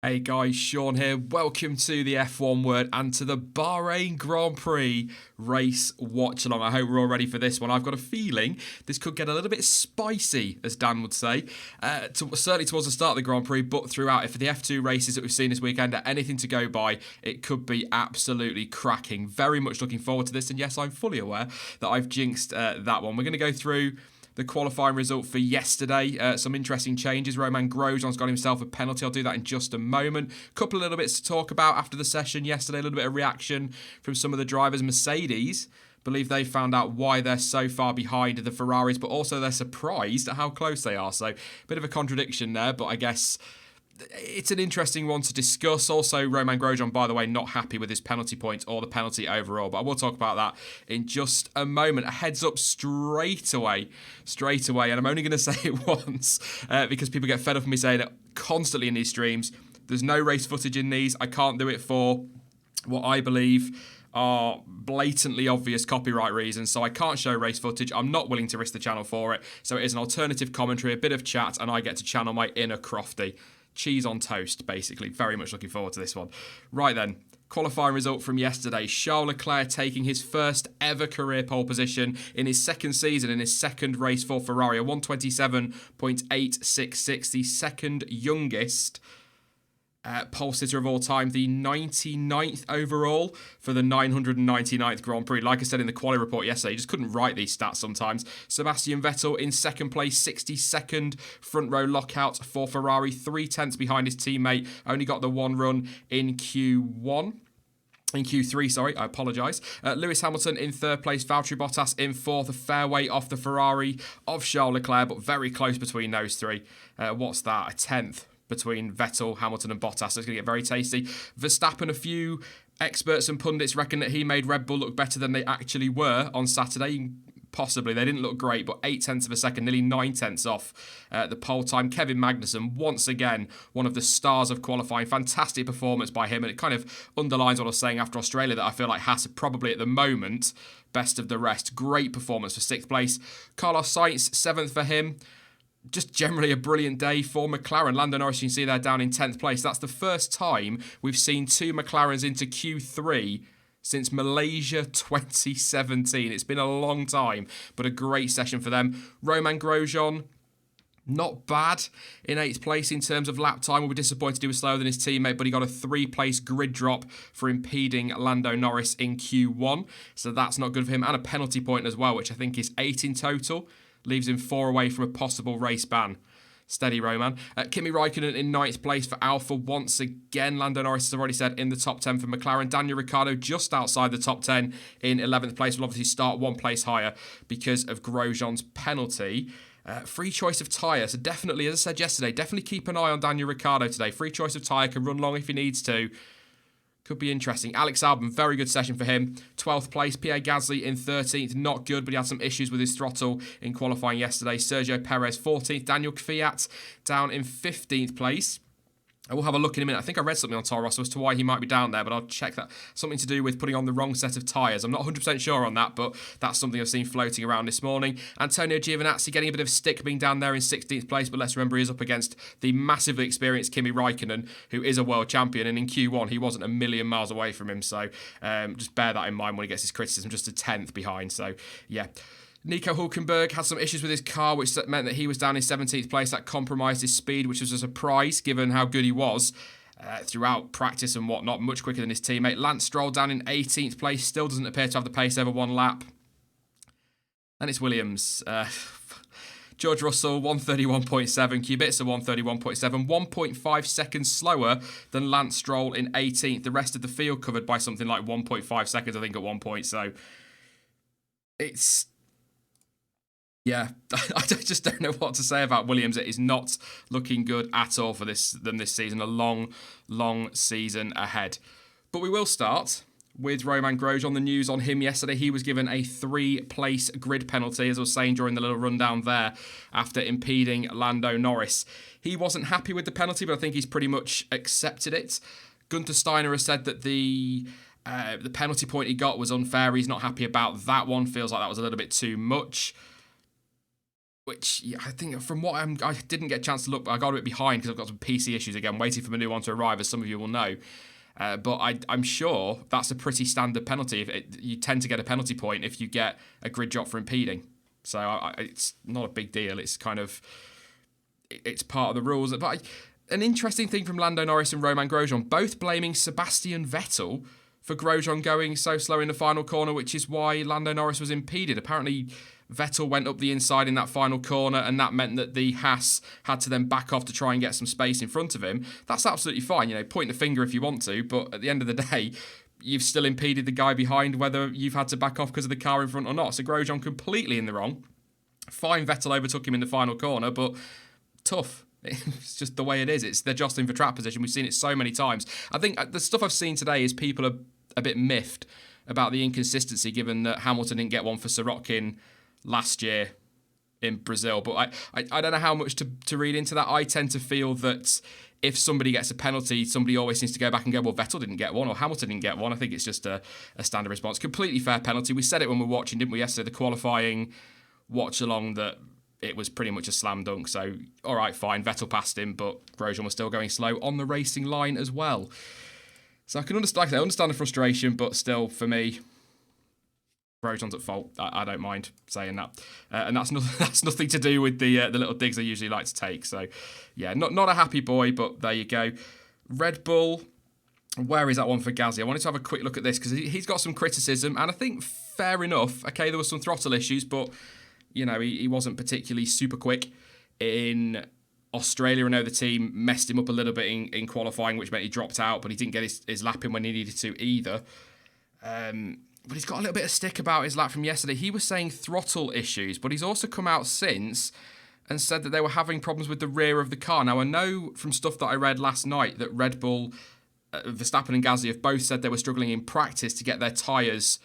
Hey guys, Sean here. Welcome to the F1 Word and to the Bahrain Grand Prix race watch along. I hope we're all ready for this one. I've got a feeling this could get a little bit spicy, as Dan would say, certainly towards the start of the Grand Prix, but throughout. If the F2 races that we've seen this weekend are anything to go by, it could be absolutely cracking. Very much looking forward to this, and yes, I'm fully aware that I've jinxed that one. We're going to go through the qualifying result for yesterday. Some interesting changes. Romain Grosjean's got himself a penalty. I'll do that in just a moment. Couple of little bits to talk about after the session yesterday. A little bit of reaction from some of the drivers. Mercedes believe they found out why they're so far behind the Ferraris, but also they're surprised at how close they are. So a bit of a contradiction there, but I guess it's an interesting one to discuss. Also, Romain Grosjean, by the way, not happy with his penalty points or the penalty overall, but I will talk about that in just a moment. A heads up straight away, and I'm only going to say it once because people get fed up of me saying it constantly in these streams. There's no race footage in these. I can't do it for what I believe are blatantly obvious copyright reasons, so I can't show race footage. I'm not willing to risk the channel for it, so it is an alternative commentary, a bit of chat, and I get to channel my inner Crofty. Cheese on toast, basically. Very much looking forward to this one. Right then, qualifying result from yesterday. Charles Leclerc taking his first ever career pole position in his second season, in his second race for Ferrari. A 127.866, the second youngest pole sitter of all time, the 99th overall for the 999th Grand Prix. Like I said in the quali report yesterday, you just couldn't write these stats sometimes. Sebastian Vettel in second place, 62nd front row lockout for Ferrari, 3/10 behind his teammate, only got the one run in Q1. In Q3, sorry, I apologise. Lewis Hamilton in third place, Valtteri Bottas in fourth, a fair way off the Ferrari of Charles Leclerc, but very close between those three. What's that? A 10th between Vettel, Hamilton and Bottas. It's going to get very tasty. Verstappen, a few experts and pundits reckon that he made Red Bull look better than they actually were on Saturday. Possibly. They didn't look great, but 0.8 of a second, nearly 0.9 off the pole time. Kevin Magnussen, once again, one of the stars of qualifying. Fantastic performance by him, and it kind of underlines what I was saying after Australia, that I feel like Haas are probably at the moment best of the rest. Great performance for 6th place. Carlos Sainz, 7th for him. Just generally a brilliant day for McLaren. Lando Norris, you can see they're down in 10th place. That's the first time we've seen two McLarens into Q3 since Malaysia 2017. It's been a long time, but a great session for them. Romain Grosjean, not bad in 8th place in terms of lap time. We'll be disappointed he was slower than his teammate, but he got a 3-place grid drop for impeding Lando Norris in Q1. So that's not good for him. And a penalty point as well, which I think is 8 in total. Leaves him 4 away from a possible race ban. Steady, Roman. Kimi Raikkonen in 9th place for Alpha once again. Lando Norris has already said in the top 10 for McLaren. Daniel Ricciardo just outside the top 10 in 11th place. Will obviously start 1 place higher because of Grosjean's penalty. Free choice of tyre. So definitely, as I said yesterday, definitely keep an eye on Daniel Ricciardo today. Free choice of tyre, can run long if he needs to. Could be interesting. Alex Albon, very good session for him. 12th place. Pierre Gasly in 13th. Not good, but he had some issues with his throttle in qualifying yesterday. Sergio Perez, 14th. Daniel Kvyat down in 15th place. I will have a look in a minute. I think I read something on Toro Rosso as to why he might be down there, but I'll check that. Something to do with putting on the wrong set of tyres. I'm not 100% sure on that, but that's something I've seen floating around this morning. Antonio Giovinazzi getting a bit of stick being down there in 16th place, but let's remember he is up against the massively experienced Kimi Raikkonen, who is a world champion, and in Q1 he wasn't a million miles away from him, so just bear that in mind when he gets his criticism, just a 10th behind, so yeah. Nico Hulkenberg had some issues with his car, which meant that he was down in 17th place. That compromised his speed, which was a surprise given how good he was throughout practice and whatnot. Much quicker than his teammate. Lance Stroll down in 18th place. Still doesn't appear to have the pace over 1 lap. And it's Williams. George Russell, 131.7. Kubica, 131.7. 1.5 seconds slower than Lance Stroll in 18th. The rest of the field covered by something like 1.5 seconds, I think, at one point. So it's... yeah, I just don't know what to say about Williams. It is not looking good at all for them this season. A long, long season ahead. But we will start with Romain Grosjean. The news on him yesterday, he was given a 3-place grid penalty, as I was saying during the little rundown there, after impeding Lando Norris. He wasn't happy with the penalty, but I think he's pretty much accepted it. Gunther Steiner has said that the penalty point he got was unfair. He's not happy about that one. Feels like that was a little bit too much. which I think from what I didn't get a chance to look, but I got a bit behind because I've got some PC issues again, waiting for my new one to arrive, as some of you will know. But I'm sure that's a pretty standard penalty. You tend to get a penalty point if you get a grid drop for impeding. So it's not a big deal. It's kind of, it's part of the rules. But an interesting thing from Lando Norris and Romain Grosjean, both blaming Sebastian Vettel for Grosjean going so slow in the final corner, which is why Lando Norris was impeded. Apparently, Vettel went up the inside in that final corner, and that meant that the Haas had to then back off to try and get some space in front of him. That's absolutely fine, point the finger if you want to, but at the end of the day, you've still impeded the guy behind, whether you've had to back off because of the car in front or not. So Grosjean completely in the wrong. Fine, Vettel overtook him in the final corner, but tough. It's just the way it is. They're jostling for track position. We've seen it so many times. I think the stuff I've seen today is people are a bit miffed about the inconsistency, given that Hamilton didn't get one for Sirotkin last year in Brazil. But I don't know how much to read into that. I tend to feel that if somebody gets a penalty, somebody always seems to go back and go, well, Vettel didn't get one or Hamilton didn't get one. I think it's just a standard response. Completely fair penalty. We said it when we were watching, didn't we, yesterday, the qualifying watch-along, that it was pretty much a slam dunk. So, all right, fine. Vettel passed him, but Grosjean was still going slow on the racing line as well. So I can understand the frustration, but still, for me, Grosjean's at fault. I don't mind saying that, and that's nothing to do with the little digs I usually like to take. So, yeah, not a happy boy, but there you go. Red Bull, where is that one for Gasly? I wanted to have a quick look at this because he's got some criticism, and I think fair enough. Okay, there were some throttle issues, but he wasn't particularly super quick in Australia. I know the team messed him up a little bit in qualifying, which meant he dropped out, but he didn't get his lap in when he needed to either. But he's got a little bit of stick about his lap from yesterday. He was saying throttle issues, but he's also come out since and said that they were having problems with the rear of the car. Now, I know from stuff that I read last night that Red Bull, Verstappen and Gasly have both said they were struggling in practice to get their tyres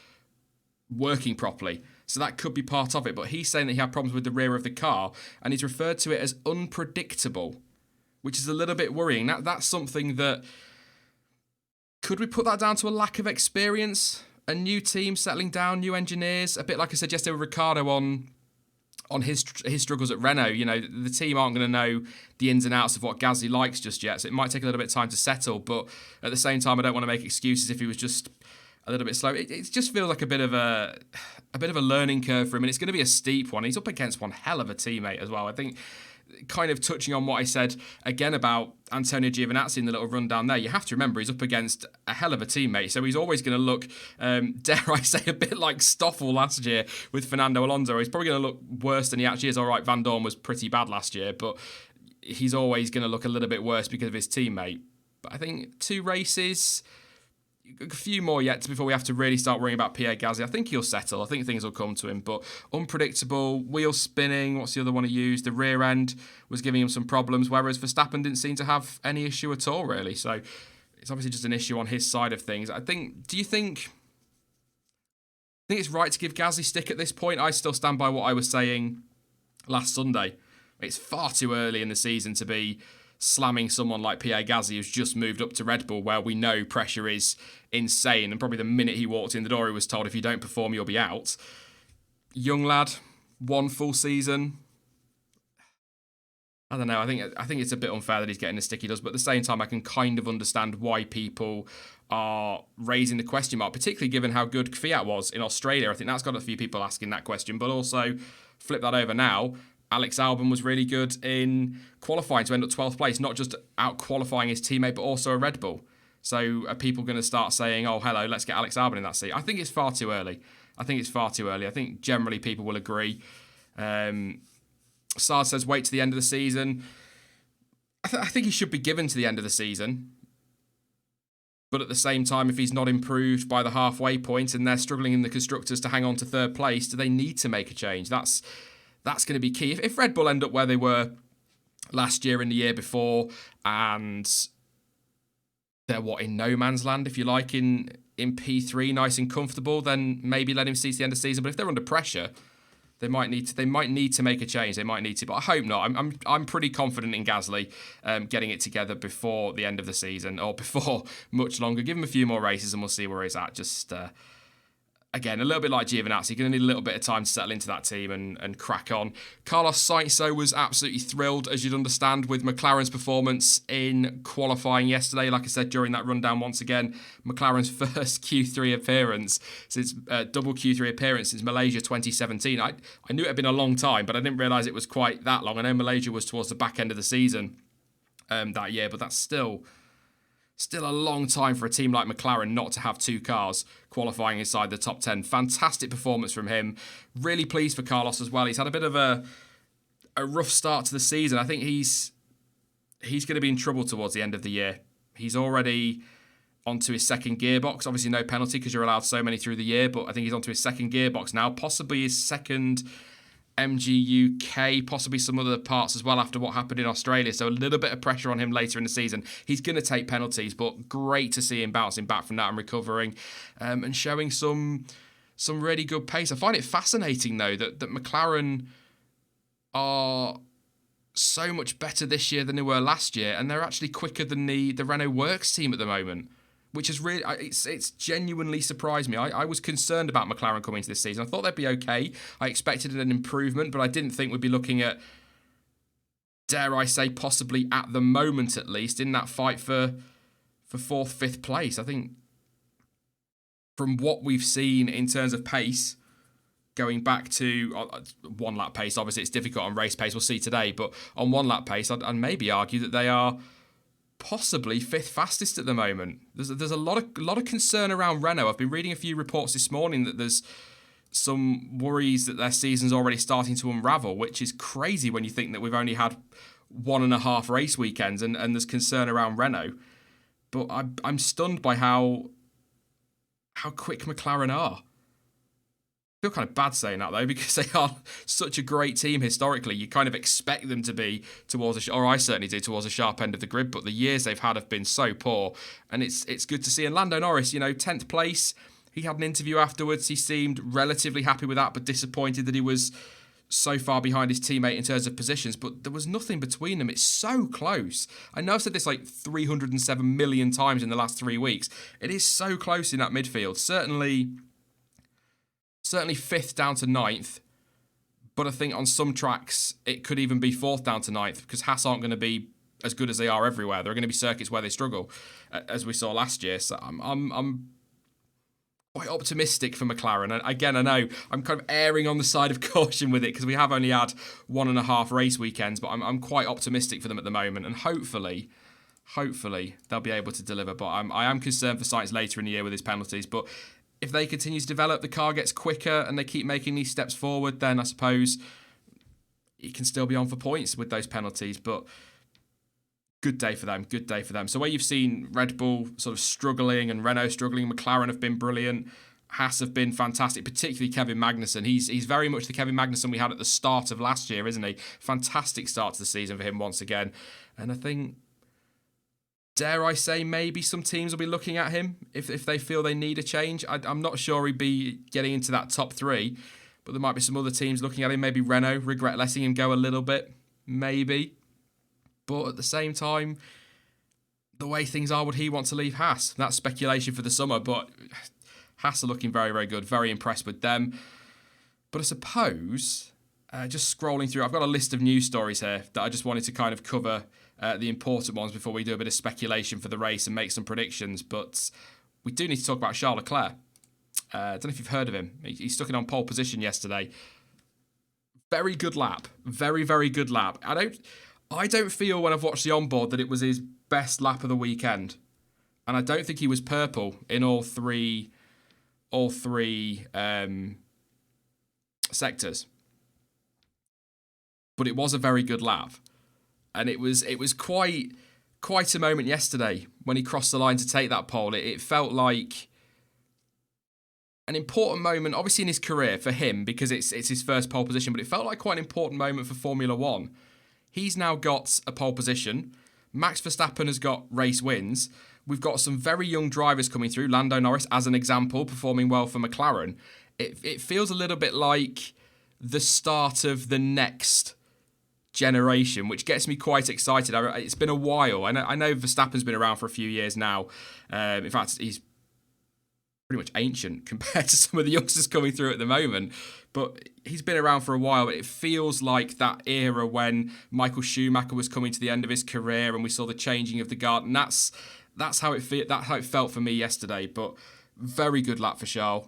working properly. So that could be part of it. But he's saying that he had problems with the rear of the car, and he's referred to it as unpredictable, which is a little bit worrying. That's something that... Could we put that down to a lack of experience? A new team settling down, new engineers? A bit like I said yesterday with Ricciardo on his struggles at Renault. The team aren't going to know the ins and outs of what Gasly likes just yet, so it might take a little bit of time to settle. But at the same time, I don't want to make excuses if he was just a little bit slow. It just feels like a bit of a learning curve for him, and it's going to be a steep one. He's up against one hell of a teammate as well. I think, kind of touching on what I said again about Antonio Giovinazzi in the little rundown there, you have to remember he's up against a hell of a teammate, so he's always going to look, dare I say, a bit like Stoffel last year with Fernando Alonso. He's probably going to look worse than he actually is. All right, Van Dorn was pretty bad last year, but he's always going to look a little bit worse because of his teammate. But I think 2 races... a few more yet before we have to really start worrying about Pierre Gasly. I think he'll settle. I think things will come to him. But unpredictable, wheel spinning, what's the other one he used? The rear end was giving him some problems, whereas Verstappen didn't seem to have any issue at all, really. So it's obviously just an issue on his side of things. Do you think it's right to give Gasly stick at this point? I still stand by what I was saying last Sunday. It's far too early in the season to be slamming someone like Pierre Gasly, who's just moved up to Red Bull, where we know pressure is insane, and probably the minute he walked in the door he was told, if you don't perform you'll be out. Young lad, 1 full season. I don't know, I think it's a bit unfair that he's getting the stick he does, but at the same time I can kind of understand why people are raising the question mark, particularly given how good Kvyat was in Australia. I think that's got a few people asking that question, but also flip that over now. Alex Albon was really good in qualifying to end up 12th place, not just out-qualifying his teammate, but also a Red Bull. So are people going to start saying, oh, hello, let's get Alex Albon in that seat? I think it's far too early. I think generally people will agree. Sard says wait to the end of the season. I think he should be given to the end of the season. But at the same time, if he's not improved by the halfway point and they're struggling in the constructors to hang on to 3rd place, do they need to make a change? That's going to be key. If Red Bull end up where they were last year and the year before, and they're in no man's land, if you like, in P3, nice and comfortable, then maybe let him see to the end of the season. But if they're under pressure, they might need to make a change. They might need to, but I hope not. I'm pretty confident in Gasly getting it together before the end of the season, or before much longer. Give him a few more races and we'll see where he's at. again, a little bit like Giovinazzi, going to need a little bit of time to settle into that team and crack on. Carlos Sainz was absolutely thrilled, as you'd understand, with McLaren's performance in qualifying yesterday. Like I said during that rundown, once again, McLaren's first Q3 appearance since double Q3 appearance since Malaysia 2017. I knew it had been a long time, but I didn't realise it was quite that long. I know Malaysia was towards the back end of the season that year, but that's still a long time for a team like McLaren not to have two cars qualifying inside the top 10. Fantastic performance from him. Really pleased for Carlos as well. He's had a bit of a rough start to the season. I think he's going to be in trouble towards the end of the year. He's already onto his second gearbox. Obviously no penalty because you're allowed so many through the year, but I think he's onto his second gearbox now, possibly his second MG UK, possibly some other parts as well after what happened in Australia. So a little bit of pressure on him later in the season. He's going to take penalties, but great to see him bouncing back from that and recovering and showing some really good pace. I find it fascinating, though, that McLaren are so much better this year than they were last year, and they're actually quicker than the Renault Works team at the moment, which is really, it's genuinely surprised me. I was concerned about McLaren coming into this season. I thought they'd be okay. I expected an improvement, but I didn't think we'd be looking at, dare I say, possibly at the moment at least, in that fight for 4th, 5th place. I think from what we've seen in terms of pace, going back to one lap pace, obviously it's difficult on race pace, we'll see today, but on one lap pace, I'd maybe argue that they are possibly 5th fastest at the moment. There's a lot of concern around Renault. I've been reading a few reports this morning that there's some worries that their season's already starting to unravel, which is crazy when you think that we've only had 1.5 race weekends and there's concern around Renault. But I'm stunned by how quick McLaren are. I feel kind of bad saying that, though, because they are such a great team historically. You kind of expect them to be towards or I certainly do, towards the sharp end of the grid, but the years they've had have been so poor, and it's good to see. And Lando Norris, 10th place, he had an interview afterwards. He seemed relatively happy with that, but disappointed that he was so far behind his teammate in terms of positions, but there was nothing between them. It's so close. I know I've said this like 307 million times in the last 3 weeks. It is so close in that midfield. Certainly 5th down to 9th, but I think on some tracks it could even be 4th down to 9th because Haas aren't going to be as good as they are everywhere. There are going to be circuits where they struggle, as we saw last year. So I'm quite optimistic for McLaren. And again, I know I'm kind of erring on the side of caution with it because we have only had 1.5 race weekends, but I'm quite optimistic for them at the moment, and hopefully they'll be able to deliver. But I am concerned for Sainz later in the year with his penalties, but if they continue to develop, the car gets quicker and they keep making these steps forward, then I suppose it can still be on for points with those penalties. But good day for them. So where you've seen Red Bull sort of struggling and Renault struggling, McLaren have been brilliant. Haas have been fantastic, particularly Kevin Magnussen. He's very much the Kevin Magnussen we had at the start of last year, isn't he? Fantastic start to the season for him once again. And I think, dare I say, maybe some teams will be looking at him if they feel they need a change. I'm not sure he'd be getting into that top 3, but there might be some other teams looking at him. Maybe Renault regret letting him go a little bit, maybe. But at the same time, the way things are, would he want to leave Haas? That's speculation for the summer, but Haas are looking very, very good. Very impressed with them. But I suppose, just scrolling through, I've got a list of news stories here that I just wanted to kind of cover the important ones before we do a bit of speculation for the race and make some predictions. But we do need to talk about Charles Leclerc. I don't know if you've heard of him. He stuck it on pole position yesterday. Very good lap. Very, very good lap. I don't feel when I've watched the onboard that it was his best lap of the weekend. And I don't think he was purple in all three sectors. But it was a very good lap. And it was quite a moment yesterday when he crossed the line to take that pole. It felt like an important moment, obviously in his career for him, because it's his first pole position, but it felt like quite an important moment for Formula One. He's now got a pole position. Max Verstappen has got race wins. We've got some very young drivers coming through. Lando Norris, as an example, performing well for McLaren. It feels a little bit like the start of the next generation, which gets me quite excited. It's been a while. I know Verstappen's been around for a few years now. In fact, he's pretty much ancient compared to some of the youngsters coming through at the moment. But he's been around for a while. But it feels like that era when Michael Schumacher was coming to the end of his career and we saw the changing of the guard. And that's how it felt for me yesterday. But very good lap for Charles.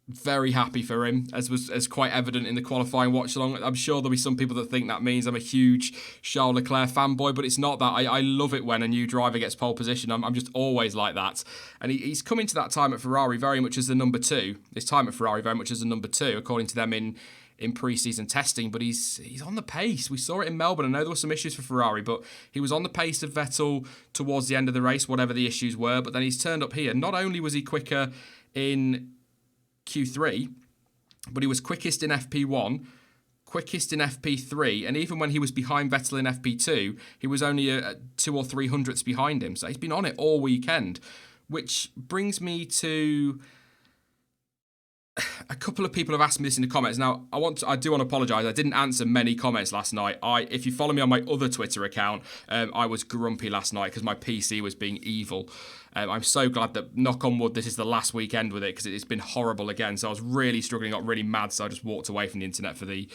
Very happy for him, as quite evident in the qualifying watch along. I'm sure there'll be some people that think that means I'm a huge Charles Leclerc fanboy, but it's not that. I love it when a new driver gets pole position. I'm just always like that. And he's come into that time at Ferrari very much as the number 2. His time at Ferrari very much as the number 2, according to them in pre-season testing. But he's on the pace. We saw it in Melbourne. I know there were some issues for Ferrari, but he was on the pace of Vettel towards the end of the race, whatever the issues were. But then he's turned up here. Not only was he quicker in Q3, but he was quickest in FP1, quickest in FP3, and even when he was behind Vettel in FP2, he was only 2 or 3 hundredths behind him. So he's been on it all weekend, which brings me to a couple of people have asked me this in the comments. Now, I do want to apologise. I didn't answer many comments last night. If you follow me on my other Twitter account, I was grumpy last night because my PC was being evil. I'm so glad that, knock on wood, this is the last weekend with it because it's been horrible again. So I was really struggling, got really mad, so I just walked away from the internet for the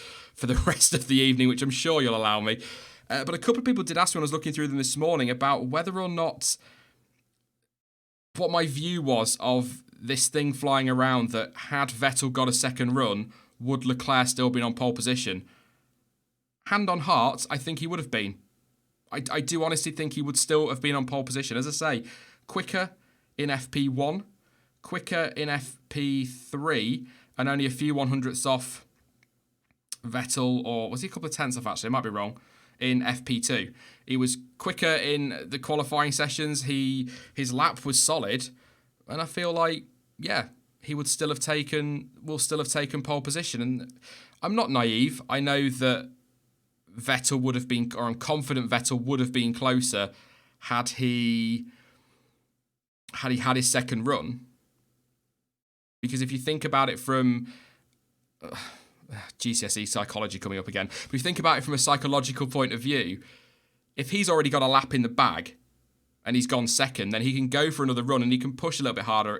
rest of the evening, which I'm sure you'll allow me. But a couple of people did ask me when I was looking through them this morning about whether or not what my view was of this thing flying around that had Vettel got a second run, would Leclerc still been on pole position? Hand on heart, I think he would have been. I do honestly think he would still have been on pole position. As I say, quicker in FP1, quicker in FP3, and only a few 100ths off Vettel, or was he a couple of tenths off actually? I might be wrong. In FP2. He was quicker in the qualifying sessions. His lap was solid, and I feel like, yeah, will still have taken pole position. And I'm not naive. I know that Vettel would have been, or I'm confident Vettel would have been closer had he had his second run. Because if you think about it from GCSE psychology coming up again. But if you think about it from a psychological point of view, if he's already got a lap in the bag and he's gone second, then he can go for another run and he can push a little bit harder,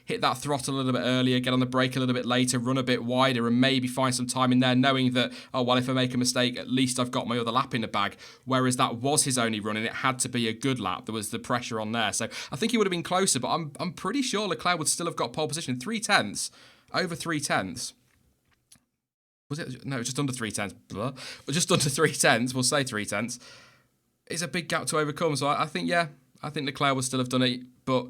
hit that throttle a little bit earlier, get on the brake a little bit later, run a bit wider and maybe find some time in there knowing that, oh, well, if I make a mistake, at least I've got my other lap in the bag. Whereas that was his only run and it had to be a good lap. There was the pressure on there. So I think he would have been closer, but I'm pretty sure Leclerc would still have got pole position. 3 tenths, over 3 tenths. Was it? No, just under 3 tenths. Blah. Just under 3 tenths. We'll say 3 tenths. It's a big gap to overcome. So I think Leclerc would still have done it. But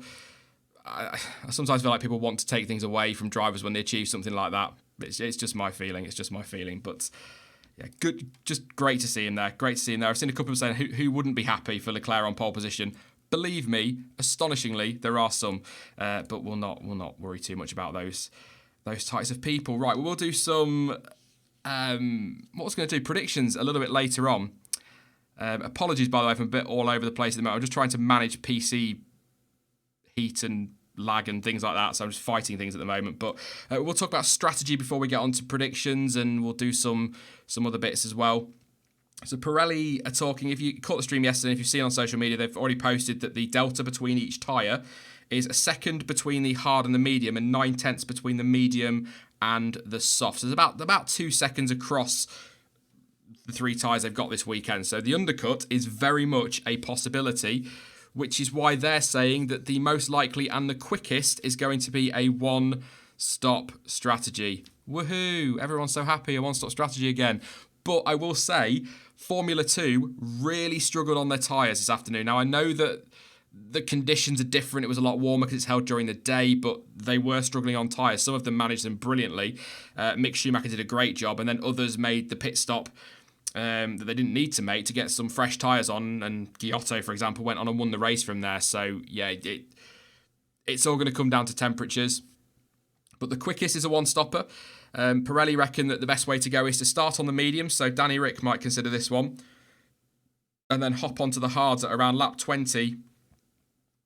I sometimes feel like people want to take things away from drivers when they achieve something like that. It's just my feeling. It's just my feeling. But yeah, good. Just great to see him there. Great to see him there. I've seen a couple of saying who wouldn't be happy for Leclerc on pole position. Believe me, astonishingly, there are some. But we'll not worry too much about those types of people. Right, we'll do some. What was going to do? Predictions a little bit later on. Apologies, by the way, if I'm a bit all over the place at the moment. I'm just trying to manage PC heat and lag and things like that, so I'm just fighting things at the moment. But we'll talk about strategy before we get on to predictions, and we'll do some other bits as well. So Pirelli are talking, if you caught the stream yesterday, if you've seen on social media, they've already posted that the delta between each tyre is a second between the hard and the medium and 9 tenths between the medium and the soft. So it's about 2 seconds across the 3 tyres they've got this weekend. So the undercut is very much a possibility, which is why they're saying that the most likely and the quickest is going to be a one-stop strategy. Woohoo! Everyone's so happy, a one-stop strategy again. But I will say, Formula 2 really struggled on their tyres this afternoon. Now, I know that the conditions are different. It was a lot warmer because it's held during the day, but they were struggling on tyres. Some of them managed them brilliantly. Mick Schumacher did a great job, and then others made the pit stop that they didn't need to make to get some fresh tyres on, and Giotto, for example, went on and won the race from there. So, yeah, it's all going to come down to temperatures. But the quickest is a one-stopper. Pirelli reckon that the best way to go is to start on the medium, so Danny Rick might consider this one, and then hop onto the hards at around lap 20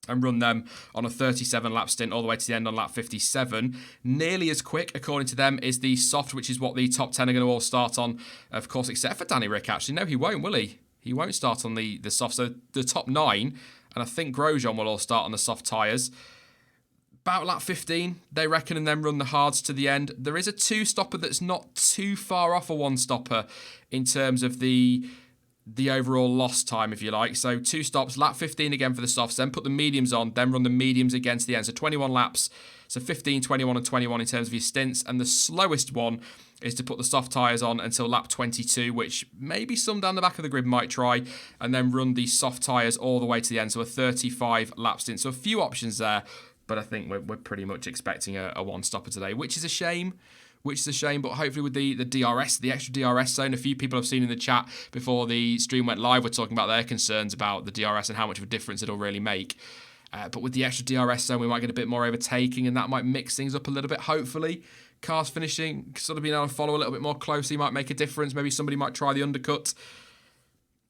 and run them on a 37-lap stint all the way to the end on lap 57. Nearly as quick, according to them, is the soft, which is what the top 10 are going to all start on, of course, except for Danny Rick, actually. No, he won't, will he? He won't start on the soft. So the top 9, and I think Grosjean will all start on the soft tyres. about lap 15, they reckon, and then run the hards to the end. There is a two-stopper that's not too far off a one-stopper in terms of the overall lost time, if you like. So 2 stops, lap 15 again for the softs, then put the mediums on, then run the mediums again to the end. So 21 laps, so 15, 21 and 21 in terms of your stints. And the slowest one is to put the soft tyres on until lap 22, which maybe some down the back of the grid might try, and then run the soft tyres all the way to the end. So a 35 lap stint. So a few options there, but I think we're pretty much expecting a one-stopper today, which is a shame. But hopefully with the DRS, the extra DRS zone, a few people I've seen in the chat before the stream went live were talking about their concerns about the DRS and how much of a difference it'll really make. But with the extra DRS zone, we might get a bit more overtaking, and that might mix things up a little bit, hopefully. Cars finishing, sort of being able to follow a little bit more closely might make a difference. Maybe somebody might try the undercut.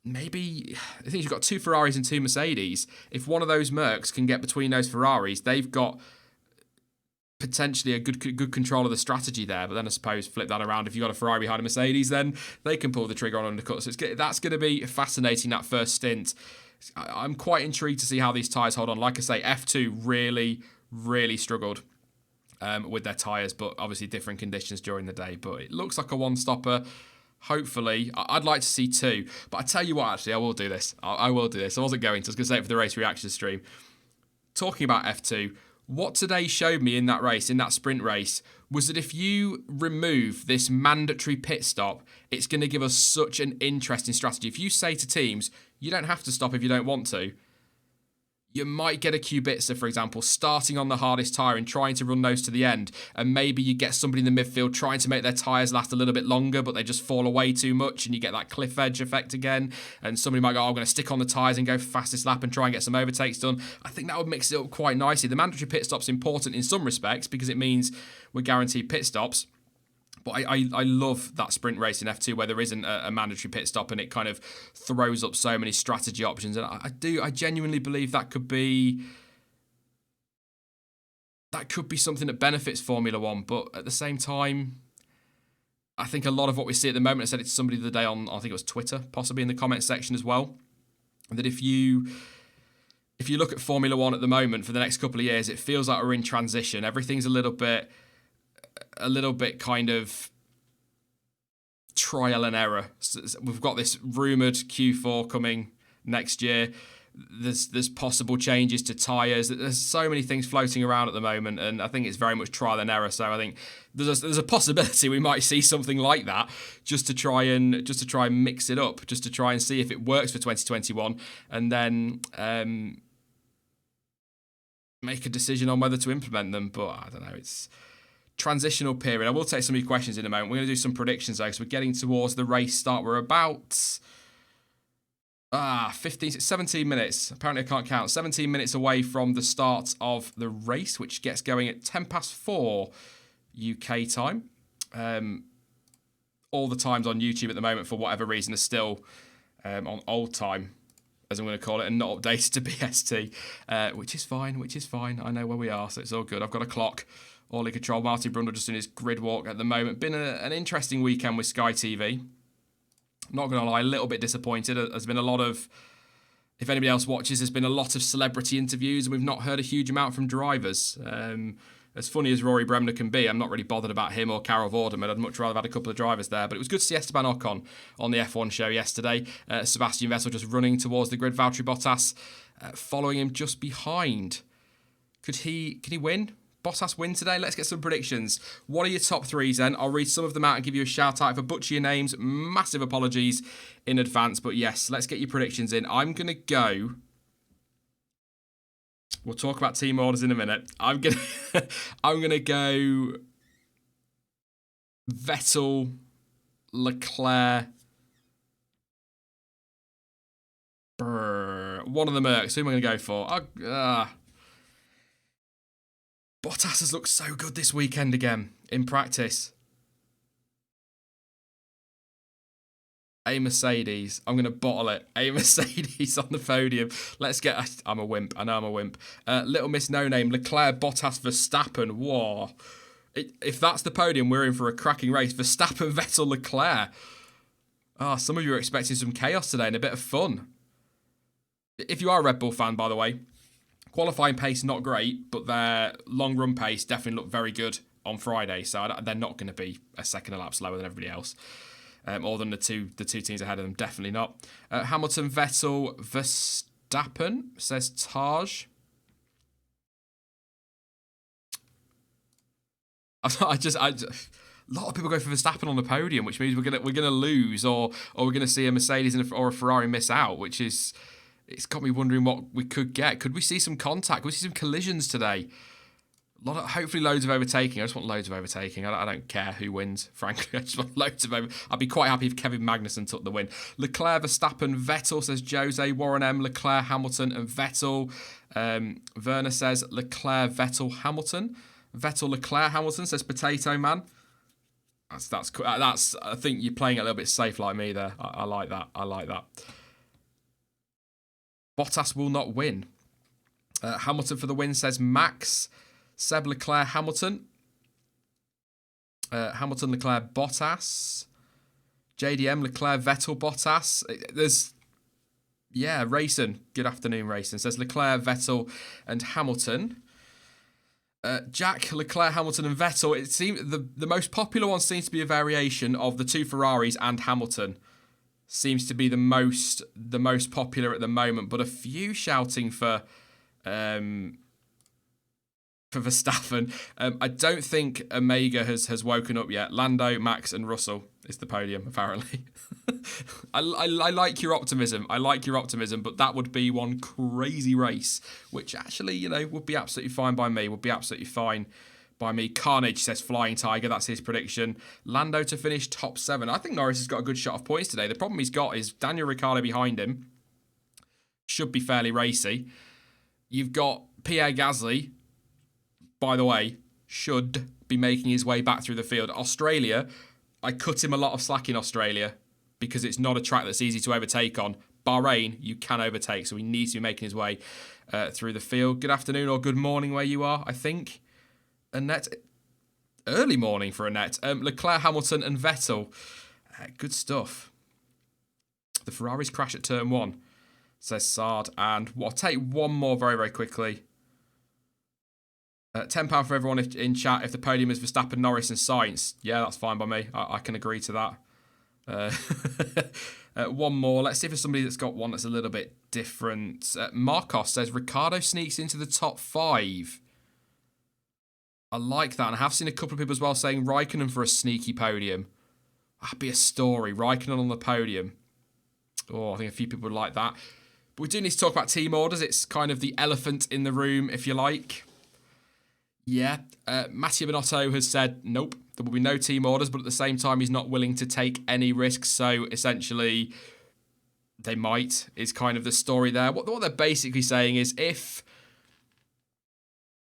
Maybe, I think you've got 2 Ferraris and 2 Mercedes. If one of those Mercs can get between those Ferraris, they've got potentially a good control of the strategy there. But then I suppose flip that around, if you've got a Ferrari behind a Mercedes, then they can pull the trigger on undercut. So that's going to be fascinating, that first stint. I'm quite intrigued to see how these tyres hold on. Like I say, F2 really struggled with their tyres, but obviously different conditions during the day. But it looks like a one-stopper. Hopefully, I'd like to see 2. But I tell you what, actually, I will do this. I will do this. I wasn't going to. I was going to say it for the race reaction stream. Talking about F2, what today showed me in that race, in that sprint race, was that if you remove this mandatory pit stop, it's going to give us such an interesting strategy. If you say to teams, you don't have to stop if you don't want to, you might get a Kubica, for example, starting on the hardest tyre and trying to run those to the end. And maybe you get somebody in the midfield trying to make their tyres last a little bit longer, but they just fall away too much and you get that cliff edge effect again. And somebody might go, I'm going to stick on the tyres and go for fastest lap and try and get some overtakes done. I think that would mix it up quite nicely. The mandatory pit stop's important in some respects because it means we're guaranteed pit stops. But I love that sprint race in F2 where there isn't a mandatory pit stop and it kind of throws up so many strategy options. And I genuinely believe that could be something that benefits Formula One. But at the same time, I think a lot of what we see at the moment, I said it to somebody the other day on, I think it was Twitter, possibly in the comment section as well, that if you look at Formula One at the moment for the next couple of years, it feels like we're in transition. Everything's a little bit kind of trial and error. So we've got this rumoured Q4 coming next year. There's possible changes to tyres. There's so many things floating around at the moment, and I think it's very much trial and error. So I think there's a possibility we might see something like that just to try and mix it up, just to try and see if it works for 2021, and then make a decision on whether to implement them. But I don't know. It's transitional period. I will take some of your questions in a moment. We're going to do some predictions though, because we're getting towards the race start. We're about 17 minutes. Apparently I can't count. 17 minutes away from the start of the race, which gets going at 4:10 UK time. All the times on YouTube at the moment, for whatever reason, are still on old time, as I'm going to call it, and not updated to BST, which is fine. I know where we are, so it's all good. I've got a clock. All in control. Martin Brundle just in his grid walk at the moment. Been an interesting weekend with Sky TV. Not going to lie, a little bit disappointed. There's been a lot of, if anybody else watches, there's been a lot of celebrity interviews, and we've not heard a huge amount from drivers. As funny as Rory Bremner can be, I'm not really bothered about him or Carol Vorderman. I'd much rather have had a couple of drivers there. But it was good to see Esteban Ocon on the F1 show yesterday. Sebastian Vettel just running towards the grid. Valtteri Bottas following him just behind. Can he win? Bottas win today? Let's get some predictions. What are your top 3s then? I'll read some of them out and give you a shout out. If I butcher your names, massive apologies in advance. But yes, let's get your predictions in. I'm going to go... We'll talk about team orders in a minute. I'm gonna go Vettel, Leclerc, one of the Mercs. Who am I going to go for? Bottas has looked so good this weekend again in practice. A Mercedes. I'm going to bottle it. A Mercedes on the podium. Let's get... I'm a wimp. I know I'm a wimp. Little Miss No Name. Leclerc, Bottas, Verstappen. Whoa. If that's the podium, we're in for a cracking race. Verstappen, Vettel, Leclerc. Some of you are expecting some chaos today and a bit of fun. If you are a Red Bull fan, by the way, Qualifying pace, not great, but their long run pace definitely looked very good on Friday. So they're not going to be a second a lap slower than everybody else. Or than the two teams ahead of them, definitely not. Hamilton, Vettel, Verstappen, says Taj. A lot of people go for Verstappen on the podium, which means we're gonna lose, or we're gonna see a Mercedes or a Ferrari miss out, which is, it's got me wondering what we could get. Could we see some contact? Could we see some collisions today? Hopefully loads of overtaking. I just want loads of overtaking. I don't care who wins, frankly. I just want loads of I'd be quite happy if Kevin Magnussen took the win. Leclerc, Verstappen, Vettel, says Jose. Warren M, Leclerc, Hamilton, and Vettel. Werner says Leclerc, Vettel, Hamilton. Vettel, Leclerc, Hamilton, says Potato Man. That's cool. I think you're playing it a little bit safe like me there. I like that. I like that. Bottas will not win. Hamilton for the win, says Max. Seb, Leclerc, Hamilton. Hamilton, Leclerc, Bottas. JDM, Leclerc, Vettel, Bottas. Racing. Good afternoon, Racing. Says Leclerc, Vettel, and Hamilton. Jack, Leclerc, Hamilton, and Vettel. It seems the most popular one seems to be a variation of the two Ferraris and Hamilton. Seems to be the most popular at the moment, but a few shouting for Verstappen. I don't think Omega has woken up yet. Lando, Max, and Russell is the podium, apparently. I like your optimism. But that would be one crazy race, which actually, would be absolutely fine by me. Carnage says Flying Tiger. That's his prediction. Lando to finish top 7. I think Norris has got a good shot of points today. The problem he's got is Daniel Ricciardo behind him. Should be fairly racy. You've got Pierre Gasly, by the way, should be making his way back through the field. Australia, I cut him a lot of slack in Australia because it's not a track that's easy to overtake on. Bahrain, you can overtake, so he needs to be making his way through the field. Good afternoon or good morning where you are, I think. Annette, early morning for Annette. Leclerc, Hamilton, and Vettel. Good stuff. The Ferraris crash at turn 1, says Sard. And I'll take one more very, very quickly. £10 for everyone in chat if the podium is Verstappen, Norris, and Sainz. Yeah, that's fine by me. I can agree to that. One more. Let's see if there's somebody that's got one that's a little bit different. Marcos says Ricciardo sneaks into the top 5. I like that. And I have seen a couple of people as well saying Raikkonen for a sneaky podium. That'd be a story. Raikkonen on the podium. Oh, I think a few people would like that. But we do need to talk about team orders. It's kind of the elephant in the room, if you like. Yeah, Mattia Binotto has said, nope, there will be no team orders, but at the same time, he's not willing to take any risks. So essentially, they might, is kind of the story there. What they're basically saying is if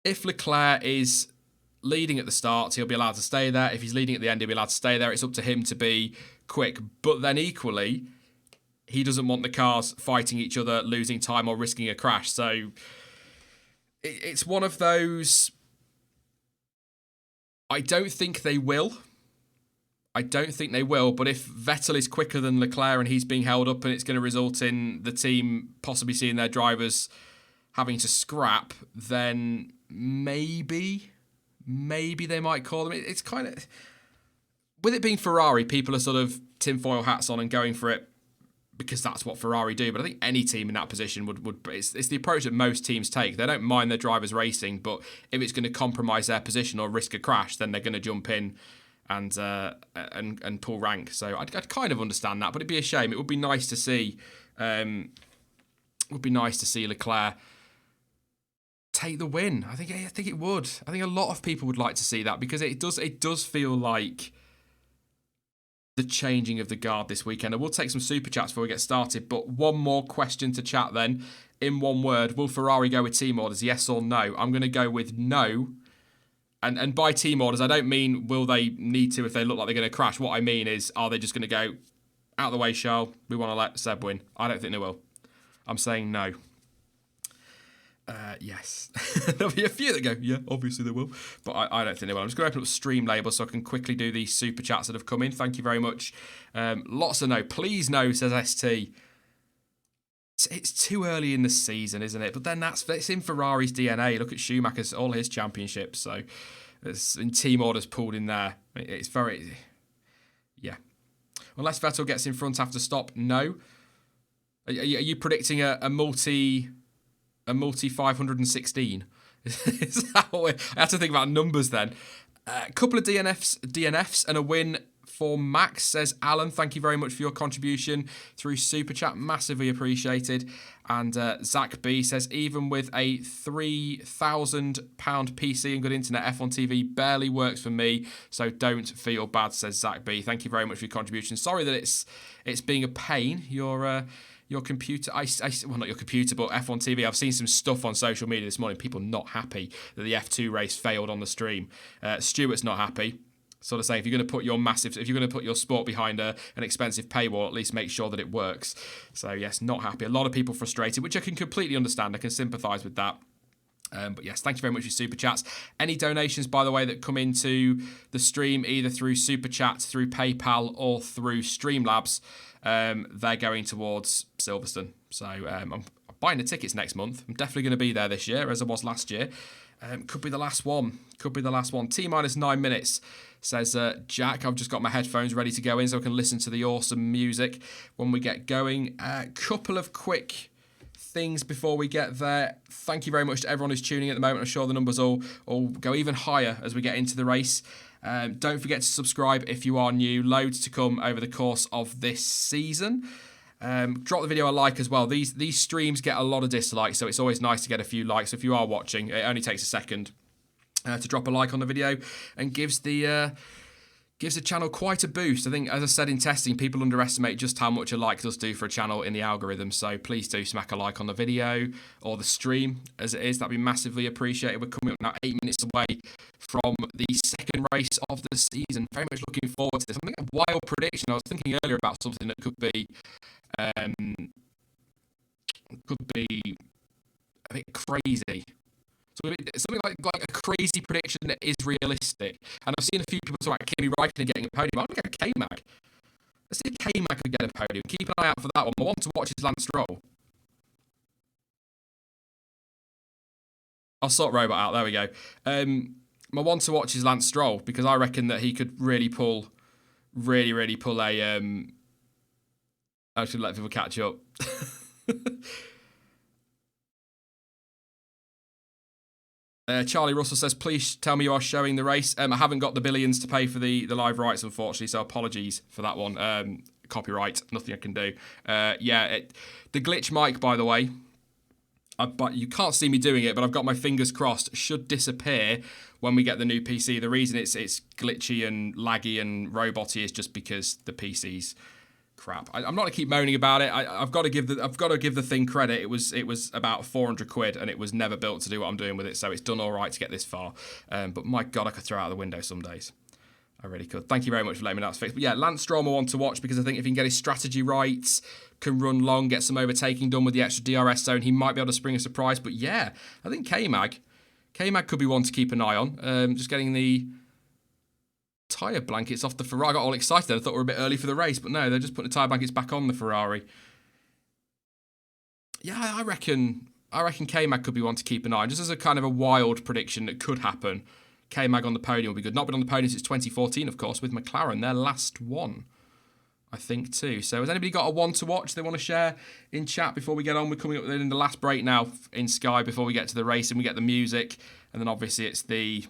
Leclerc is leading at the start, he'll be allowed to stay there. If he's leading at the end, he'll be allowed to stay there. It's up to him to be quick. But then equally, he doesn't want the cars fighting each other, losing time or risking a crash. So it's one of those... I don't think they will, but if Vettel is quicker than Leclerc and he's being held up and it's going to result in the team possibly seeing their drivers having to scrap, then maybe they might call them. It's kind of... With it being Ferrari, people are sort of tinfoil hats on and going for it because that's what Ferrari do. But I think any team in that position would it's the approach that most teams take. They don't mind their drivers racing, but if it's going to compromise their position or risk a crash, then they're going to jump in and pull rank. So I'd kind of understand that, but it'd be a shame. It would be nice to see. Leclerc take the win. I think it would. I think a lot of people would like to see that because it does feel like the changing of the guard this weekend. I will take some super chats before we get started, but one more question to chat then. In one word, will Ferrari go with team orders, yes or no? I'm going to go with no. And by team orders, I don't mean will they need to if they look like they're going to crash. What I mean is, are they just going to go, out of the way, Charles, we want to let Seb win? I don't think they will. I'm saying no. Yes. There'll be a few that go, yeah, obviously they will. But I don't think they will. I'm just going to open up stream label so I can quickly do these super chats that have come in. Thank you very much. Lots of no. Please no, says ST. It's too early in the season, isn't it? But then it's in Ferrari's DNA. Look at Schumacher's, all his championships. So it's in team orders pulled in there. It's very, yeah. Unless Vettel gets in front after stop, no. Are you predicting a multi 516? Is that what I have to think about numbers then. A couple of DNFs and a win for Max, says Alan. Thank you very much for your contribution through Super Chat. Massively appreciated. And Zach B says, even with a £3,000 PC and good internet, F1 TV barely works for me, so don't feel bad, says Zach B. Thank you very much for your contribution. Sorry that it's being a pain. Your computer, well, not your computer, but F1 TV. I've seen some stuff on social media this morning. People not happy that the F2 race failed on the stream. Stuart's not happy. Sort of saying, if you're going to put your sport behind an expensive paywall, at least make sure that it works. So yes, not happy. A lot of people frustrated, which I can completely understand. I can sympathise with that. But yes, thank you very much for Super Chats. Any donations, by the way, that come into the stream, either through Super Chats, through PayPal, or through Streamlabs, they're going towards Silverstone. So I'm buying the tickets next month. I'm definitely going to be there this year, as I was last year. Could be the last one. T-minus 9 minutes, says Jack. I've just got my headphones ready to go in so I can listen to the awesome music when we get going. A couple of quick things before we get there. Thank you very much to everyone who's tuning at the moment. I'm sure the numbers will go even higher as we get into the race. Don't forget to subscribe if you are new. Loads to come over the course of this season. Drop the video a like as well. These streams get a lot of dislikes, so it's always nice to get a few likes. So if you are watching, it only takes a second to drop a like on the video, and gives the channel quite a boost. I think, as I said in testing, people underestimate just how much a like does do for a channel in the algorithm. So please do smack a like on the video or the stream as it is. That'd be massively appreciated. We're coming up now 8 minutes away from the second race of the season. Very much looking forward to this. I'm making a wild prediction. I was thinking earlier about something that could be a bit crazy. Something like a crazy prediction that is realistic. And I've seen a few people talk about Kimi Räikkönen getting a podium. I'm going to go K-Mag. Let's see if K-Mag could get a podium. Keep an eye out for that one. I want to watch his Lance Stroll. I'll sort Robot out. There we go. My one to watch is Lance Stroll, because I reckon that he could really pull a... I should let people catch up. Charlie Russell says, please tell me you are showing the race. I haven't got the billions to pay for the live rights, unfortunately, so apologies for that one. Copyright, nothing I can do. The glitch mic, by the way, but you can't see me doing it, but I've got my fingers crossed, should disappear when we get the new PC. The reason it's glitchy and laggy and roboty is just because the PC's crap. I'm not going to keep moaning about it. I've got to give the thing credit. It was about 400 quid, and it was never built to do what I'm doing with it, so it's done all right to get this far. But my God, I could throw it out the window some days. I really could. Thank you very much for letting me know that's fixed. But yeah, Lance Stroll I want to watch, because I think if he can get his strategy right, can run long, get some overtaking done with the extra DRS zone, he might be able to spring a surprise. But yeah, I think K-Mag could be one to keep an eye on. Just getting the tyre blankets off the Ferrari. I got all excited. I thought we were a bit early for the race, but no, they're just putting the tyre blankets back on the Ferrari. Yeah, I reckon K-Mag could be one to keep an eye on, just as a kind of a wild prediction that could happen. K-Mag on the podium would be good. Not been on the podium since 2014, of course, with McLaren, their last one, I think, too. So has anybody got a one to watch they want to share in chat before we get on? We're coming up in the last break now in Sky before we get to the race, and we get the music, and then obviously it's the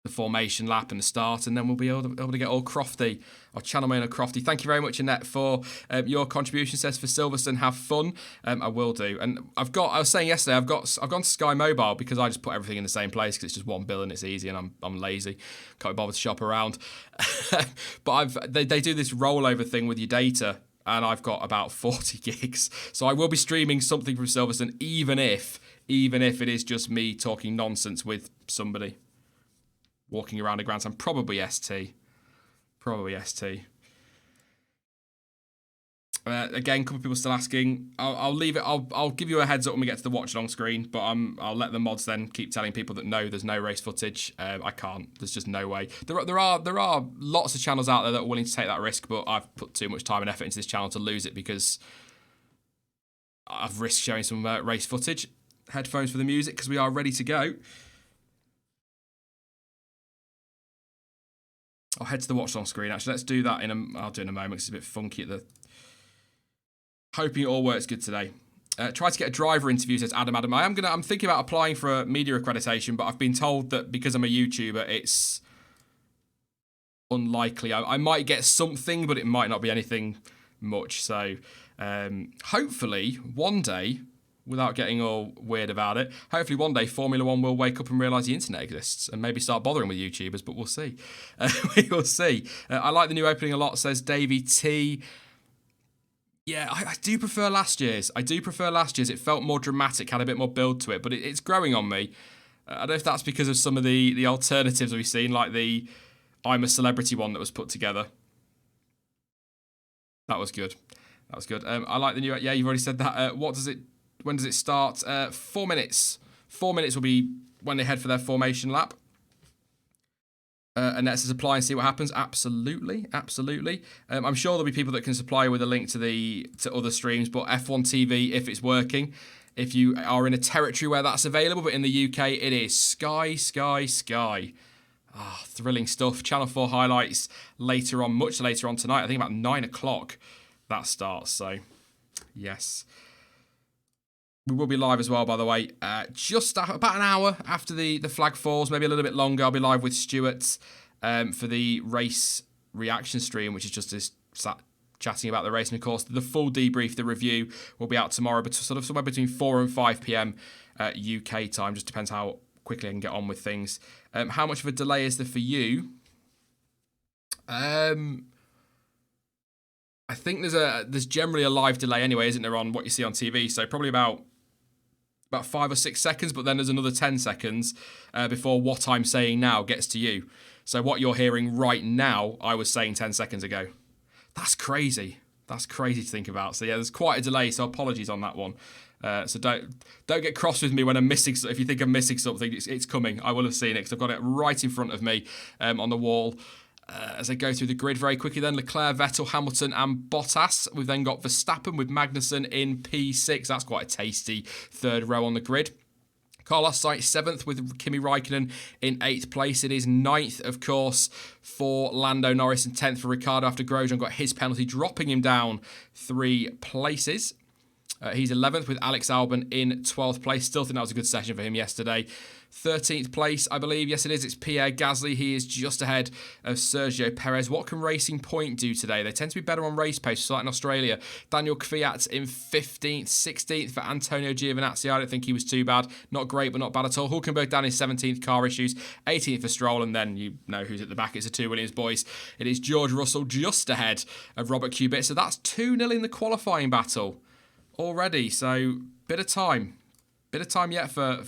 formation lap and the start, and then we'll be able to get all Crofty, our channel main of Crofty. Thank you very much, Annette, for your contribution. Says for Silverstone, have fun. I will do. And I was saying yesterday, I've gone to Sky Mobile, because I just put everything in the same place, because it's just one bill and it's easy, and I'm lazy, can't be bothered to shop around. But they do this rollover thing with your data, and I've got about 40 gigs, so I will be streaming something from Silverstone, even if it is just me talking nonsense with somebody walking around a grandstand. Probably ST. Again, a couple of people still asking. I'll leave it. I'll give you a heads up when we get to the watch along screen. But I'll let the mods then keep telling people that no, there's no race footage. I can't. There's just no way. There are lots of channels out there that are willing to take that risk, but I've put too much time and effort into this channel to lose it because I've risked showing some race footage. Headphones for the music because we are ready to go. I'll head to the watch along screen. Actually, let's do that I'll do it in a moment. It's a bit funky at the. Hoping it all works good today. Try to get a driver interview, says Adam. I'm thinking about applying for a media accreditation, but I've been told that because I'm a YouTuber, it's unlikely. I might get something, but it might not be anything much. So hopefully one day, without getting all weird about it, hopefully one day Formula One will wake up and realise the internet exists and maybe start bothering with YouTubers, but we'll see. We will see. I like the new opening a lot, says Davey T. Yeah, I do prefer last year's. It felt more dramatic, had a bit more build to it, but it's growing on me. I don't know if that's because of some of the alternatives we've seen, like the I'm a Celebrity one that was put together. That was good. I like the new. Yeah, you've already said that. When does it start? 4 minutes. 4 minutes will be when they head for their formation lap. And let's supply and see what happens. Absolutely. I'm sure there'll be people that can supply with a link to other streams, but F1 TV, if it's working, if you are in a territory where that's available, but in the UK, it is Sky. Thrilling stuff. Channel 4 highlights much later on tonight. I think about 9 o'clock that starts. So, yes. We will be live as well, by the way. Just about an hour after the flag falls, maybe a little bit longer. I'll be live with Stuart for the race reaction stream, which is just us chatting about the race. And of course, the full debrief, the review, will be out tomorrow, but sort of somewhere between 4 and 5 p.m. UK time. Just depends how quickly I can get on with things. How much of a delay is there for you? I think there's generally a live delay anyway, isn't there, on what you see on TV? So probably about 5 or 6 seconds, but then there's another 10 seconds before what I'm saying now gets to you. So what you're hearing right now, I was saying 10 seconds ago. That's crazy. That's crazy to think about. So yeah, there's quite a delay, so apologies on that one. So don't get cross with me when I'm missing. If you think I'm missing something, it's coming. I will have seen it because I've got it right in front of me on the wall. As I go through the grid very quickly then, Leclerc, Vettel, Hamilton and Bottas. We've then got Verstappen with Magnussen in P6. That's quite a tasty third row on the grid. Carlos Sainz 7th with Kimi Raikkonen in 8th place. It is 9th, of course, for Lando Norris and 10th for Ricciardo after Grosjean got his penalty, dropping him down 3 places. He's 11th with Alex Albon in 12th place. Still think that was a good session for him yesterday. 13th place, I believe. Yes, it is. It's Pierre Gasly. He is just ahead of Sergio Perez. What can Racing Point do today? They tend to be better on race pace, like in Australia. Daniel Kvyat in 15th. 16th for Antonio Giovinazzi. I don't think he was too bad. Not great, but not bad at all. Hulkenberg down in 17th, car issues. 18th for Stroll, and then you know who's at the back. It's the 2 Williams boys. It is George Russell just ahead of Robert Kubica. So that's 2-0 in the qualifying battle already. So bit of time yet for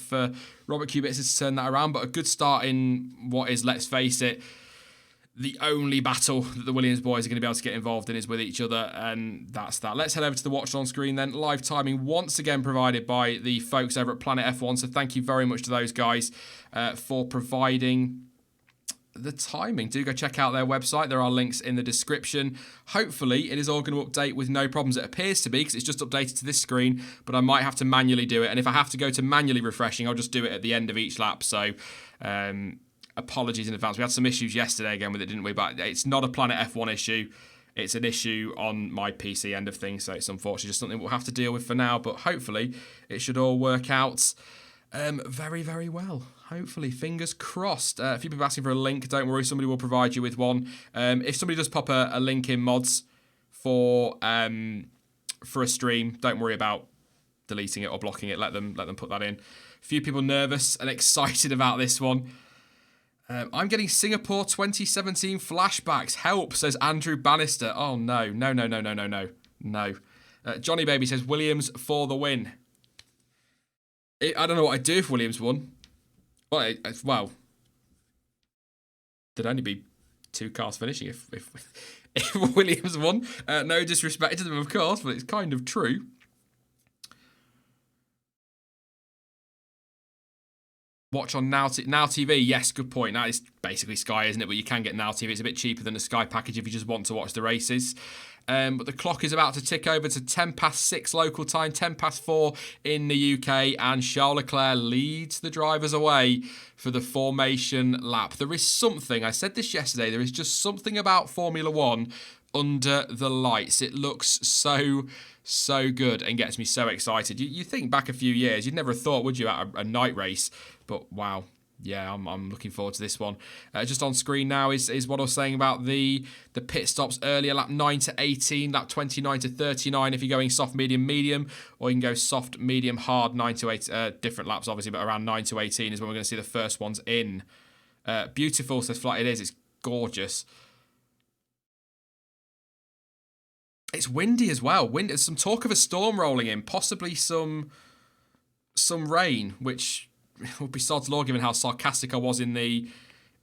Robert Kubica to turn that around, but a good start in what is, let's face it, the only battle that the Williams boys are going to be able to get involved in is with each other, and that's that. Let's head over to the watch on screen then. Live timing once again provided by the folks over at Planet F1, so thank you very much to those guys for providing the timing. Do go check out their website. There are links in the description. Hopefully it is all going to update with no problems. It appears to be because it's just updated to this screen, but I might have to manually do it, and if I have to go to manually refreshing, I'll just do it at the end of each lap. So apologies in advance. We had some issues yesterday again with it, didn't we? But it's not a Planet F1 issue. It's an issue on my PC end of things, so it's unfortunately just something we'll have to deal with for now, but hopefully it should all work out very, very well. Hopefully, fingers crossed. A few people asking for a link. Don't worry, somebody will provide you with one. If somebody does pop a link in mods for a stream, don't worry about deleting it or blocking it. Let them put that in. A few people nervous and excited about this one. I'm getting Singapore 2017 flashbacks. Help, says Andrew Bannister. Oh no. Johnny Baby says Williams for the win. I don't know what I'd do if Williams won. Well, there'd only be 2 cars finishing if Williams won. No disrespect to them, of course, but it's kind of true. Watch on Now TV. Yes, good point. That is basically Sky, isn't it? But you can get Now TV. It's a bit cheaper than the Sky package if you just want to watch the races. But the clock is about to tick over to 6:10 local time, 4:10 in the UK, and Charles Leclerc leads the drivers away for the formation lap. There is something, I said this yesterday, there is just something about Formula One under the lights. It looks so good and gets me so excited. You think back a few years, you'd never have thought, would you, at a night race? But wow. Yeah, I'm looking forward to this one. Just on screen now is what I was saying about the pit stops earlier. Lap 9 to 18, lap 29 to 39 if you're going soft, medium, medium. Or you can go soft, medium, hard, 9 to 8. Different laps, obviously, but around 9 to 18 is when we're going to see the first ones in. Beautiful, says Flight. It is. It's gorgeous. It's windy as well. There's some talk of a storm rolling in. Possibly some rain, which would be sod's law given how sarcastic I was in the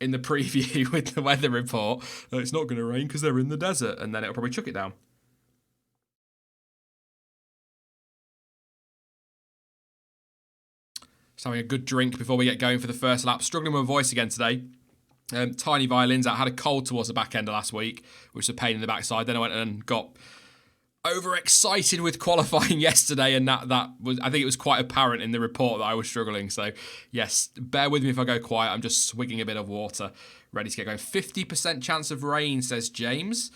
preview with the weather report. It's not going to rain because they're in the desert, and then it'll probably chuck it down. Just having a good drink before we get going for the first lap. Struggling with my voice again today. Tiny violins out. I had a cold towards the back end of last week, which was a pain in the backside. Then I went and got overexcited with qualifying yesterday, and that was, I think it was quite apparent in the report that I was struggling. So yes, bear with me if I go quiet. I'm just swigging a bit of water, ready to get going. 50% chance of rain, says James.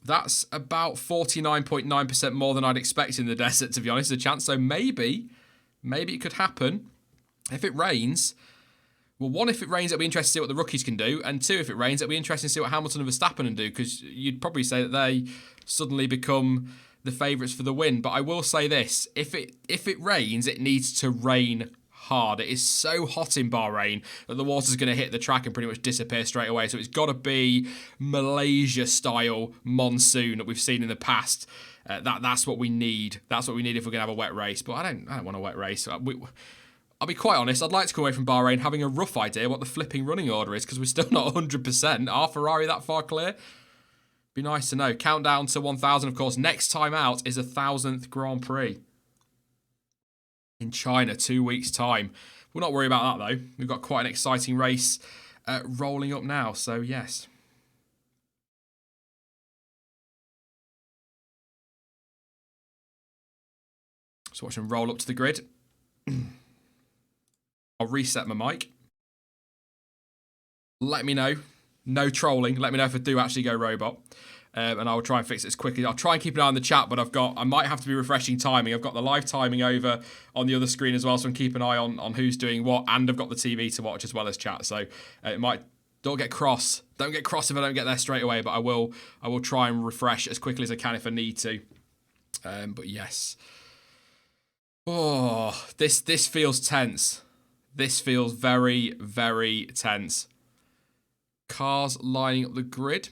That's about 49.9% more than I'd expect in the desert, to be honest, the chance. So maybe it could happen. If it rains, well, one, if it rains, it'll be interesting to see what the rookies can do. And two, if it rains, it'll be interesting to see what Hamilton and Verstappen can do, because you'd probably say that they suddenly become the favourites for the win. But I will say this, if it rains, it needs to rain hard. It is so hot in Bahrain that the water's going to hit the track and pretty much disappear straight away. So it's got to be Malaysia-style monsoon that we've seen in the past. That's what we need. That's what we need if we're going to have a wet race. But I don't want a wet race. I'll be quite honest, I'd like to come away from Bahrain having a rough idea what the flipping running order is, because we're still not 100%. Are Ferrari that far clear? Be nice to know. Countdown to 1,000, of course. Next time out is 1,000th Grand Prix in China, 2 weeks' time. We'll not worry about that, though. We've got quite an exciting race rolling up now, so yes. So watch them roll up to the grid. I'll reset my mic. Let me know. No trolling. Let me know if I do actually go robot. And I'll try and fix it as quickly. I'll try and keep an eye on the chat, but I might have to be refreshing timing. I've got the live timing over on the other screen as well, so I can keep an eye on who's doing what, and I've got the TV to watch as well as chat. So it might, don't get cross. Don't get cross if I don't get there straight away, but I will try and refresh as quickly as I can if I need to. But yes. Oh, this feels tense. This feels very, very tense. Cars lining up the grid.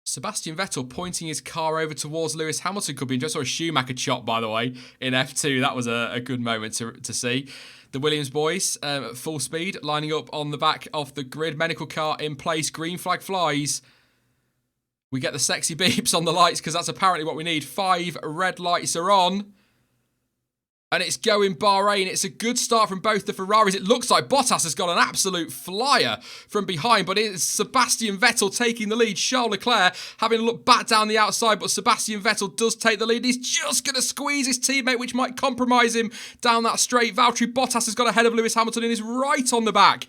Sebastian Vettel pointing his car over towards Lewis Hamilton could be interesting. Or a Schumacher chop, by the way, in F2. That was a good moment to see. The Williams boys at full speed, lining up on the back of the grid. Medical car in place. Green flag flies. We get the sexy beeps on the lights because that's apparently what we need. 5 red lights are on. And it's going Bahrain. It's a good start from both the Ferraris. It looks like Bottas has got an absolute flyer from behind, but it's Sebastian Vettel taking the lead. Charles Leclerc having a look back down the outside, but Sebastian Vettel does take the lead. He's just going to squeeze his teammate, which might compromise him down that straight. Valtteri Bottas has got ahead of Lewis Hamilton and is right on the back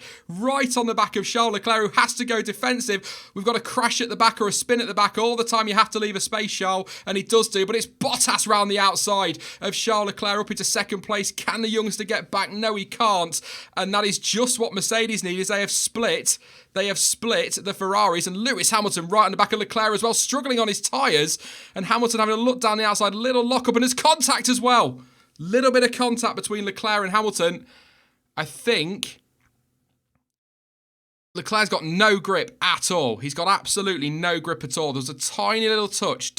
of Charles Leclerc, who has to go defensive. We've got a crash at the back or a spin at the back. All the time you have to leave a space, Charles, and he does do, but it's Bottas round the outside of Charles Leclerc up into second place. Can the youngster get back? No, he can't. And that is just what Mercedes need, is they have split the Ferraris, and Lewis Hamilton right on the back of Leclerc as well, struggling on his tyres, and Hamilton having a look down the outside, little lock-up, and there's contact as well. Little bit of contact between Leclerc and Hamilton. I think Leclerc's got no grip at all. He's got absolutely no grip at all. There's a tiny little touch.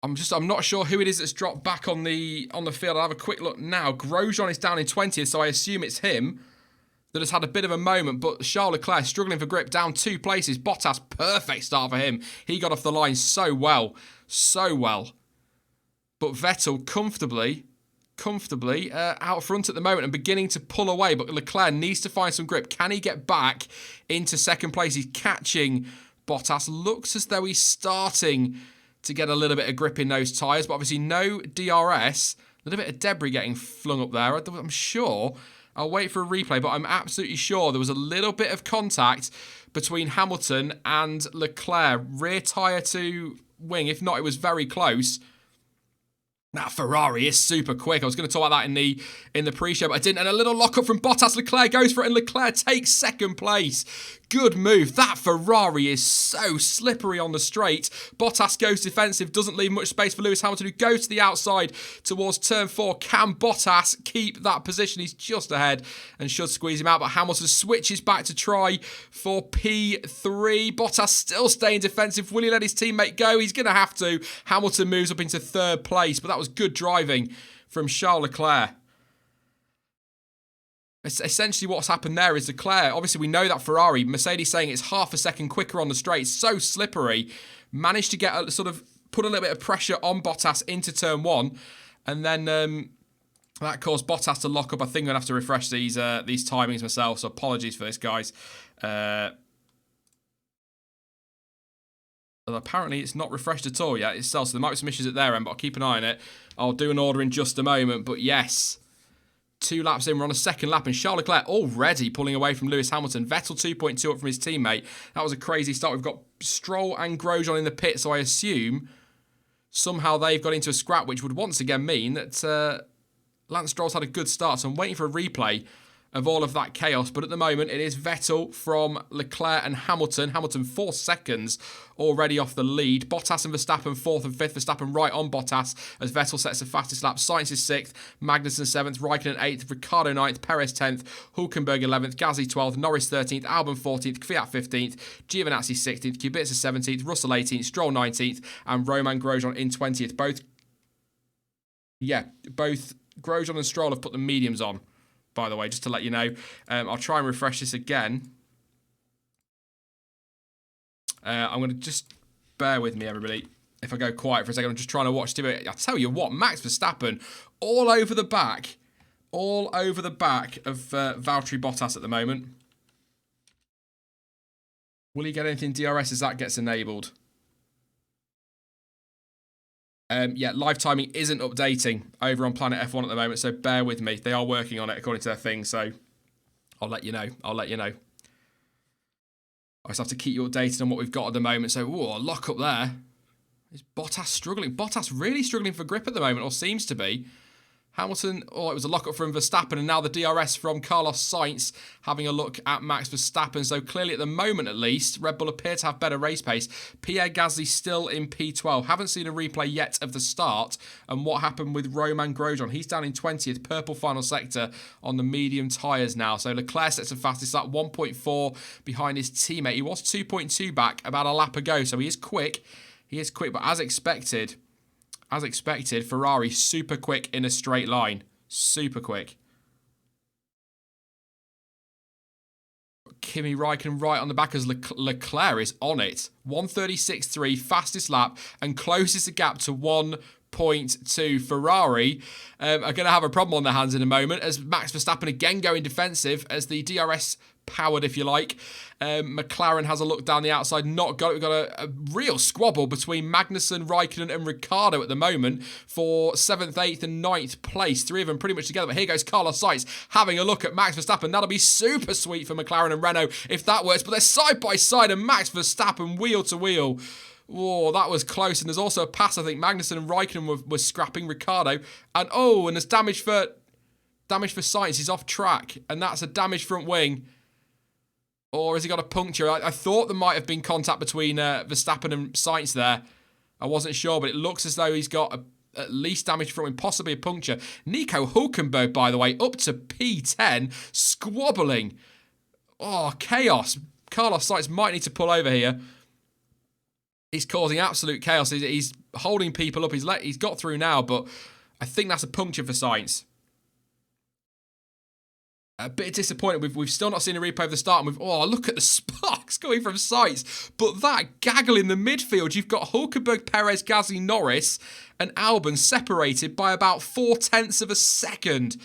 I'm not sure who it is that's dropped back on the field. I'll have a quick look now. Grosjean is down in 20th, so I assume it's him. that has had a bit of a moment, but Charles Leclerc struggling for grip, down 2 places. Bottas, perfect start for him. He got off the line so well. So well. But Vettel comfortably out front at the moment and beginning to pull away. But Leclerc needs to find some grip. Can he get back into second place? He's catching Bottas. Looks as though he's starting to get a little bit of grip in those tyres. But obviously no DRS. A little bit of debris getting flung up there. I'm sure... I'll wait for a replay, but I'm absolutely sure there was a little bit of contact between Hamilton and Leclerc. Rear tyre to wing. If not, it was very close. That Ferrari is super quick. I was going to talk about that in the pre-show, but I didn't. And a little lock-up from Bottas. Leclerc goes for it, and Leclerc takes second place. Good move. That Ferrari is so slippery on the straight. Bottas goes defensive, doesn't leave much space for Lewis Hamilton, who goes to the outside towards turn 4. Can Bottas keep that position? He's just ahead and should squeeze him out, but Hamilton switches back to try for P3. Bottas still staying defensive. Will he let his teammate go? He's going to have to. Hamilton moves up into 3rd place, but that was good driving from Charles Leclerc. Essentially what's happened there is Leclerc, obviously we know that Ferrari, Mercedes saying it's half a second quicker on the straight, so slippery, managed to get a sort of, put a little bit of pressure on Bottas into turn 1, and then that caused Bottas to lock up. I think I'm going to have to refresh these timings myself, so apologies for this, guys. Well, apparently it's not refreshed at all yet itself, so there might be some issues at their end, but I'll keep an eye on it. I'll do an order in just a moment, but yes... 2 laps in, we're on a 2nd lap, and Charles Leclerc already pulling away from Lewis Hamilton. Vettel 2.2 up from his teammate. That was a crazy start. We've got Stroll and Grosjean in the pit, so I assume somehow they've got into a scrap, which would once again mean that Lance Stroll's had a good start. So I'm waiting for a replay of all of that chaos, but at the moment it is Vettel from Leclerc and Hamilton. Hamilton 4 seconds already off the lead. Bottas and Verstappen 4th and 5th. Verstappen right on Bottas as Vettel sets the fastest lap. Sainz is 6th, Magnussen 7th, Raikkonen 8th, Ricciardo 9th, Perez 10th, Hulkenberg 11th, Gasly 12th, Norris 13th, Albon 14th, Kvyat 15th, Giovinazzi 16th, Kubica 17th, Russell 18th, Stroll 19th, and Romain Grosjean in 20th. Both Grosjean and Stroll have put the mediums on, by the way, just to let you know. I'll try and refresh this again. I'm going to just bear with me, everybody. If I go quiet for a second, I'm just trying to watch TV. I tell you what, Max Verstappen all over the back of Valtteri Bottas at the moment. Will he get anything DRS as that gets enabled? Yeah, live timing isn't updating over on Planet F1 at the moment, so bear with me. They are working on it according to their thing, so I'll let you know. I just have to keep you updated on what we've got at the moment. So, a lock up there. Is Bottas struggling? Bottas really struggling for grip at the moment, or seems to be. Hamilton, it was a lock-up from Verstappen, and now the DRS from Carlos Sainz having a look at Max Verstappen. So clearly at the moment at least, Red Bull appear to have better race pace. Pierre Gasly still in P12. Haven't seen a replay yet of the start and what happened with Romain Grosjean. He's down in 20th, purple final sector on the medium tyres now. So Leclerc sets the fastest lap, 1.4 behind his teammate. He was 2.2 back about a lap ago, so he is quick. But as expected, Ferrari super quick in a straight line. Super quick. Kimi Räikkönen right on the back as Leclerc is on it. 1:36.3, fastest lap, and closes the gap to 1.2. Ferrari are going to have a problem on their hands in a moment as Max Verstappen again going defensive as the DRS powered, if you like. McLaren has a look down the outside, not got it. We've got a real squabble between Magnussen, Raikkonen and Ricciardo at the moment for 7th, 8th and 9th place. 3 of them pretty much together, but here goes Carlos Sainz having a look at Max Verstappen. That'll be super sweet for McLaren and Renault if that works, but they're side by side and Max Verstappen wheel to wheel. Whoa, that was close. And there's also a pass, I think Magnussen and Raikkonen were scrapping Ricciardo. And there's damage for Sainz. He's off track, and that's a damaged front wing. Or has he got a puncture? I thought there might have been contact between Verstappen and Sainz there. I wasn't sure, but it looks as though he's got at least damage from him, possibly a puncture. Nico Hulkenberg, by the way, up to P10, squabbling. Oh, chaos. Carlos Sainz might need to pull over here. He's causing absolute chaos. He's holding people up. He's got through now, but I think that's a puncture for Sainz. A bit disappointed. We've still not seen a replay of the start. And look at the sparks coming from Sainz. But that gaggle in the midfield, you've got Hulkenberg, Perez, Gasly, Norris, and Albon separated by about 0.4 of a second.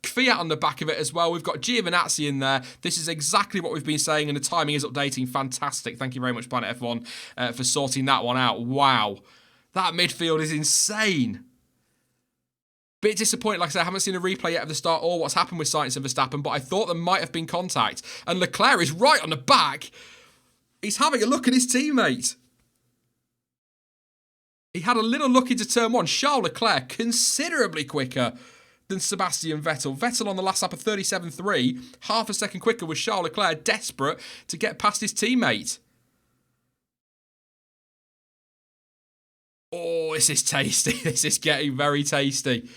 Fiat on the back of it as well. We've got Giovinazzi in there. This is exactly what we've been saying, and the timing is updating. Fantastic. Thank you very much, Planet F1, for sorting that one out. Wow. That midfield is insane. Bit disappointed, like I said, I haven't seen a replay yet of the start or what's happened with Sainz and Verstappen, but I thought there might have been contact. And Leclerc is right on the back. He's having a look at his teammate. He had a little look into turn one. Charles Leclerc, considerably quicker than Sebastian Vettel. Vettel on the last lap of 37.3, half a second quicker was Charles Leclerc, desperate to get past his teammate. Oh, this is tasty. This is getting very tasty.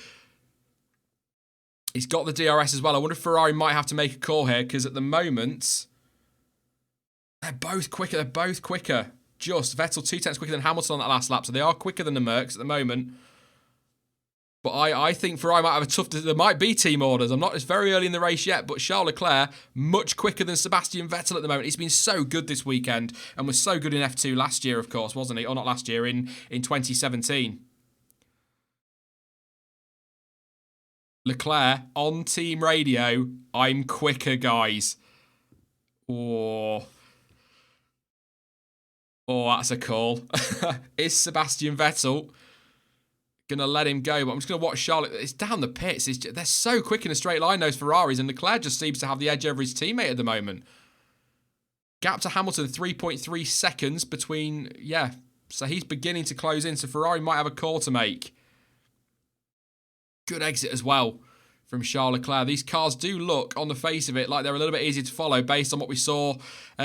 He's got the DRS as well. I wonder if Ferrari might have to make a call here, because at the moment, they're both quicker. They're both quicker. Just Vettel 0.2 quicker than Hamilton on that last lap, so they are quicker than the Mercs at the moment. But I think Ferrari might have a tough... There might be team orders. It's very early in the race yet, but Charles Leclerc, much quicker than Sebastian Vettel at the moment. He's been so good this weekend, and was so good in F2 last year, of course, wasn't he? Or not last year, in 2017. Leclerc, on team radio, I'm quicker, guys. Oh, that's a call. Is Sebastian Vettel gonna let him go? But I'm just gonna watch Charlotte. It's down the pits. They're so quick in a straight line, those Ferraris, and Leclerc just seems to have the edge over his teammate at the moment. Gap to Hamilton, 3.3 seconds between, so he's beginning to close in, so Ferrari might have a call to make. Good exit as well from Charles Leclerc. These cars do look, on the face of it, like they're a little bit easier to follow based on what we saw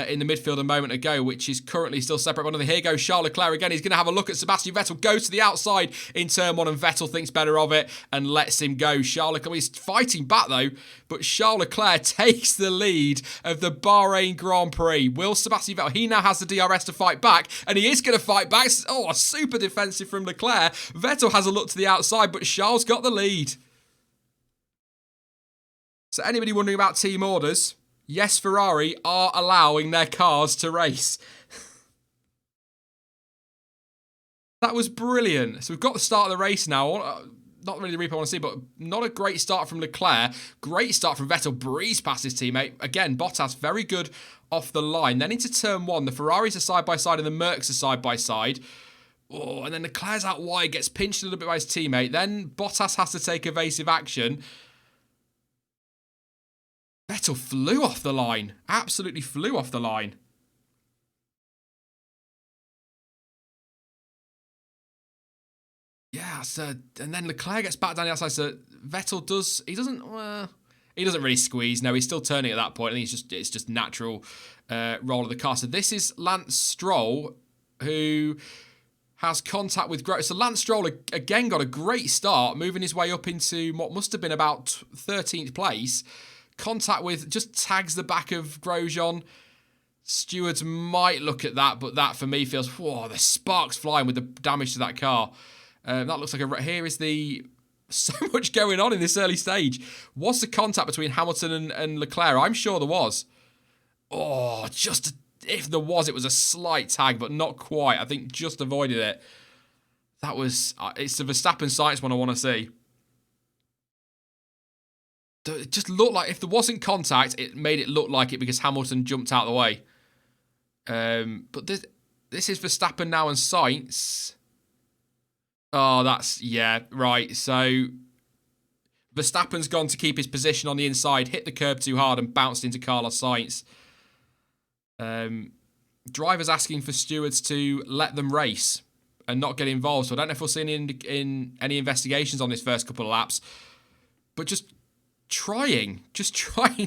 in the midfield a moment ago, which is currently still separate. One of the, here goes Charles Leclerc again. He's going to have a look at Sebastian Vettel, goes to the outside in turn one, and Vettel thinks better of it and lets him go. Charles Leclerc, he's fighting back though, but Charles Leclerc takes the lead of the Bahrain Grand Prix. Will Sebastian Vettel, he now has the DRS to fight back, and he is going to fight back. Oh, super defensive from Leclerc. Vettel has a look to the outside, but Charles got the lead. So anybody wondering about team orders, yes, Ferrari are allowing their cars to race. That was brilliant. So we've got the start of the race now. Not really the replay I want to see, but not a great start from Leclerc. Great start from Vettel. Breezed past his teammate. Again, Bottas very good off the line. Then into turn one, the Ferraris are side by side and the Mercs are side by side. Oh, and then Leclerc's out wide, gets pinched a little bit by his teammate. Then Bottas has to take evasive action. Vettel flew off the line. Absolutely flew off the line. Yeah, so, and then Leclerc gets back down the outside, so Vettel he doesn't really squeeze. No, he's still turning at that point. I think it's just natural roll of the car. So this is Lance Stroll, who has contact with... So Lance Stroll, again, got a great start, moving his way up into what must have been about 13th place. Contact with, just tags the back of Grosjean. Stewards might look at that, but that for me feels, whoa, the sparks flying with the damage to that car. That looks like here is so much going on in this early stage. Was the contact between Hamilton and Leclerc? I'm sure there was. Oh, if there was, it was a slight tag, but not quite. I think just avoided it. That was, it's the Verstappen Sainz one I want to see. It just looked like, if there wasn't contact, it made it look like it because Hamilton jumped out of the way. But this is Verstappen now and Sainz. Oh, right. So Verstappen's gone to keep his position on the inside, hit the curb too hard and bounced into Carlos Sainz. Drivers asking for stewards to let them race and not get involved. So I don't know if we'll see any investigations on this first couple of laps. But just trying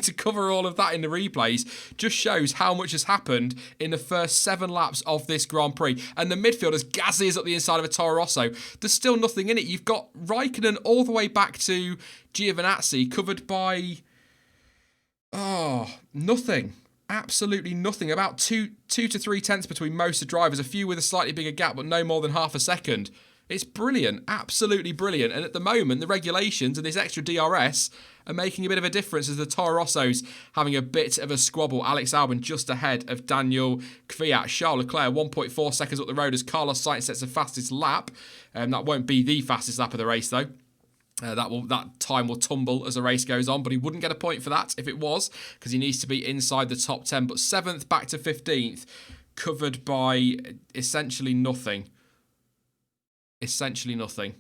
to cover all of that in the replays just shows how much has happened in the first 7 laps of this Grand Prix. And the midfield, as Gasly is up the inside of a Toro Rosso, there's still nothing in it. You've got Raikkonen all the way back to Giovinazzi, covered by nothing. Absolutely nothing. About 2 to 3 tenths between most of the drivers, a few with a slightly bigger gap, but no more than half a second. It's brilliant, absolutely brilliant. And at the moment, the regulations and this extra DRS are making a bit of a difference as the Toro Rosso's having a bit of a squabble. Alex Albon just ahead of Daniel Kvyat. Charles Leclerc 1.4 seconds up the road as Carlos Sainz sets the fastest lap. That won't be the fastest lap of the race, though. That time will tumble as the race goes on, but he wouldn't get a point for that if it was, because he needs to be inside the top 10. But 7th back to 15th, covered by essentially nothing. Essentially nothing.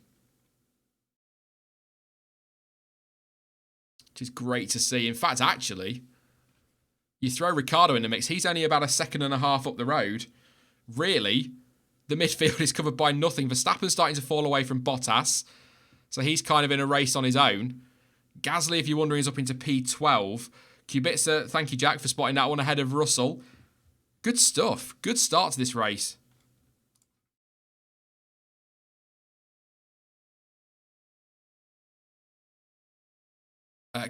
Which is great to see. In fact, actually, you throw Ricciardo in the mix. He's only about a second and a half up the road. Really, the midfield is covered by nothing. Verstappen's starting to fall away from Bottas. So he's kind of in a race on his own. Gasly, if you're wondering, is up into P12. Kubica, thank you, Jack, for spotting that one ahead of Russell. Good stuff. Good start to this race.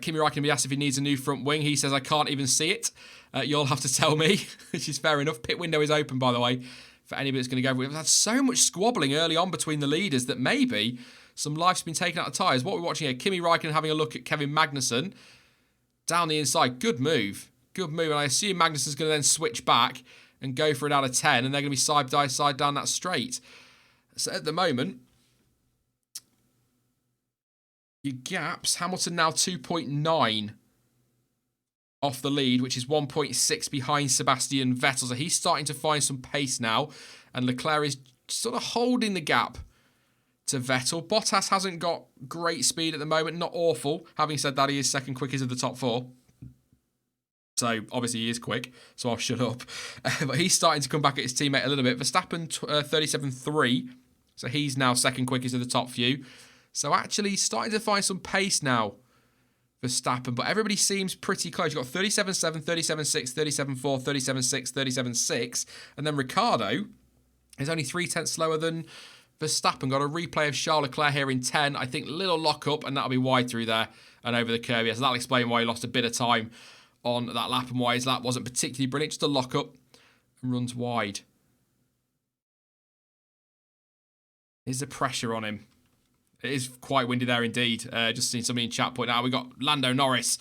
Kimi Räikkönen be asked if he needs a new front wing. He says, I can't even see it. You'll have to tell me, which is fair enough. Pit window is open, by the way, for anybody that's going to go. We've had so much squabbling early on between the leaders that maybe some life's been taken out of tyres. What we're watching here, Kimi Räikkönen having a look at Kevin Magnussen down the inside. Good move. Good move. And I assume Magnussen's going to then switch back and go for it out of 10. And they're going to be side by side down that straight. So at the moment, your gaps, Hamilton now 2.9 off the lead, which is 1.6 behind Sebastian Vettel. So he's starting to find some pace now. And Leclerc is sort of holding the gap to Vettel. Bottas hasn't got great speed at the moment, not awful. Having said that, he is second quickest of the top 4. So obviously he is quick, so I'll shut up. But he's starting to come back at his teammate a little bit. Verstappen 37.3, so he's now second quickest of the top few. So actually starting to find some pace now, Verstappen. But everybody seems pretty close. You've got 37.7, 37.6, 37.4, 37.6, 37.6. And then Ricciardo is only 0.3 slower than Verstappen. Got a replay of Charles Leclerc here in 10. I think little lock up, and that'll be wide through there and over the curve. Yeah, so that'll explain why he lost a bit of time on that lap and why his lap wasn't particularly brilliant. Just a lock up and runs wide. Is the pressure on him? It is quite windy there indeed. Just seen somebody in chat point out. We got Lando Norris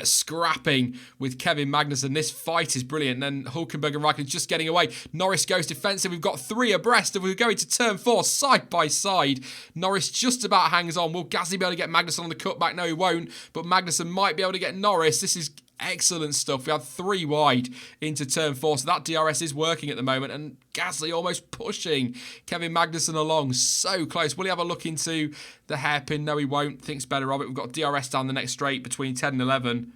scrapping with Kevin Magnussen. This fight is brilliant. And then Hulkenberg and Raikkonen just getting away. Norris goes defensive. We've got 3 abreast and we're going to turn 4 side by side. Norris just about hangs on. Will Gasly be able to get Magnussen on the cutback? No, he won't. But Magnussen might be able to get Norris. This is excellent stuff. We had 3 wide into turn 4, so that DRS is working at the moment, and Gasly almost pushing Kevin Magnussen along. So close. Will he have a look into the hairpin? No, he won't. Thinks better of it. We've got DRS down the next straight between 10 and 11.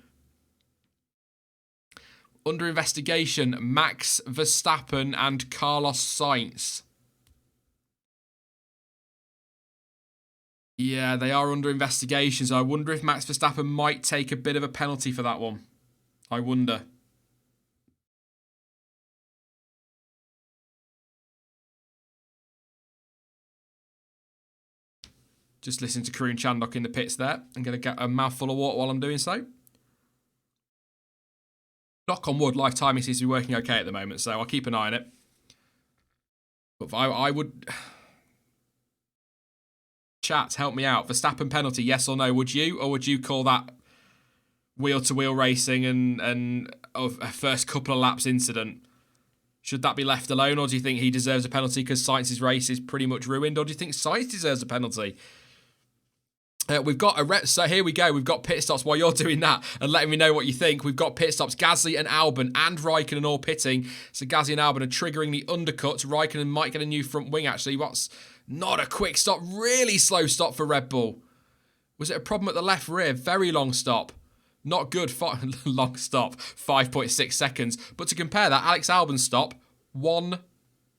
Under investigation, Max Verstappen and Carlos Sainz. Yeah, they are under investigation, so I wonder if Max Verstappen might take a bit of a penalty for that one. I wonder. Just listen to Karun Chandok in the pits there. I'm going to get a mouthful of water while I'm doing so. Knock on wood, life timing seems to be working okay at the moment, so I'll keep an eye on it. But I would... Chat, help me out. Verstappen penalty, yes or no? Would you? Or would you call that wheel-to-wheel racing and of a first couple of laps incident? Should that be left alone, or do you think he deserves a penalty because Sainz's race is pretty much ruined, or do you think Sainz deserves a penalty? We've got so here we go. We've got pit stops while you're doing that and letting me know what you think. We've got pit stops. Gasly and Albon and Raikkonen all pitting. So Gasly and Albon are triggering the undercuts. Raikkonen might get a new front wing, actually. What's not a quick stop. Really slow stop for Red Bull. Was it a problem at the left rear? Very long stop. Not good. Long stop. 5.6 seconds. But to compare that, Alex Albon's stop,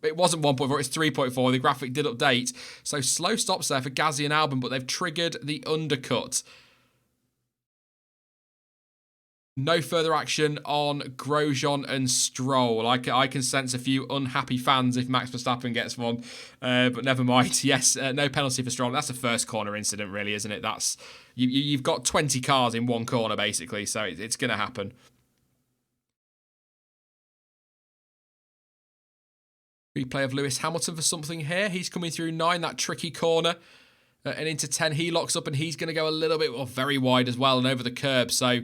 it wasn't 1.4, it's 3.4. The graphic did update. So slow stops there for Gasly and Albon, but they've triggered the undercut. No further action on Grosjean and Stroll. I can sense a few unhappy fans if Max Verstappen gets one. But never mind. Yes, no penalty for Stroll. That's a first corner incident, really, isn't it? That's you've got 20 cars in one corner, basically, so it's going to happen. Replay of Lewis Hamilton for something here. He's coming through 9, that tricky corner. And into 10, he locks up and he's going to go a little bit, well, very wide as well and over the curb. So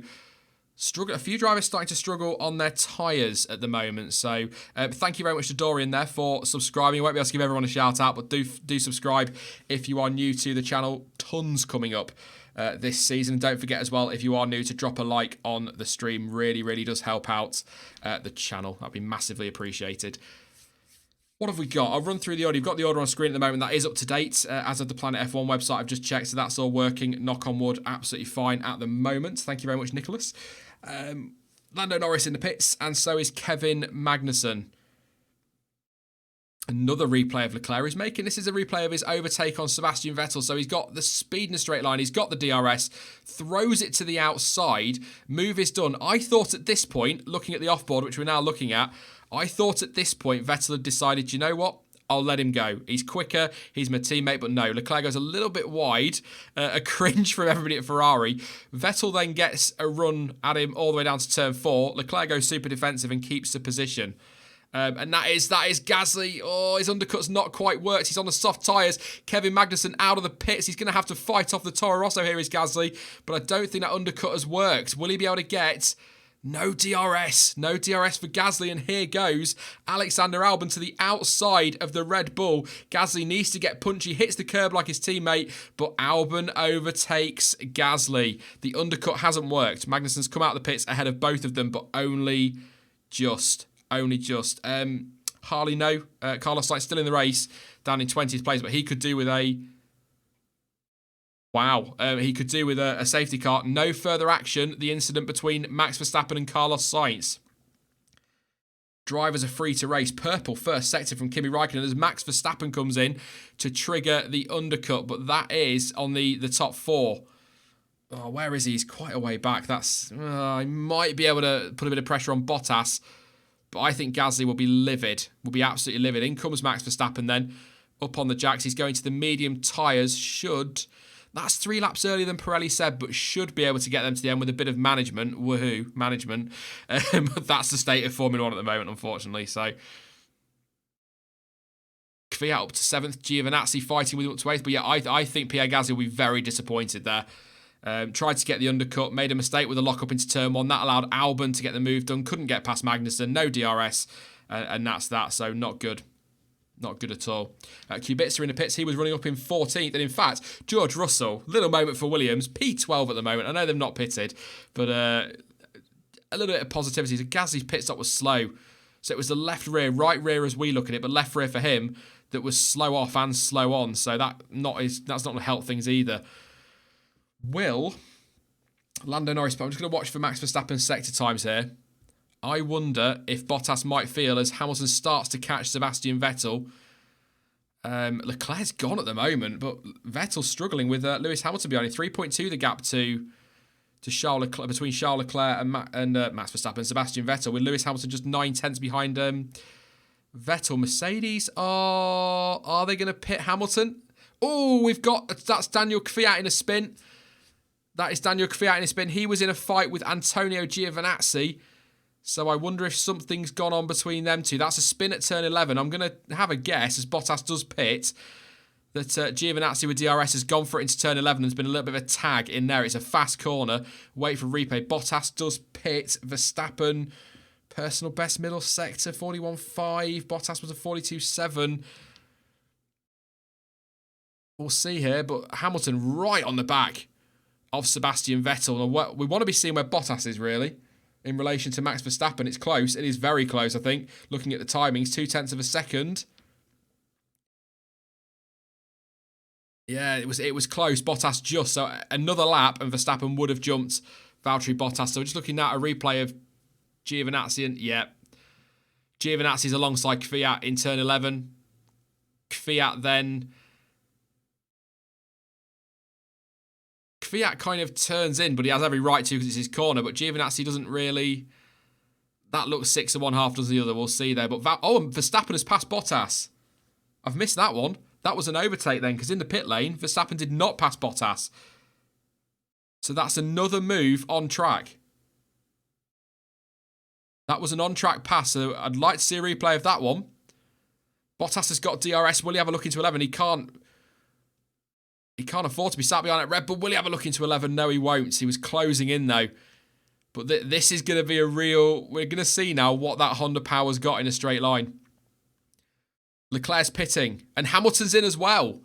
a few drivers starting to struggle on their tyres at the moment. So thank you very much to Dorian there for subscribing. I won't be able to give everyone a shout out, but do subscribe if you are new to the channel. Tons coming up this season. And don't forget as well, if you are new, to drop a like on the stream. Really, really does help out the channel. That'd be massively appreciated. What have we got? I'll run through the order. You've got the order on screen at the moment. That is up to date as of the Planet F1 website. I've just checked, so that's all working. Knock on wood, absolutely fine at the moment. Thank you very much, Nicholas. Lando Norris in the pits, and so is Kevin Magnussen. Another replay of Leclerc is making. This is a replay of his overtake on Sebastian Vettel. So he's got the speed in a straight line. He's got the DRS, throws it to the outside. Move is done. I thought at this point, looking at the offboard, which we're now looking at, I thought at this point Vettel had decided, you know what? I'll let him go. He's quicker. He's my teammate. But no, Leclerc goes a little bit wide. A cringe from everybody at Ferrari. Vettel then gets a run at him all the way down to turn 4. Leclerc goes super defensive and keeps the position. And that is Gasly. Oh, his undercut's not quite worked. He's on the soft tyres. Kevin Magnussen out of the pits. He's going to have to fight off the Toro Rosso here, is Gasly. But I don't think that undercut has worked. Will he be able to get... No DRS. No DRS for Gasly. And here goes Alexander Albon to the outside of the Red Bull. Gasly needs to get punchy. Hits the curb like his teammate. But Albon overtakes Gasly. The undercut hasn't worked. Magnussen's come out of the pits ahead of both of them. But only just. Hardly no. Carlos Sainz still in the race. Down in 20th place. But he could do with a... Wow, he could do with a safety car. No further action. The incident between Max Verstappen and Carlos Sainz. Drivers are free to race. Purple first sector from Kimi Raikkonen as Max Verstappen comes in to trigger the undercut. But that is on the top 4. Oh, where is he? He's quite a way back. That's I might be able to put a bit of pressure on Bottas. But I think Gasly will be livid. Will be absolutely livid. In comes Max Verstappen then. Up on the jacks. He's going to the medium tyres. That's 3 laps earlier than Pirelli said, but should be able to get them to the end with a bit of management. Woohoo, management. That's the state of Formula 1 at the moment, unfortunately. So, Kvyat up to 7th. Giovinazzi fighting with him up to 8th. But yeah, I think Pierre Gasly will be very disappointed there. Tried to get the undercut, made a mistake with a lock-up into turn 1. That allowed Albon to get the move done. Couldn't get past Magnussen. No DRS. And that's that. So, not good. Not good at all. Kubica in the pits. He was running up in 14th. And in fact, George Russell, little moment for Williams. P12 at the moment. I know they've not pitted, but a little bit of positivity. So Gasly's pit stop was slow. So it was the left rear, right rear as we look at it, but left rear for him that was slow off and slow on. So that's not going to help things either. Will Lando Norris, but I'm just going to watch for Max Verstappen's sector times here. I wonder if Bottas might feel as Hamilton starts to catch Sebastian Vettel. Leclerc's gone at the moment, but Vettel's struggling with Lewis Hamilton behind him. 3.2 the gap to Charles Leclerc, between Charles Leclerc and Max Verstappen and Sebastian Vettel, with Lewis Hamilton just 9/10 behind Vettel. Mercedes are they going to pit Hamilton? Oh, that's Daniel Kvyat in a spin. That is Daniel Kvyat in a spin. He was in a fight with Antonio Giovinazzi. So I wonder if something's gone on between them two. That's a spin at turn 11. I'm going to have a guess, as Bottas does pit, that Giovinazzi with DRS has gone for it into turn 11. There's been a little bit of a tag in there. It's a fast corner. Wait for replay. Bottas does pit. Verstappen, personal best middle sector, 41.5. Bottas was a 42.7. We'll see here, but Hamilton right on the back of Sebastian Vettel. And we want to be seeing where Bottas is, really. In relation to Max Verstappen, it's close. It is very close, I think. Looking at the timings, 0.2 of a second. Yeah, it was close. Bottas just. So another lap and Verstappen would have jumped Valtteri Bottas. So just looking at a replay of Giovinazzi. And yeah, Giovinazzi's alongside Kvyat in turn 11. Kvyat then... Kvyat kind of turns in, but he has every right to because it's his corner. But Giovinazzi doesn't really... That looks 6 of one, half does the other. We'll see there. But and Verstappen has passed Bottas. I've missed that one. That was an overtake then, because in the pit lane, Verstappen did not pass Bottas. So that's another move on track. That was an on-track pass, so I'd like to see a replay of that one. Bottas has got DRS. Will he have a look into 11? He can't afford to be sat behind at Red Bull. Will he have a look into 11? No, he won't. He was closing in, though. But this is going to be a real... We're going to see now what that Honda power's got in a straight line. Leclerc's pitting. And Hamilton's in as well.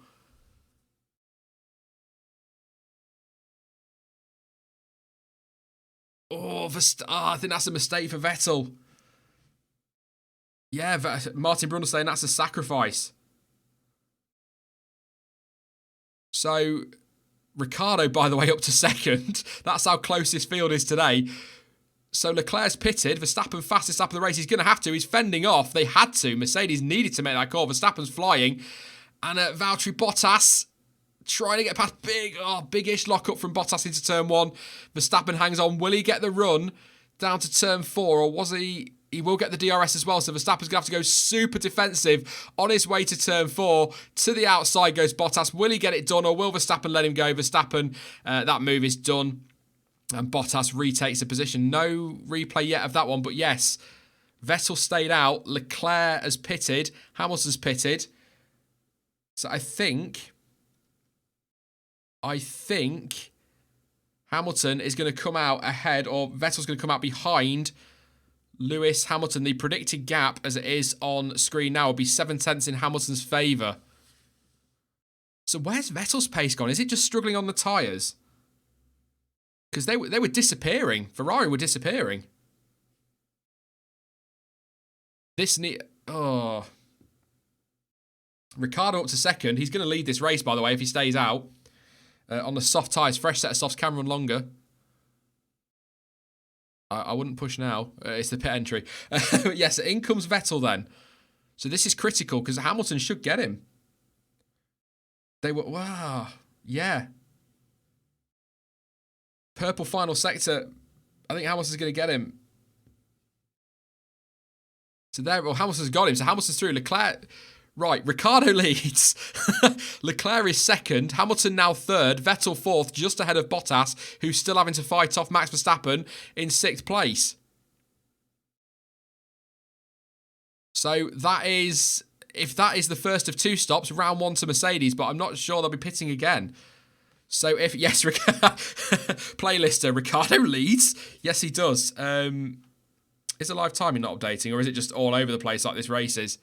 Oh, I think that's a mistake for Vettel. Yeah, Martin Brundle saying that's a sacrifice. So, Ricciardo, by the way, up to second. That's how close this field is today. So, Leclerc's pitted. Verstappen fastest lap of the race. He's going to have to. He's fending off. They had to. Mercedes needed to make that call. Verstappen's flying. And Valtteri Bottas trying to get past big-ish lock-up from Bottas into turn 1. Verstappen hangs on. Will he get the run down to turn 4? Or was he... He will get the DRS as well, so Verstappen's going to have to go super defensive on his way to turn 4. To the outside goes Bottas. Will he get it done, or will Verstappen let him go? Verstappen, that move is done, and Bottas retakes the position. No replay yet of that one, but yes, Vettel stayed out. Leclerc has pitted. Hamilton's pitted. So I think Hamilton is going to come out ahead, or Vettel's going to come out behind Lewis Hamilton. The predicted gap, as it is on screen now, will be 7 tenths in Hamilton's favour. So where's Vettel's pace gone? Is it just struggling on the tyres? Because they were disappearing. Ferrari were disappearing. Ricciardo up to second. He's going to lead this race, by the way, if he stays out. On the soft tyres, fresh set of softs can run longer. I wouldn't push now. It's the pit entry. Yes, in comes Vettel then. So this is critical because Hamilton should get him. Wow. Yeah. Purple final sector. I think Hamilton's going to get him. So Hamilton's got him. So Hamilton's through. Leclerc... Right, Ricciardo leads. Leclerc is second. Hamilton now third. Vettel fourth, just ahead of Bottas, who's still having to fight off Max Verstappen in 6th place. So that is, if that is the first of 2 stops, round 1 to Mercedes, but I'm not sure they'll be pitting again. So playlister, Ricciardo leads. Yes, he does. Is the live timing not updating, or is it just all over the place like this race is?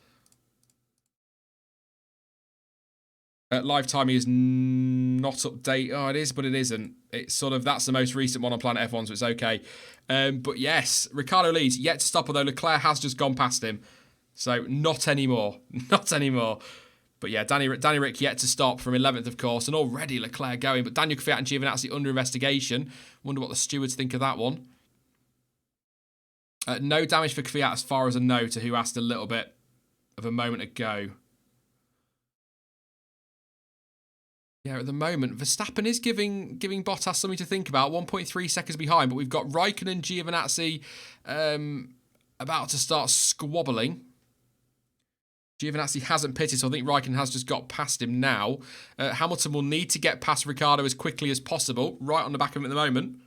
Live timing is not update. Oh, it is, but it isn't. It's sort of, that's the most recent one on Planet F1, so it's okay. But yes, Ricciardo leads. Yet to stop, although Leclerc has just gone past him. So not anymore. Not anymore. But yeah, Danny Rick yet to stop from 11th, of course. And already Leclerc going. But Daniel Kvyat and Giovinazzi under investigation. Wonder what the stewards think of that one. No damage for Kvyat as far as I know, to who asked a little bit of a moment ago. Yeah, at the moment, Verstappen is giving Bottas something to think about. 1.3 seconds behind, but we've got Raikkonen and Giovinazzi about to start squabbling. Giovinazzi hasn't pitted, so I think Raikkonen has just got past him now. Hamilton will need to get past Ricciardo as quickly as possible, right on the back of him at the moment.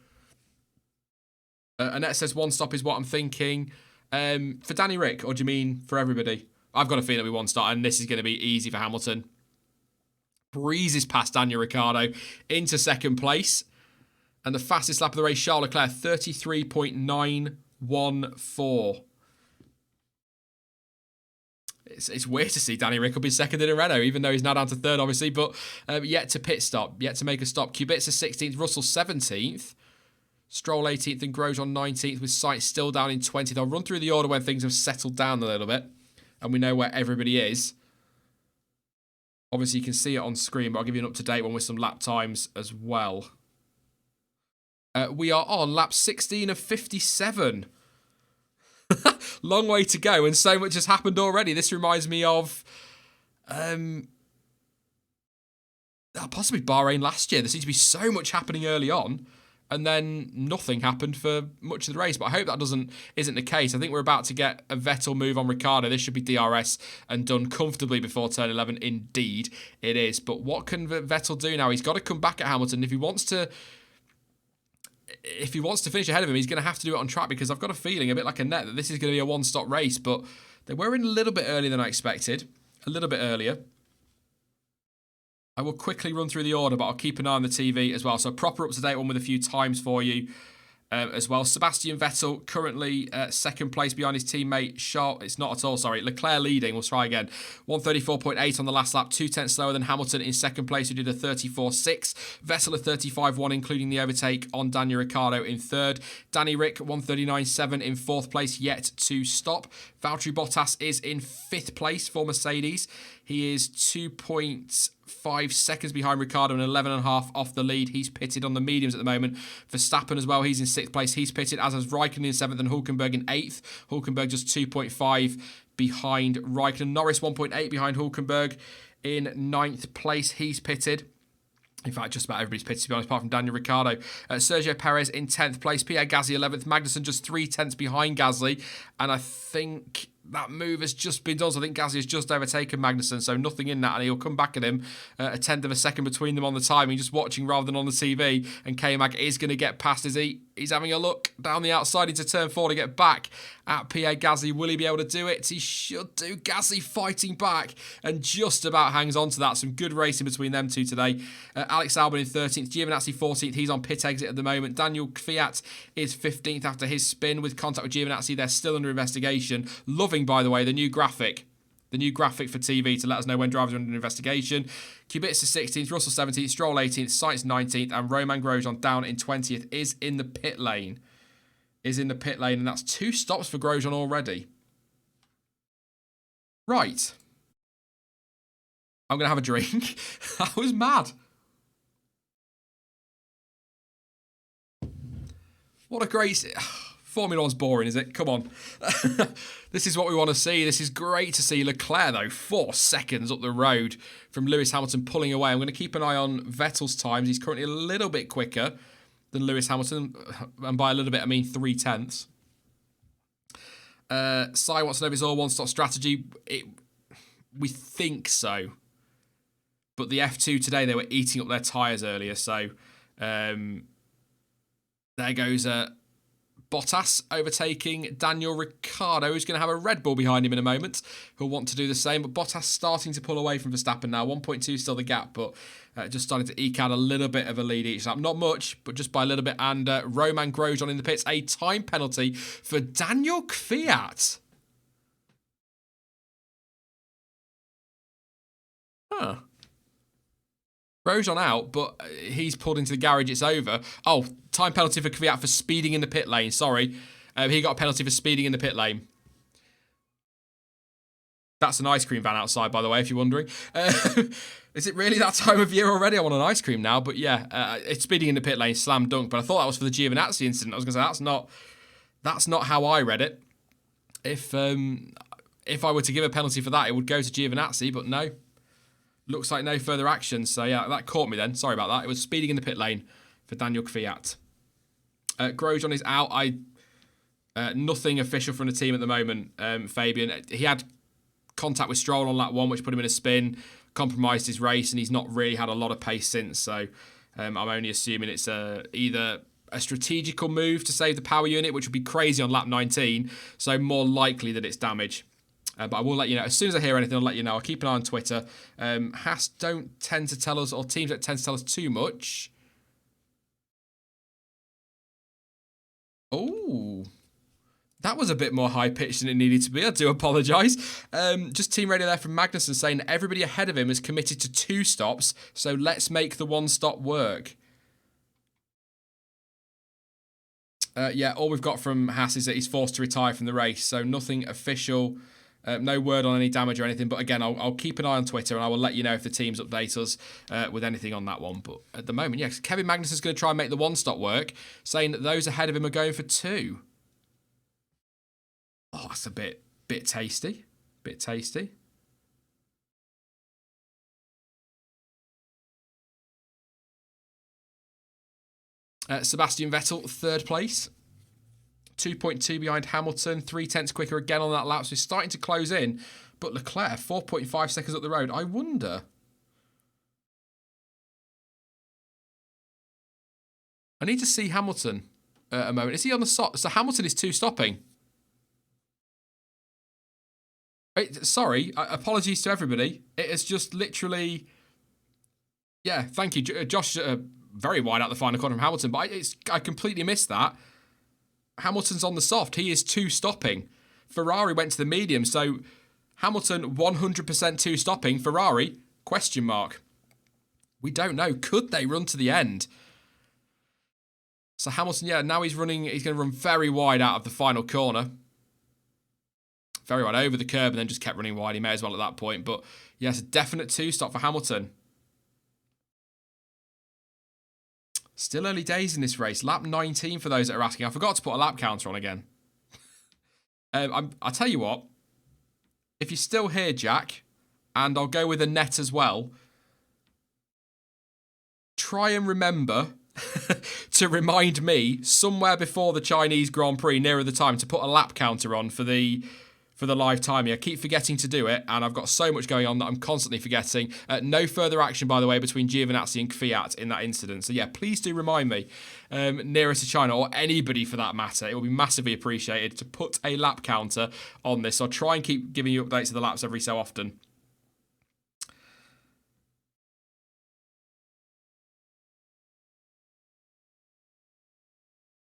Annette says 1 stop is what I'm thinking. For Danny Rick, or do you mean for everybody? I've got a feeling it'll be 1 stop, and this is going to be easy for Hamilton. Breezes past Daniel Ricciardo into 2nd place. And the fastest lap of the race, Charles Leclerc, 33.914. It's weird to see Danny Rick be 2nd in a Renault, even though he's now down to 3rd, obviously. But yet to pit stop, yet to make a stop. Kubica 16th, Russell 17th. Stroll 18th and Grosjean 19th, with Sainz still down in 20th. I'll run through the order when things have settled down a little bit and we know where everybody is. Obviously, you can see it on screen, but I'll give you an up-to-date one with some lap times as well. We are on lap 16 of 57. Long way to go, and so much has happened already. This reminds me of possibly Bahrain last year. There seemed to be so much happening early on, and then nothing happened for much of the race. But I hope that isn't the case. I think we're about to get a Vettel move on Ricciardo. This should be DRS and done comfortably before turn 11. Indeed, it is. But what can Vettel do now? He's got to come back at Hamilton. If he wants to finish ahead of him, he's going to have to do it on track, because I've got a feeling, a bit like Annette, that this is going to be a 1-stop race. But they were in a little bit earlier than I expected. a little bit earlier. I will quickly run through the order, but I'll keep an eye on the TV as well. So a proper up-to-date one with a few times for you as well. Sebastian Vettel currently second place behind his teammate Charles. It's not at all, sorry. Leclerc leading. We'll try again. 134.8 on the last lap. 2/10 slower than Hamilton in second place, who did a 34.6. Vettel a 35.1, including the overtake on Daniel Ricciardo in third. Danny Rick 139.7 in fourth place, yet to stop. Valtteri Bottas is in fifth place for Mercedes. He is 2.5 seconds behind Ricciardo and 11.5 off the lead. He's pitted on the mediums at the moment. Verstappen as well, he's in sixth place. He's pitted, as is Raikkonen in seventh and Hulkenberg in eighth. Hulkenberg just 2.5 behind Raikkonen. Norris 1.8 behind Hulkenberg in ninth place. He's pitted. In fact, just about everybody's pitted, to be honest, apart from Daniel Ricciardo. Sergio Perez in 10th place. Pierre Gasly 11th. Magnussen just 0.3 behind Gasly. And I think that move has just been done. So I think Gasly has just overtaken Magnussen. So nothing in that. And he'll come back at him. A tenth of a second between them on the timing. Just watching rather than on the TV. And K-Mag is going to get past, is he? He's having a look down the outside into turn 4 to get back at Pierre Gasly. Will he be able to do it? He should do. Gasly fighting back and just about hangs on to that. Some good racing between them two today. Alex Albon in 13th. Giovinazzi 14th. He's on pit exit at the moment. Daniel Kvyat is 15th after his spin with contact with Giovinazzi. They're still under investigation. Loving, by the way, the new graphic. The new graphic for TV to let us know when drivers are under investigation. Kubica 16th, Russell 17th, Stroll 18th, Sainz 19th, and Romain Grosjean down in 20th is in the pit lane. And that's 2 stops for Grosjean already. Right. I'm going to have a drink. That was mad. What a great... Formula 1's boring, is it? Come on. This is what we want to see. This is great to see. Leclerc, though, 4 seconds up the road from Lewis Hamilton pulling away. I'm going to keep an eye on Vettel's times. He's currently a little bit quicker than Lewis Hamilton. And by a little bit, I mean 0.3. Sai wants to know if it's all one-stop strategy. We think so. But the F2 today, they were eating up their tyres earlier. So there goes... Bottas overtaking Daniel Ricciardo, who's going to have a Red Bull behind him in a moment. He'll want to do the same, but Bottas starting to pull away from Verstappen now. 1.2 still the gap, but just starting to eke out a little bit of a lead each lap. Not much, but just by a little bit. And Romain Grosjean in the pits. A time penalty for Daniel Kvyat. Huh. Grosjean out, but he's pulled into the garage. It's over. Oh, time penalty for Kvyat for speeding in the pit lane. Sorry. He got a penalty for speeding in the pit lane. That's an ice cream van outside, by the way, if you're wondering. Is it really that time of year already? I want an ice cream now. But yeah, it's speeding in the pit lane, slam dunk. But I thought that was for the Giovinazzi incident. I was going to say, that's not how I read it. If I were to give a penalty for that, it would go to Giovinazzi, but no. Looks like no further action. So, yeah, that caught me then. Sorry about that. It was speeding in the pit lane for Daniel Kvyat. Grosjean is out. Nothing official from the team at the moment, Fabian. He had contact with Stroll on lap 1, which put him in a spin, compromised his race, and he's not really had a lot of pace since. So, I'm only assuming it's either a strategical move to save the power unit, which would be crazy on lap 19. So, more likely that it's damage. But I will let you know. As soon as I hear anything, I'll let you know. I'll keep an eye on Twitter. Haas don't tend to tell us, or teams don't tend to tell us too much. Oh, that was a bit more high-pitched than it needed to be. I do apologise. Just team radio there from Magnussen saying that everybody ahead of him is committed to 2 stops, so let's make the 1 stop work. Yeah, all we've got from Haas is that he's forced to retire from the race, so nothing official. No word on any damage or anything, but again, I'll keep an eye on Twitter and I will let you know if the teams update us with anything on that one. But at the moment, yes, Kevin Magnussen's going to try and make the 1-stop work, saying that those ahead of him are going for 2. Oh, that's a bit tasty. Bit tasty. Sebastian Vettel, 3rd place. 2.2 behind Hamilton, 0.3 quicker again on that lap, so he's starting to close in. But Leclerc, 4.5 seconds up the road. I wonder. I need to see Hamilton a moment. Is he on the stop? So Hamilton is 2 stopping. Sorry, apologies to everybody. It is just literally... Yeah, thank you. Josh, very wide out the final corner from Hamilton, but I completely missed that. Hamilton's on the soft. He is two-stopping. Ferrari went to the medium, so Hamilton 100% two-stopping. Ferrari, question mark. We don't know. Could they run to the end? So Hamilton, yeah, now he's going to run very wide out of the final corner. Very wide over the curb and then just kept running wide. He may as well at that point. But yes, a definite two-stop for Hamilton. Still early days in this race. Lap 19 for those that are asking. I forgot to put a lap counter on again. I'll tell you what. If you're still here, Jack, and I'll go with a net as well, try and remember to remind me somewhere before the Chinese Grand Prix, nearer the time, to put a lap counter on for the live timing. I keep forgetting to do it, and I've got so much going on that I'm constantly forgetting. No further action, by the way, between Giovinazzi and Kvyat in that incident. So yeah, please do remind me, nearer to China, or anybody for that matter. It will be massively appreciated to put a lap counter on this. I'll try and keep giving you updates of the laps every so often.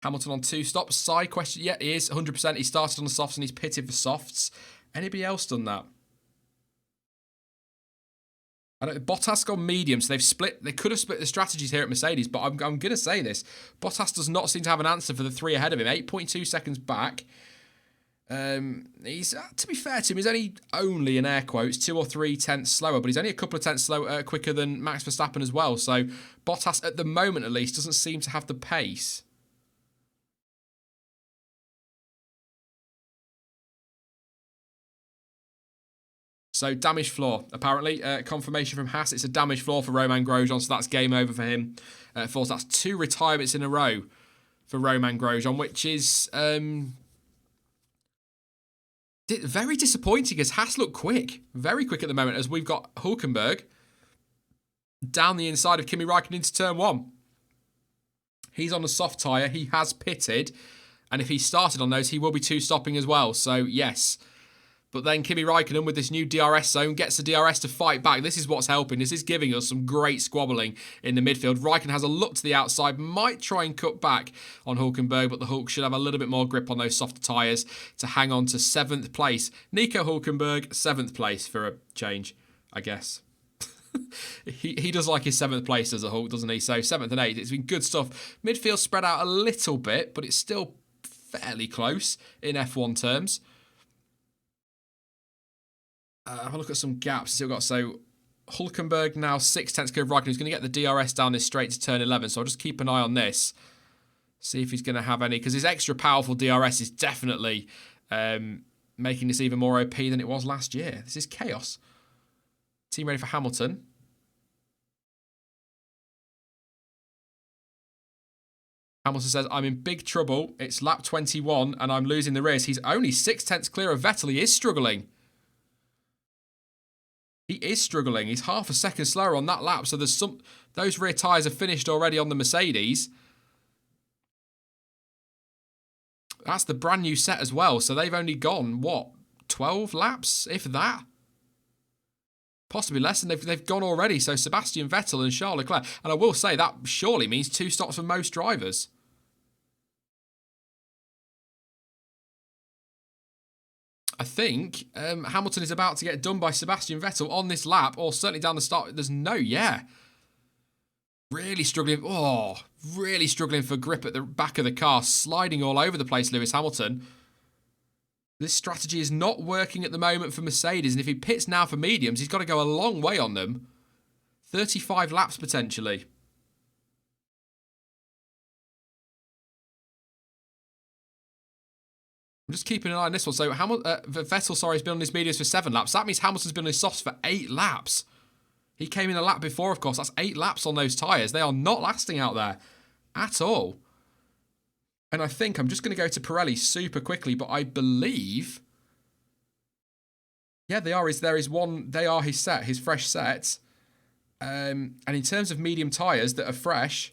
Hamilton on two stops. Side question. Yeah, he is 100%. He started on the softs and he's pitted for softs. Anybody else done that? I don't. Bottas gone medium, so they've split. They could have split the strategies here at Mercedes, but I'm going to say this. Bottas does not seem to have an answer for the three ahead of him. 8.2 seconds back. He's, to be fair to him, he's only in air quotes 2 or 3 tenths slower, but he's only a couple of tenths quicker than Max Verstappen as well. So Bottas, at the moment at least, doesn't seem to have the pace. So, damaged floor, apparently. Confirmation from Haas, it's a damaged floor for Romain Grosjean, so that's game over for him. That's 2 retirements in a row for Romain Grosjean, which is very disappointing, as Haas look quick. Very quick at the moment, as we've got Hulkenberg down the inside of Kimi Raikkonen into turn 1. He's on a soft tyre, he has pitted, and if he started on those, he will be two-stopping as well. So, yes. But then Kimi Raikkonen, with this new DRS zone, gets the DRS to fight back. This is what's helping. This is giving us some great squabbling in the midfield. Raikkonen has a look to the outside, might try and cut back on Hulkenberg, but the Hulk should have a little bit more grip on those softer tyres to hang on to 7th place. Nico Hulkenberg, 7th place for a change, I guess. he does like his 7th place as a Hulk, doesn't he? So 7th and 8th, it's been good stuff. Midfield spread out a little bit, but it's still fairly close in F1 terms. Have a look at some gaps. Still got, so Hulkenberg now 6 tenths clear of Raikkonen. He's going to get the DRS down this straight to turn 11. So I'll just keep an eye on this. See if he's going to have any, because his extra powerful DRS is definitely making this even more OP than it was last year. This is chaos. Team ready for Hamilton. Hamilton says, I'm in big trouble. It's lap 21 and I'm losing the race. He's only 6 tenths clear of Vettel. He is struggling. He is struggling. He's half a second slower on that lap. So there's those rear tyres are finished already on the Mercedes. That's the brand new set as well. So they've only gone, what, 12 laps, if that? Possibly less, and they've gone already. So Sebastian Vettel and Charles Leclerc. And I will say that surely means 2 stops for most drivers. I think Hamilton is about to get done by Sebastian Vettel on this lap, or certainly down the start. There's really struggling. Oh, really struggling for grip at the back of the car, sliding all over the place, Lewis Hamilton. This strategy is not working at the moment for Mercedes, and if he pits now for mediums, he's got to go a long way on them. 35 laps potentially. I'm just keeping an eye on this one. So Vettel, has been on his mediums for 7 laps. That means Hamilton's been on his softs for 8 laps. He came in a lap before, of course. That's 8 laps on those tyres. They are not lasting out there at all. And I think I'm just going to go to Pirelli super quickly, but I believe... Yeah, they are. There is one. They are his set, his fresh set. And in terms of medium tyres that are fresh,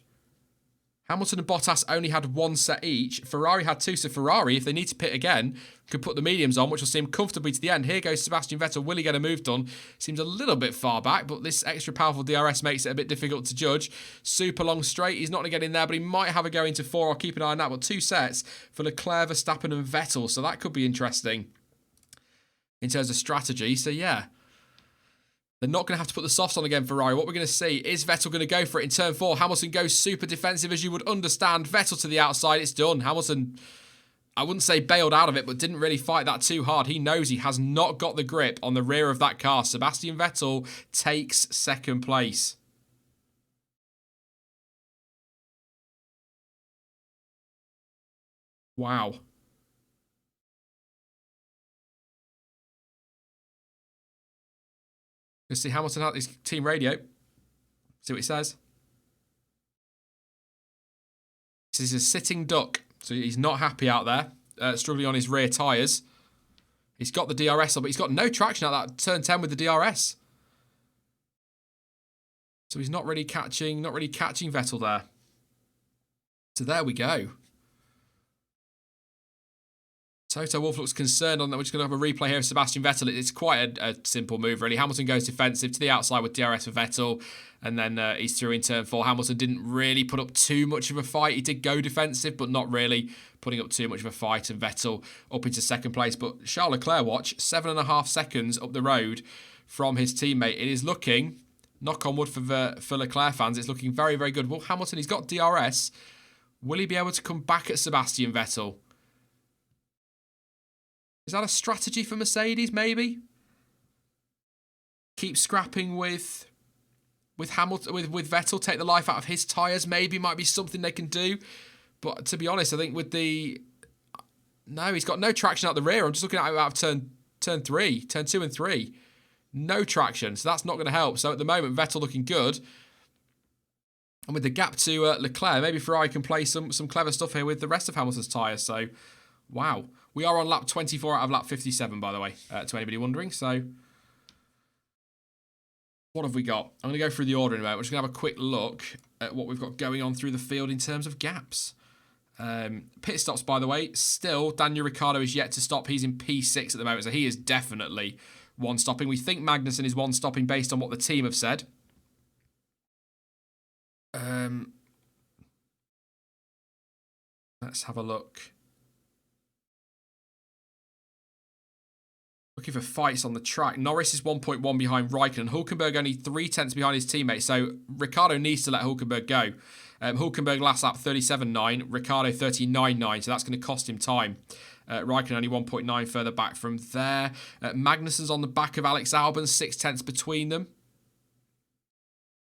Hamilton and Bottas only had one set each. Ferrari had two, so Ferrari, if they need to pit again, could put the mediums on, which will see him comfortably to the end. Here goes Sebastian Vettel. Will he get a move done? Seems a little bit far back, but this extra powerful DRS makes it a bit difficult to judge. Super long straight. He's not going to get in there, but he might have a go into four. I'll keep an eye on that. But two sets for Leclerc, Verstappen and Vettel, so that could be interesting in terms of strategy. So, yeah. They're not going to have to put the softs on again, Ferrari. What we're going to see is Vettel going to go for it in turn 4. Hamilton goes super defensive, as you would understand. Vettel to the outside. It's done. Hamilton, I wouldn't say bailed out of it, but didn't really fight that too hard. He knows he has not got the grip on the rear of that car. Sebastian Vettel takes second place. Wow. Let's see Hamilton out his team radio. See what he says. This is a sitting duck, so he's not happy out there, struggling on his rear tyres. He's got the DRS on, but he's got no traction out that turn 10 with the DRS. So he's not really catching Vettel there. So there we go. Toto Wolff looks concerned on that. We're just going to have a replay here of Sebastian Vettel. It's quite a simple move, really. Hamilton goes defensive to the outside with DRS for Vettel, and then he's through in turn 4. Hamilton didn't really put up too much of a fight. He did go defensive, but not really putting up too much of a fight, and Vettel up into second place. But Charles Leclerc, watch, 7.5 seconds up the road from his teammate. It is looking, knock on wood for Leclerc fans, it's looking very, very good. Well, Hamilton, he's got DRS. Will he be able to come back at Sebastian Vettel? Is that a strategy for Mercedes, maybe? Keep scrapping with Hamilton, with Vettel, take the life out of his tyres, maybe might be something they can do. But to be honest, I think with the... No, he's got no traction out the rear. I'm just looking at it out of turn 2 and 3. No traction, so that's not going to help. So at the moment, Vettel looking good. And with the gap to Leclerc, maybe Ferrari can play some clever stuff here with the rest of Hamilton's tyres. So, wow. We are on lap 24 out of lap 57, by the way, to anybody wondering. So, what have we got? I'm going to go through the order in a moment. We're just going to have a quick look at what we've got going on through the field in terms of gaps. Pit stops, by the way. Still, Daniel Ricciardo is yet to stop. He's in P6 at the moment, so he is definitely one-stopping. We think Magnussen is one-stopping based on what the team have said. Let's have a look. Looking for fights on the track. Norris is 1.1 behind Raikkonen. Hulkenberg only 0.3 behind his teammate. So Ricciardo needs to let Hulkenberg go. Hulkenberg last lap 37.9. Ricciardo 39.9. So that's going to cost him time. Raikkonen only 1.9 further back from there. Magnussen's on the back of Alex Albon. 0.6 between them.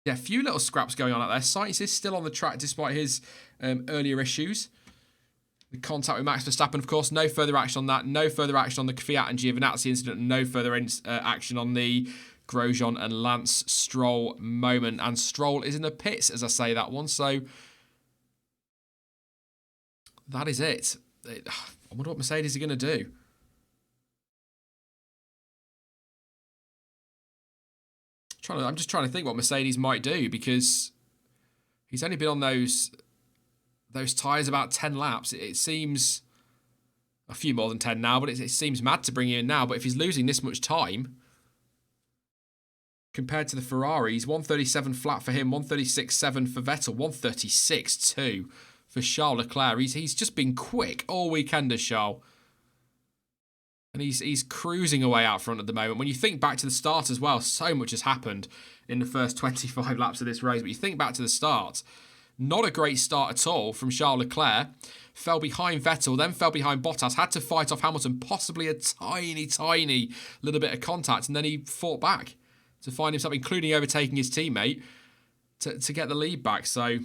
Yeah, a few little scraps going on out there. Sainz is still on the track despite his earlier issues. The contact with Max Verstappen, of course, no further action on that. No further action on the Kvyat and Giovinazzi incident. No further action on the Grosjean and Lance Stroll moment. And Stroll is in the pits, as I say that one. So that is it. I wonder what Mercedes are going to do. I'm just trying to think what Mercedes might do, because he's only been on those tyres about 10 laps. It seems a few more than 10 now, but it seems mad to bring him in now. But if he's losing this much time compared to the Ferraris, 137 flat for him, 136.7 for Vettel, 136.2 for Charles Leclerc. He's just been quick all weekend, as Charles. And he's cruising away out front at the moment. When you think back to the start as well, so much has happened in the first 25 laps of this race. But you think back to the start, not a great start at all from Charles Leclerc. Fell behind Vettel, then fell behind Bottas, had to fight off Hamilton, possibly a tiny little bit of contact, and then he fought back to find himself, including overtaking his teammate, to get the lead back. So,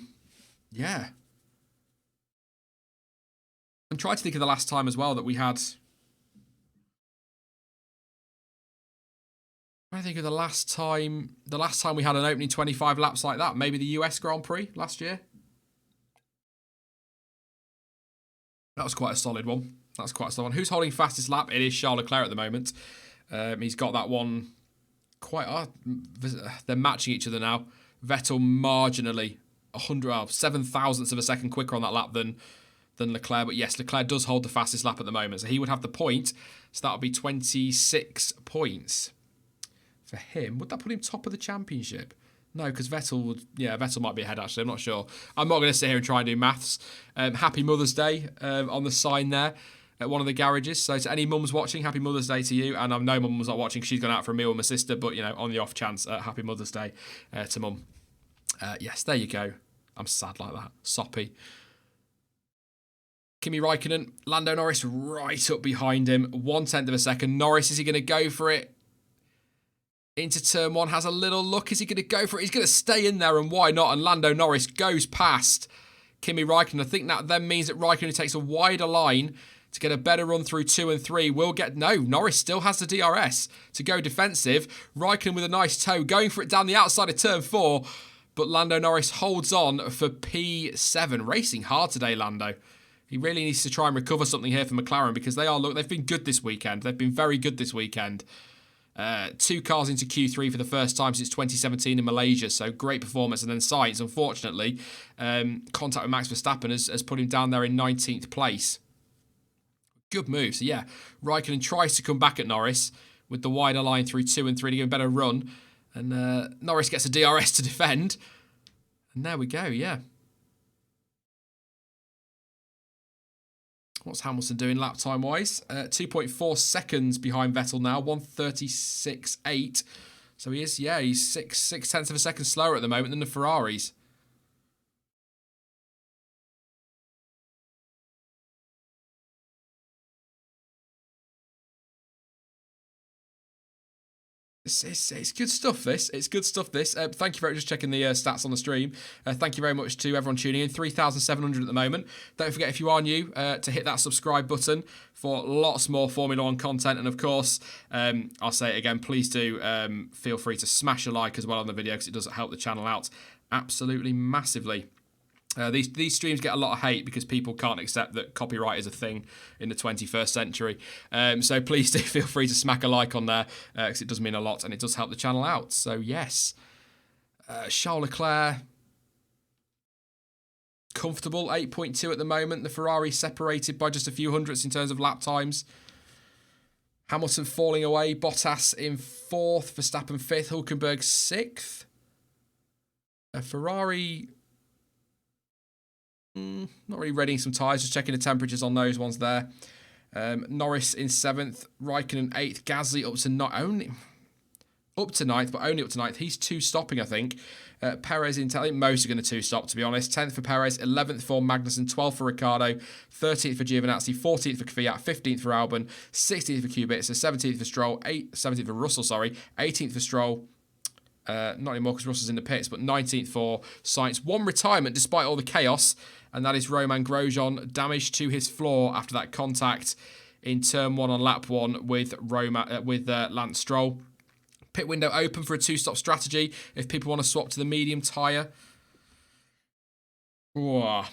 yeah. I'm trying to think of the last time as well that we had... I think of the last time we had an opening 25 laps like that. Maybe the US Grand Prix last year. That was quite a solid one. Who's holding fastest lap? It is Charles Leclerc at the moment. He's got that one quite... they're matching each other now. Vettel marginally 7 thousandths of a second quicker on that lap than Leclerc. But yes, Leclerc does hold the fastest lap at the moment. So he would have the point. So that would be 26 points for him. Would that put him top of the championship? No, because Vettel might be ahead, actually. I'm not sure. I'm not going to sit here and try and do maths. Happy Mother's Day on the sign there at one of the garages. So to any mums watching, Happy Mother's Day to you. And I know Mum's not watching. She's gone out for a meal with my sister. But, on the off chance, Happy Mother's Day to Mum. Yes, there you go. I'm sad like that. Soppy. Kimi Raikkonen, Lando Norris right up behind him. 1/10 of a second. Norris, is he going to go for it? Into turn one, has a little look. Is he going to go for it? He's going to stay in there, and why not? And Lando Norris goes past Kimi Raikkonen. I think that then means that Raikkonen takes a wider line to get a better run through 2 and 3. Norris still has the DRS to go defensive. Raikkonen with a nice toe, going for it down the outside of turn 4. But Lando Norris holds on for P7. Racing hard today, Lando. He really needs to try and recover something here for McLaren, because they've been good this weekend. They've been very good this weekend. 2 cars into Q3 for the first time since 2017 in Malaysia, so great performance. And then Sainz, unfortunately, contact with Max Verstappen has put him down there in 19th place. Good move. So yeah, Raikkonen tries to come back at Norris with the wider line through 2 and 3 to give a better run. And Norris gets a DRS to defend. And there we go, yeah. What's Hamilton doing lap time-wise? 2.4 seconds behind Vettel now, 1:36.8. So he's 6/10 of a second slower at the moment than the Ferraris. It's good stuff, this. It's good stuff, this. Thank you very much for just checking the stats on the stream. Thank you very much to everyone tuning in. 3,700 at the moment. Don't forget, if you are new, to hit that subscribe button for lots more Formula 1 content. And of course, I'll say it again, please do feel free to smash a like as well on the video, because it does help the channel out absolutely massively. These streams get a lot of hate because people can't accept that copyright is a thing in the 21st century. So please do feel free to smack a like on there, because it does mean a lot and it does help the channel out. So yes, Charles Leclerc, comfortable, 8.2 at the moment. The Ferrari separated by just a few hundredths in terms of lap times. Hamilton falling away, Bottas in 4th, Verstappen 5th, Hulkenberg 6th. Ferrari... not really readying some tyres, just checking the temperatures on those ones there. Norris in 7th, Raikkonen 8th, Gasly up to 9th, but only up to 9th. He's 2 stopping, I think. Perez in 10th. I think most are going to 2 stop, to be honest. 10th for Perez, 11th for Magnussen, 12th for Ricciardo, 13th for Giovinazzi, 14th for Kvyat, 15th for Albon, 16th for Kubica, 17th for Stroll, 17th for Russell, 18th for Stroll. Not anymore because Russell's in the pits, but 19th for Sainz. 1 retirement despite all the chaos, and that is Romain Grosjean, damage to his floor after that contact in turn 1 on lap 1 with Lance Stroll. Pit window open for a 2-stop strategy if people want to swap to the medium tyre. Whoa.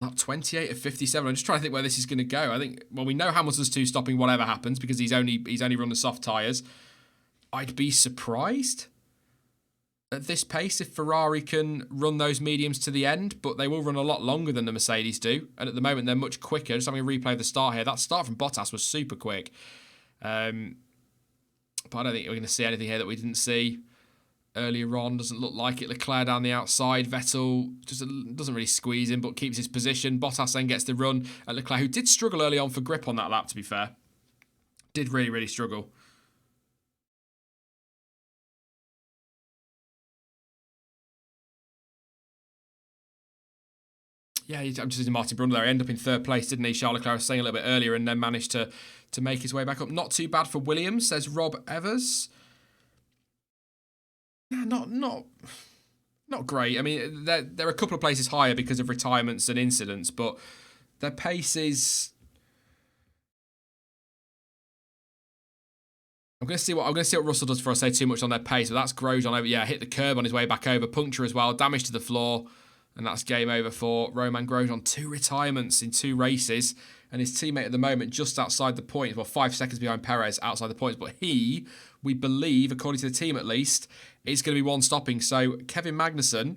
Lap 28 of 57. I'm just trying to think where this is going to go. I think, well, we know Hamilton's 2-stopping whatever happens because he's only run the soft tyres. I'd be surprised at this pace if Ferrari can run those mediums to the end, but they will run a lot longer than the Mercedes do. And at the moment, they're much quicker. Just having a replay of the start here. That start from Bottas was super quick. But I don't think we're going to see anything here that we didn't see earlier on. Doesn't look like it. Leclerc down the outside. Vettel just doesn't really squeeze in, but keeps his position. Bottas then gets the run at Leclerc, who did struggle early on for grip on that lap, to be fair. Did really, really struggle. Yeah, I'm just using Martin Brundle there. He ended up in 3rd place, didn't he? Charles Leclerc was saying a little bit earlier, and then managed to make his way back up. Not too bad for Williams, says Rob Evers. Yeah, not great. I mean, they're a couple of places higher because of retirements and incidents, but their pace is... I'm going to see what Russell does before I say too much on their pace, but that's Grosjean over. Yeah, hit the curb on his way back over. Puncture as well. Damage to the floor. And that's game over for Romain Grosjean. 2 retirements in 2 races. And his teammate at the moment just outside the points. Well, 5 seconds behind Perez outside the points. But he, we believe, according to the team at least, is going to be one stopping. So Kevin Magnussen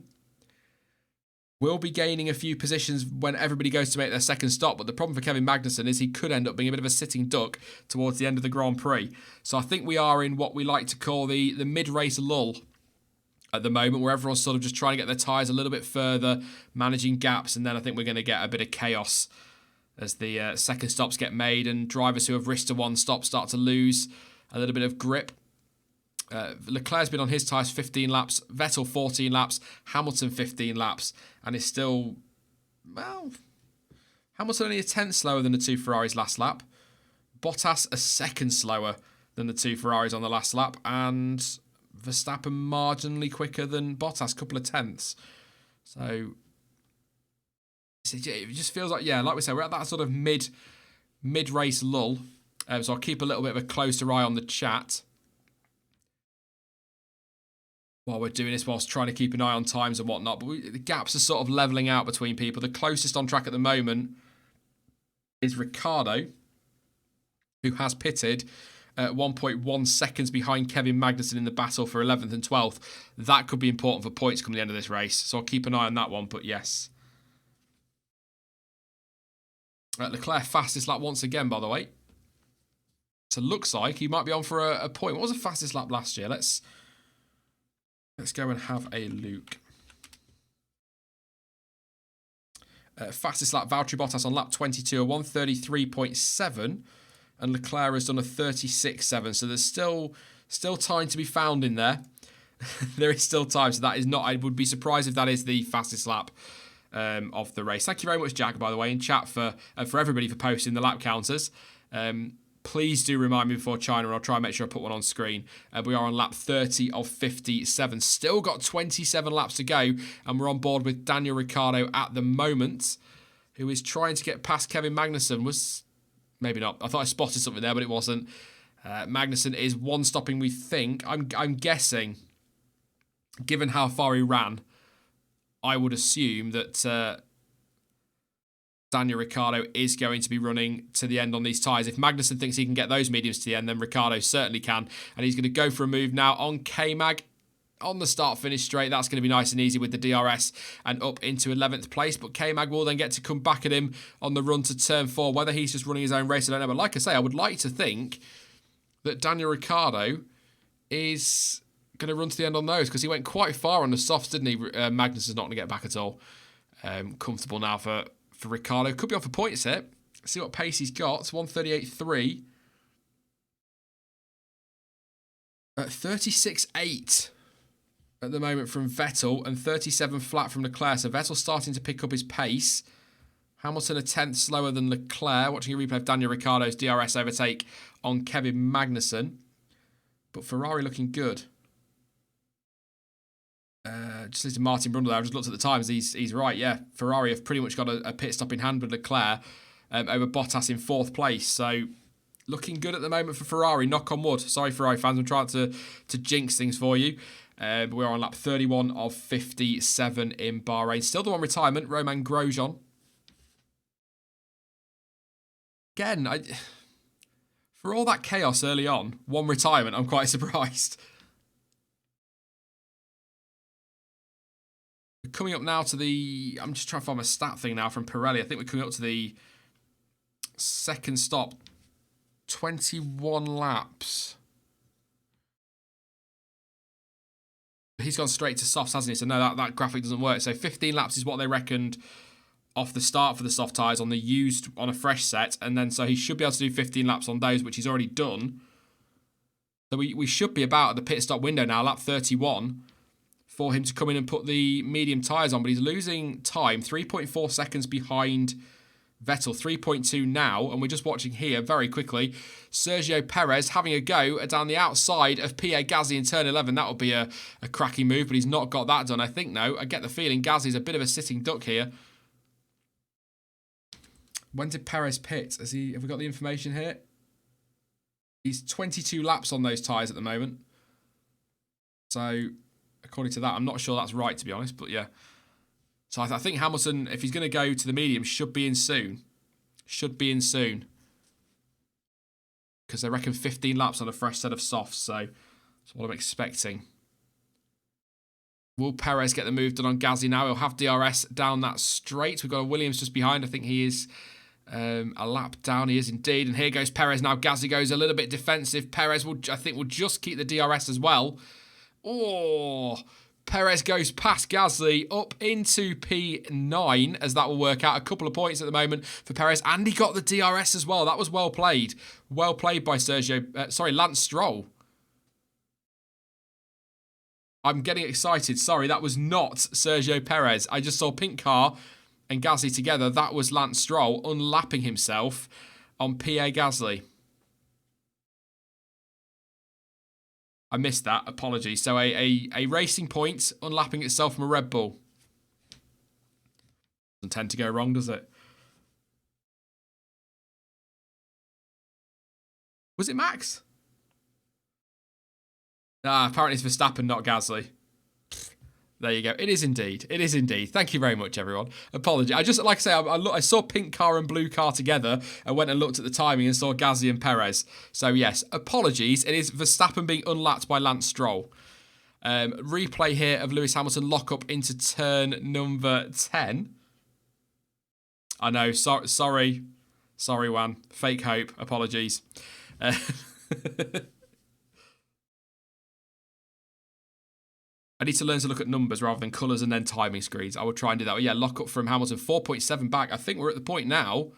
will be gaining a few positions when everybody goes to make their second stop. But the problem for Kevin Magnussen is he could end up being a bit of a sitting duck towards the end of the Grand Prix. So I think we are in what we like to call the mid-race lull at the moment, where everyone's sort of just trying to get their tyres a little bit further, managing gaps, and then I think we're going to get a bit of chaos as the second stops get made and drivers who have risked a one stop start to lose a little bit of grip. Leclerc's been on his tyres 15 laps, Vettel 14 laps, Hamilton 15 laps, and is still, well, Hamilton only a tenth slower than the 2 Ferraris last lap. Bottas a second slower than the 2 Ferraris on the last lap, and Verstappen marginally quicker than Bottas, a couple of tenths. So it just feels like, yeah, like we said, we're at that sort of mid-race lull. So I'll keep a little bit of a closer eye on the chat while we're doing this, whilst trying to keep an eye on times and whatnot. But the gaps are sort of levelling out between people. The closest on track at the moment is Ricciardo, who has pitted 1.1 seconds behind Kevin Magnussen in the battle for 11th and 12th. That could be important for points come the end of this race. So I'll keep an eye on that one, but yes. Leclerc fastest lap once again, by the way. So looks like he might be on for a point. What was the fastest lap last year? Let's go and have a look. Fastest lap, Valtteri Bottas on lap 22, a 1:33.7. And Leclerc has done a 36.7. So there's still time to be found in there. There is still time. So that is not, I would be surprised if that is the fastest lap of the race. Thank you very much, Jack, by the way, in chat for everybody for posting the lap counters. Please do remind me before China, and I'll try and make sure I put one on screen. We are on lap 30 of 57. Still got 27 laps to go, and we're on board with Daniel Ricciardo at the moment, who is trying to get past Kevin Magnussen. Maybe not. I thought I spotted something there, but it wasn't. Magnussen is one stopping, we think. I'm guessing, given how far he ran, I would assume that Daniel Ricciardo is going to be running to the end on these tyres. If Magnussen thinks he can get those mediums to the end, then Ricciardo certainly can. And he's going to go for a move now on K-Mag. On the start-finish straight, that's going to be nice and easy with the DRS and up into 11th place. But K-Mag will then get to come back at him on the run to turn 4. Whether he's just running his own race, I don't know. But like I say, I would like to think that Daniel Ricciardo is going to run to the end on those, because he went quite far on the softs, didn't he? Magnus is not going to get back at all. Comfortable now for Ricciardo. Could be off for points here. See what pace he's got. It's 1:38.3. 36.8 at the moment from Vettel, and 37 flat from Leclerc. So Vettel starting to pick up his pace. Hamilton a tenth slower than Leclerc. Watching a replay of Daniel Ricciardo's DRS overtake on Kevin Magnussen. But Ferrari looking good. Just listening to Martin Brundle there, I've just looked at the times. He's right, yeah. Ferrari have pretty much got a pit stop in hand with Leclerc over Bottas in 4th place. So looking good at the moment for Ferrari. Knock on wood. Sorry, Ferrari fans. I'm trying to jinx things for you. We're on lap 31 of 57 in Bahrain. Still the one retirement, Romain Grosjean. Again, for all that chaos early on, one retirement, I'm quite surprised. We're coming up now to the... I'm just trying to find my stat thing now from Pirelli. I think we're coming up to the second stop. 21 laps. He's gone straight to softs, hasn't he? So no, that graphic doesn't work. So 15 laps is what they reckoned off the start for the soft tyres on a fresh set. And then so he should be able to do 15 laps on those, which he's already done. So we should be about at the pit stop window now, lap 31, for him to come in and put the medium tyres on. But he's losing time, 3.4 seconds behind Vettel, 3.2 now. And we're just watching here very quickly, Sergio Perez having a go down the outside of Pierre Gasly in turn 11. That would be a cracking move, but he's not got that done. I think, no, I get the feeling Gasly's a bit of a sitting duck here. When did Perez pit? Have we got the information here? He's 22 laps on those tyres at the moment. So, according to that, I'm not sure that's right, to be honest, but yeah. So I think Hamilton, if he's going to go to the medium, should be in soon. Should be in soon. Because they reckon 15 laps on a fresh set of softs. So that's what I'm expecting. Will Perez get the move done on Gasly now? He'll have DRS down that straight. We've got a Williams just behind. I think he is a lap down. He is indeed. And here goes Perez now. Gasly goes a little bit defensive. Perez, I think, will just keep the DRS as well. Oh, Perez goes past Gasly up into P9 as that will work out. A couple of points at the moment for Perez. And he got the DRS as well. That was well played. Well played by Lance Stroll. I'm getting excited. Sorry, that was not Sergio Perez. I just saw pink car and Gasly together. That was Lance Stroll unlapping himself on PA Gasly. I missed that. Apologies. So a racing point unlapping itself from a Red Bull. Doesn't tend to go wrong, does it? Was it Max? Apparently it's Verstappen, not Gasly. There you go. It is indeed. It is indeed. Thank you very much, everyone. Apology. I just, like I say, I saw pink car and blue car together. I went and looked at the timing and saw Gasly and Perez. So, yes, apologies. It is Verstappen being unlapped by Lance Stroll. Replay here of Lewis Hamilton lock up into turn number 10. I know. Sorry, Juan. Fake hope. Apologies. I need to learn to look at numbers rather than colours and then timing screens. I will try and do that. But yeah, lock up from Hamilton, 4.7 back. I think we're at the point now,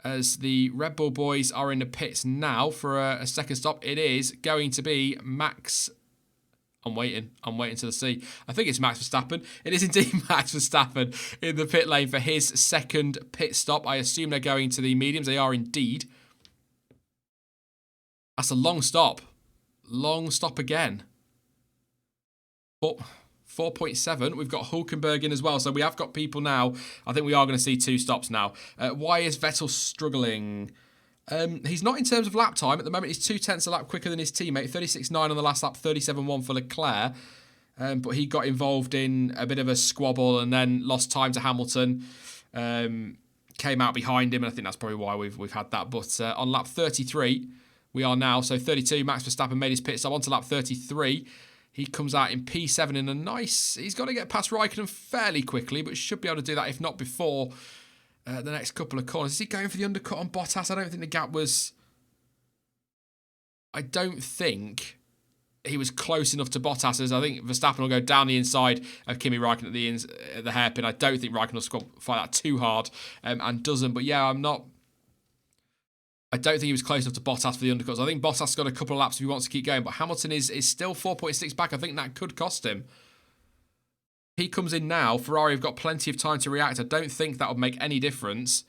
as the Red Bull boys are in the pits now for a second stop. It is going to be Max. I'm waiting to see. I think it's Max Verstappen. It is indeed Max Verstappen in the pit lane for his second pit stop. I assume they're going to the mediums. They are indeed. That's a long stop. Long stop again. 4.7. We've got Hulkenberg in as well. So we have got people now. I think we are going to see 2 stops now. Why is Vettel struggling? He's not in terms of lap time. At the moment, he's 0.2 a lap quicker than his teammate. 36.9 on the last lap, 37.1 for Leclerc. But he got involved in a bit of a squabble and then lost time to Hamilton. Came out behind him, and I think that's probably why we've had that. But on lap 33, we are now. So 32, Max Verstappen made his pit stop. On to lap 33. He comes out in P7 in a nice... He's got to get past Raikkonen fairly quickly, but should be able to do that, if not before the next couple of corners. Is he going for the undercut on Bottas? I don't think the gap was... I don't think he was close enough to Bottas. I think Verstappen will go down the inside of Kimi Raikkonen at the hairpin. I don't think Raikkonen will fight that too hard and doesn't. But yeah, I don't think he was close enough to Bottas for the undercuts. I think Bottas has got a couple of laps if he wants to keep going, but Hamilton is still 4.6 back. I think that could cost him. He comes in now. Ferrari have got plenty of time to react. I don't think that would make any difference. It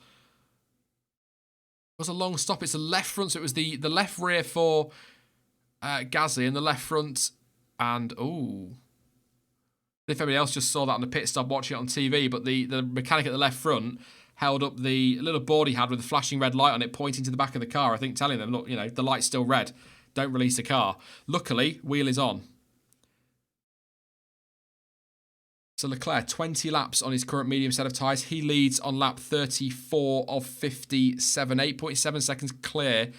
was a long stop. It's the left front, so it was the left rear for Gasly and the left front. And, ooh. If anybody else just saw that on the pit stop watching it on TV, but the mechanic at the left front held up the little board he had with the flashing red light on it pointing to the back of the car, I think telling them, look, the light's still red. Don't release the car. Luckily, wheel is on. So Leclerc, 20 laps on his current medium set of tyres. He leads on lap 34 of 57. 8.7 seconds clear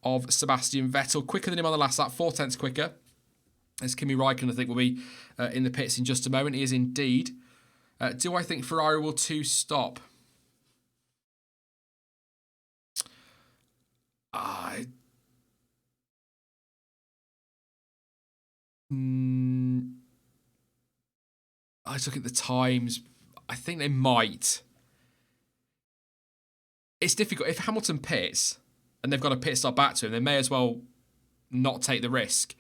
of Sebastian Vettel. Quicker than him on the last lap, 0.4 quicker. As Kimi Raikkonen, I think, will be in the pits in just a moment. He is indeed. Do I think Ferrari will stop? I look at the times. I think they might. It's difficult. If Hamilton pits and they've got a pit stop back to him, they may as well not take the risk.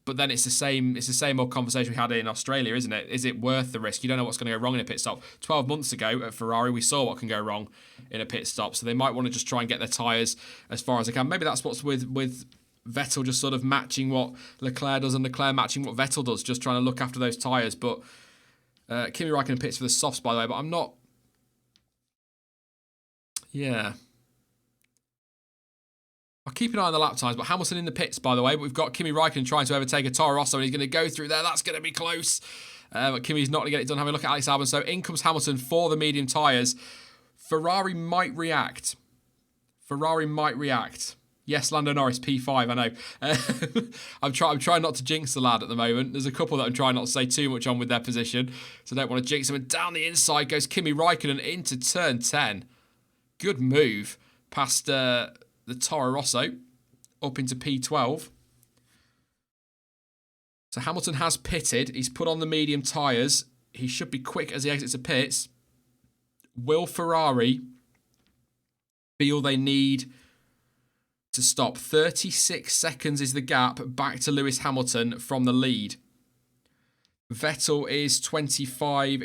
But then it's the same old conversation we had in Australia, isn't it? Is it worth the risk? You don't know what's going to go wrong in a pit stop. 12 months ago at Ferrari, we saw what can go wrong in a pit stop. So they might want to just try and get their tyres as far as they can. Maybe that's what's with Vettel just sort of matching what Leclerc does and Leclerc matching what Vettel does, just trying to look after those tyres. But Kimi Raikkonen pits for the softs, by the way, but I'm not... Yeah. I'll keep an eye on the lap times, but Hamilton in the pits, by the way. But we've got Kimi Raikkonen trying to overtake a Toro Rosso, and he's going to go through there. That's going to be close. But Kimi's not going to get it done. Having a look at Alex Albon. So in comes Hamilton for the medium tyres. Ferrari might react. Yes, Lando Norris, P5, I know. I'm trying not to jinx the lad at the moment. There's a couple that I'm trying not to say too much on with their position, so I don't want to jinx them. And down the inside goes Kimi Räikkönen into turn 10. Good move past the Toro Rosso up into P12. So Hamilton has pitted. He's put on the medium tyres. He should be quick as he exits the pits. Will Ferrari feel they need to stop? 36 seconds is the gap back to Lewis Hamilton from the lead. Vettel is 25.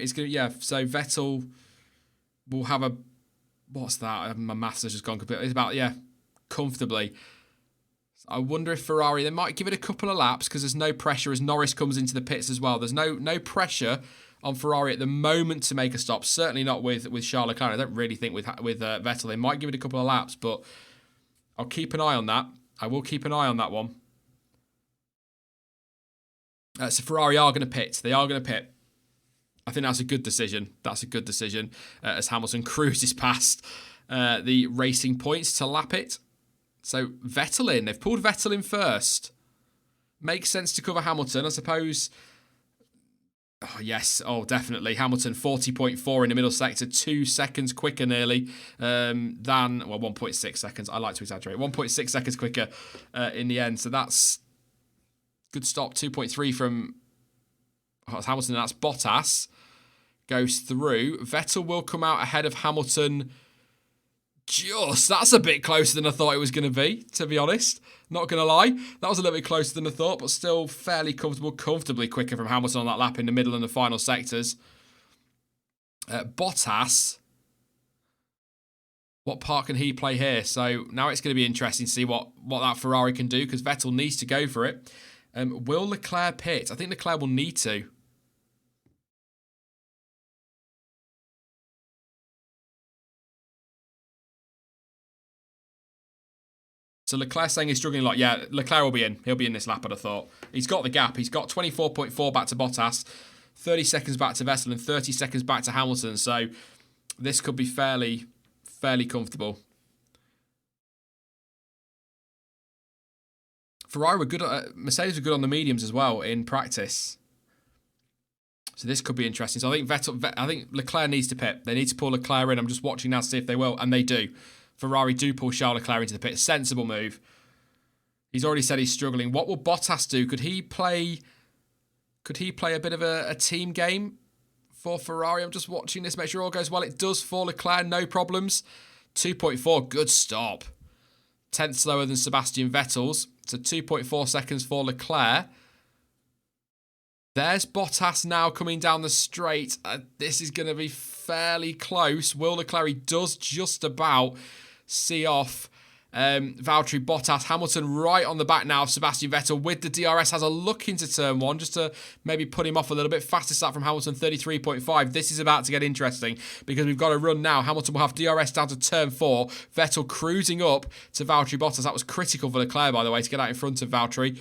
So Vettel will have a... What's that? My maths has just gone completely. It's about, comfortably. I wonder if Ferrari, they might give it a couple of laps because there's no pressure as Norris comes into the pits as well. There's no pressure on Ferrari at the moment to make a stop. Certainly not with Charles Leclerc. I don't really think with Vettel. They might give it a couple of laps, but I'll keep an eye on that. I will keep an eye on that one. So Ferrari are going to pit. They are going to pit. I think that's a good decision. As Hamilton cruises past the racing points to lap it. So Vettel in. They've pulled Vettel in first. Makes sense to cover Hamilton, I suppose. Oh, yes. Oh, definitely. Hamilton 40.4 in the middle sector. 2 seconds quicker nearly than... 1.6 seconds. I like to exaggerate. 1.6 seconds quicker in the end. So that's good stop. 2.3 from Hamilton. That's Bottas. Goes through. Vettel will come out ahead of Hamilton. That's a bit closer than I thought it was going to be, to be honest. Not going to lie. That was a little bit closer than I thought, but still fairly comfortably quicker from Hamilton on that lap in the middle and the final sectors. Bottas. What part can he play here? So now it's going to be interesting to see what that Ferrari can do because Vettel needs to go for it. Will Leclerc pit? I think Leclerc will need to. So Leclerc saying he's struggling a lot. Yeah, Leclerc will be in. He'll be in this lap, I'd have thought. He's got the gap. He's got 24.4 back to Bottas, 30 seconds back to Vettel, and 30 seconds back to Hamilton. So this could be fairly comfortable. Ferrari were good. Mercedes were good on the mediums as well in practice. So this could be interesting. So I think Leclerc needs to pit. They need to pull Leclerc in. I'm just watching now to see if they will, and they do. Ferrari do pull Charles Leclerc into the pit. Sensible move. He's already said he's struggling. What will Bottas do? Could he play a bit of a team game for Ferrari? I'm just watching this. Make sure all goes well. It does for Leclerc. No problems. 2.4. Good stop. 10th slower than Sebastian Vettel's. So 2.4 seconds for Leclerc. There's Bottas now coming down the straight. This is going to be fairly close. Will Leclerc, he does just about see off Valtteri Bottas. Hamilton right on the back now of Sebastian Vettel with the DRS. Has a look into turn 1 just to maybe put him off a little bit. Fastest lap from Hamilton, 33.5. This is about to get interesting because we've got a run now. Hamilton will have DRS down to turn 4. Vettel cruising up to Valtteri Bottas. That was critical for Leclerc, by the way, to get out in front of Valtteri.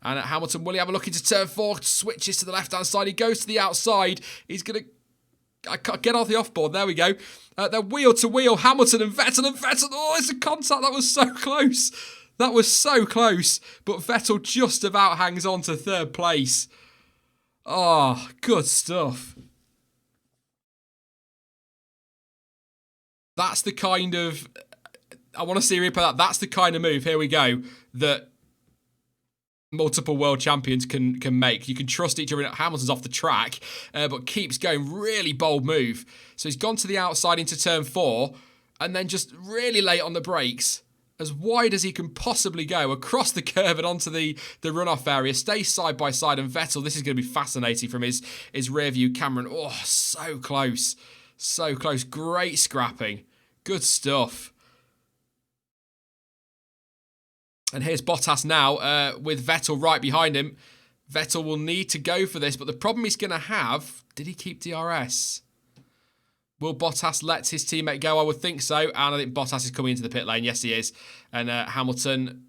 And at Hamilton, will he have a look into turn 4? Switches to the left-hand side. He goes to the outside. He's going to... I can't get off the off-board. There we go. They're wheel-to-wheel. Hamilton and Vettel. Oh, it's a contact. That was so close. That was so close. But Vettel just about hangs on to third place. Oh, good stuff. That's the kind of... I want to see a replay of that. That's the kind of move, here we go, that multiple world champions can make. You can trust each other. Hamilton's off the track, but keeps going. Really bold move. So he's gone to the outside into turn 4, and then just really late on the brakes, as wide as he can possibly go, across the curve and onto the runoff area. Stays side by side, and Vettel, this is going to be fascinating from his rear view camera. Oh, so close. So close. Great scrapping. Good stuff. And here's Bottas now with Vettel right behind him. Vettel will need to go for this, but the problem he's going to have... Did he keep DRS? Will Bottas let his teammate go? I would think so. And I think Bottas is coming into the pit lane. Yes, he is. And Hamilton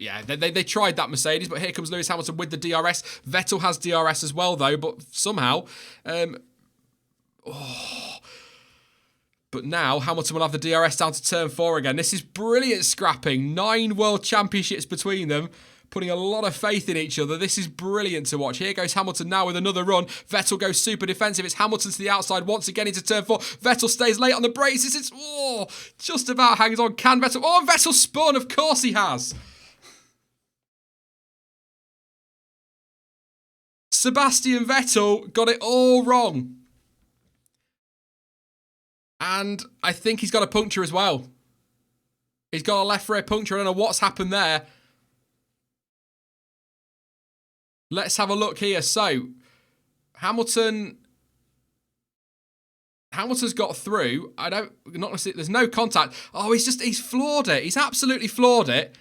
yeah, they tried that Mercedes, but here comes Lewis Hamilton with the DRS. Vettel has DRS as well, though, but somehow... But now Hamilton will have the DRS down to turn 4 again. This is brilliant scrapping. 9 world championships between them, putting a lot of faith in each other. This is brilliant to watch. Here goes Hamilton now with another run. Vettel goes super defensive. It's Hamilton to the outside once again into turn 4. Vettel stays late on the brakes. This is, just about hangs on. Can Vettel? Oh, Vettel spun. Of course he has. Sebastian Vettel got it all wrong. And I think he's got a puncture as well. He's got a left rear puncture. I don't know what's happened there. Let's have a look here. So, Hamilton's got through. There's no contact. Oh, he's floored it. He's absolutely floored it.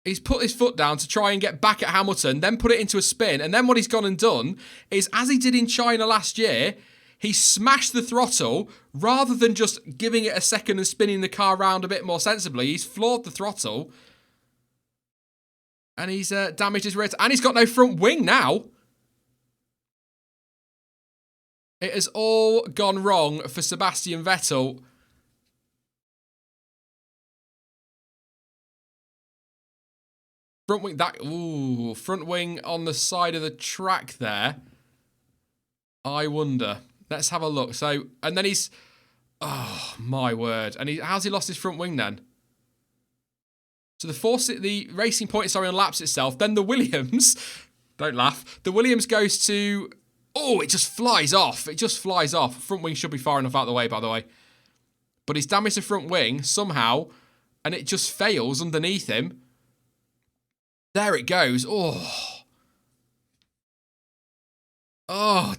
He's put his foot down to try and get back at Hamilton, then put it into a spin. And then what he's gone and done is, as he did in China last year, he smashed the throttle rather than just giving it a second and spinning the car around a bit more sensibly. He's floored the throttle. And he's damaged his rear. And he's got no front wing now. It has all gone wrong for Sebastian Vettel. Front wing, front wing on the side of the track there. I wonder. Let's have a look. So, and then he's, oh my word. And how's he lost his front wing then? So the Racing Point, on laps itself. Then the Williams, don't laugh. The Williams goes to, it just flies off. It just flies off. Front wing should be far enough out of the way, by the way. But he's damaged the front wing somehow, and it just fails underneath him. There it goes. Oh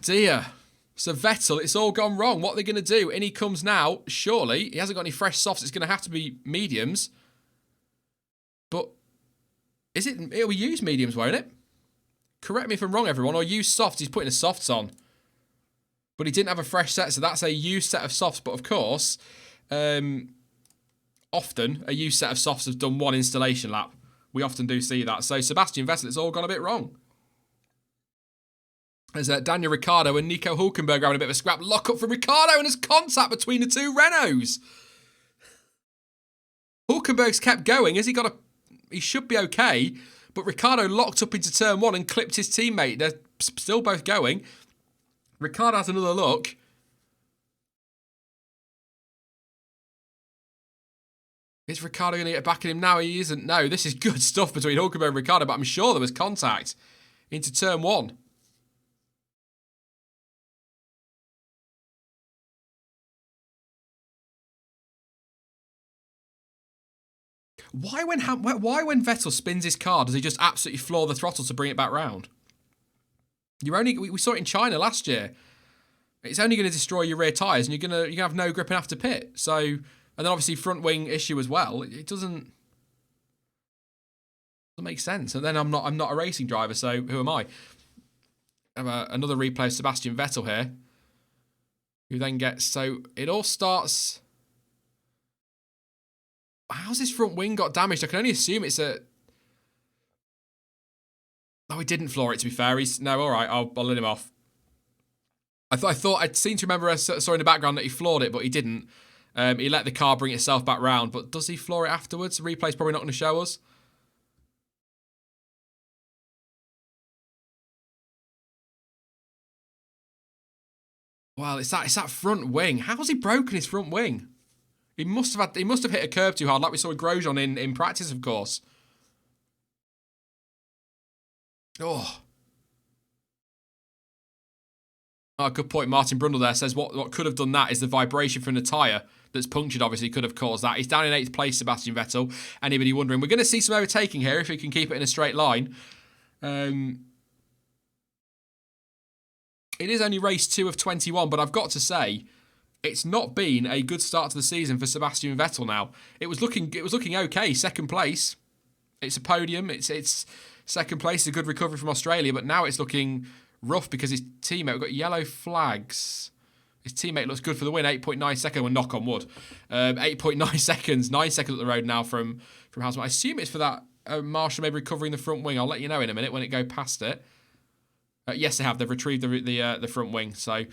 dear. So Vettel, it's all gone wrong. What are they going to do? In he comes now. Surely, he hasn't got any fresh softs. It's going to have to be mediums. But it'll use mediums, won't it? Correct me if I'm wrong, everyone. Or use softs. He's putting the softs on. But he didn't have a fresh set, so that's a used set of softs. But of course, often a used set of softs has done one installation lap. We often do see that. So Sebastian Vettel, it's all gone a bit wrong. There's Daniel Ricciardo and Nico Hulkenberg having a bit of a scrap. Lock up from Ricciardo, and there's contact between the two Renaults. Hulkenberg's kept going. He should be okay, but Ricciardo locked up into turn 1 and clipped his teammate. They're still both going. Ricciardo has another look. Is Ricciardo going to get back at him now? He isn't. No, this is good stuff between Hulkenberg and Ricciardo, but I'm sure there was contact into turn 1. Why when Vettel spins his car, does he just absolutely floor the throttle to bring it back round? We saw it in China last year. It's only going to destroy your rear tyres, and you're gonna have no grip after pit. So, and then obviously front wing issue as well. It doesn't make sense. And then I'm not a racing driver, so who am I? I have another replay of Sebastian Vettel here, who then gets, so it all starts. How's his front wing got damaged? I can only assume it's a... Oh, he didn't floor it, to be fair. No, all right, I'll let him off. I thought I'd seem to remember I saw in the background that he floored it, but he didn't. He let the car bring itself back round, but does he floor it afterwards? The replay's probably not going to show us. Well, it's that front wing. How's he broken his front wing? He must have hit a curb too hard, like we saw with Grosjean in practice, of course. Oh, good point. Martin Brundle there says what could have done that is the vibration from the tyre that's punctured, obviously, could have caused that. He's down in 8th place, Sebastian Vettel. Anybody wondering? We're going to see some overtaking here if he can keep it in a straight line. It is only race 2 of 21, but I've got to say, it's not been a good start to the season for Sebastian Vettel now. It was looking okay, 2nd place. It's a podium, it's 2nd place, a good recovery from Australia, but now it's looking rough because his teammate, we've got yellow flags. His teammate looks good for the win. 8.9 seconds. Well, knock on wood. 8.9 seconds. 9 seconds up the road now from Hamilton. I assume it's for that Marshall maybe recovering the front wing. I'll let you know in a minute when it go past it. Yes, they have. They've retrieved the front wing. So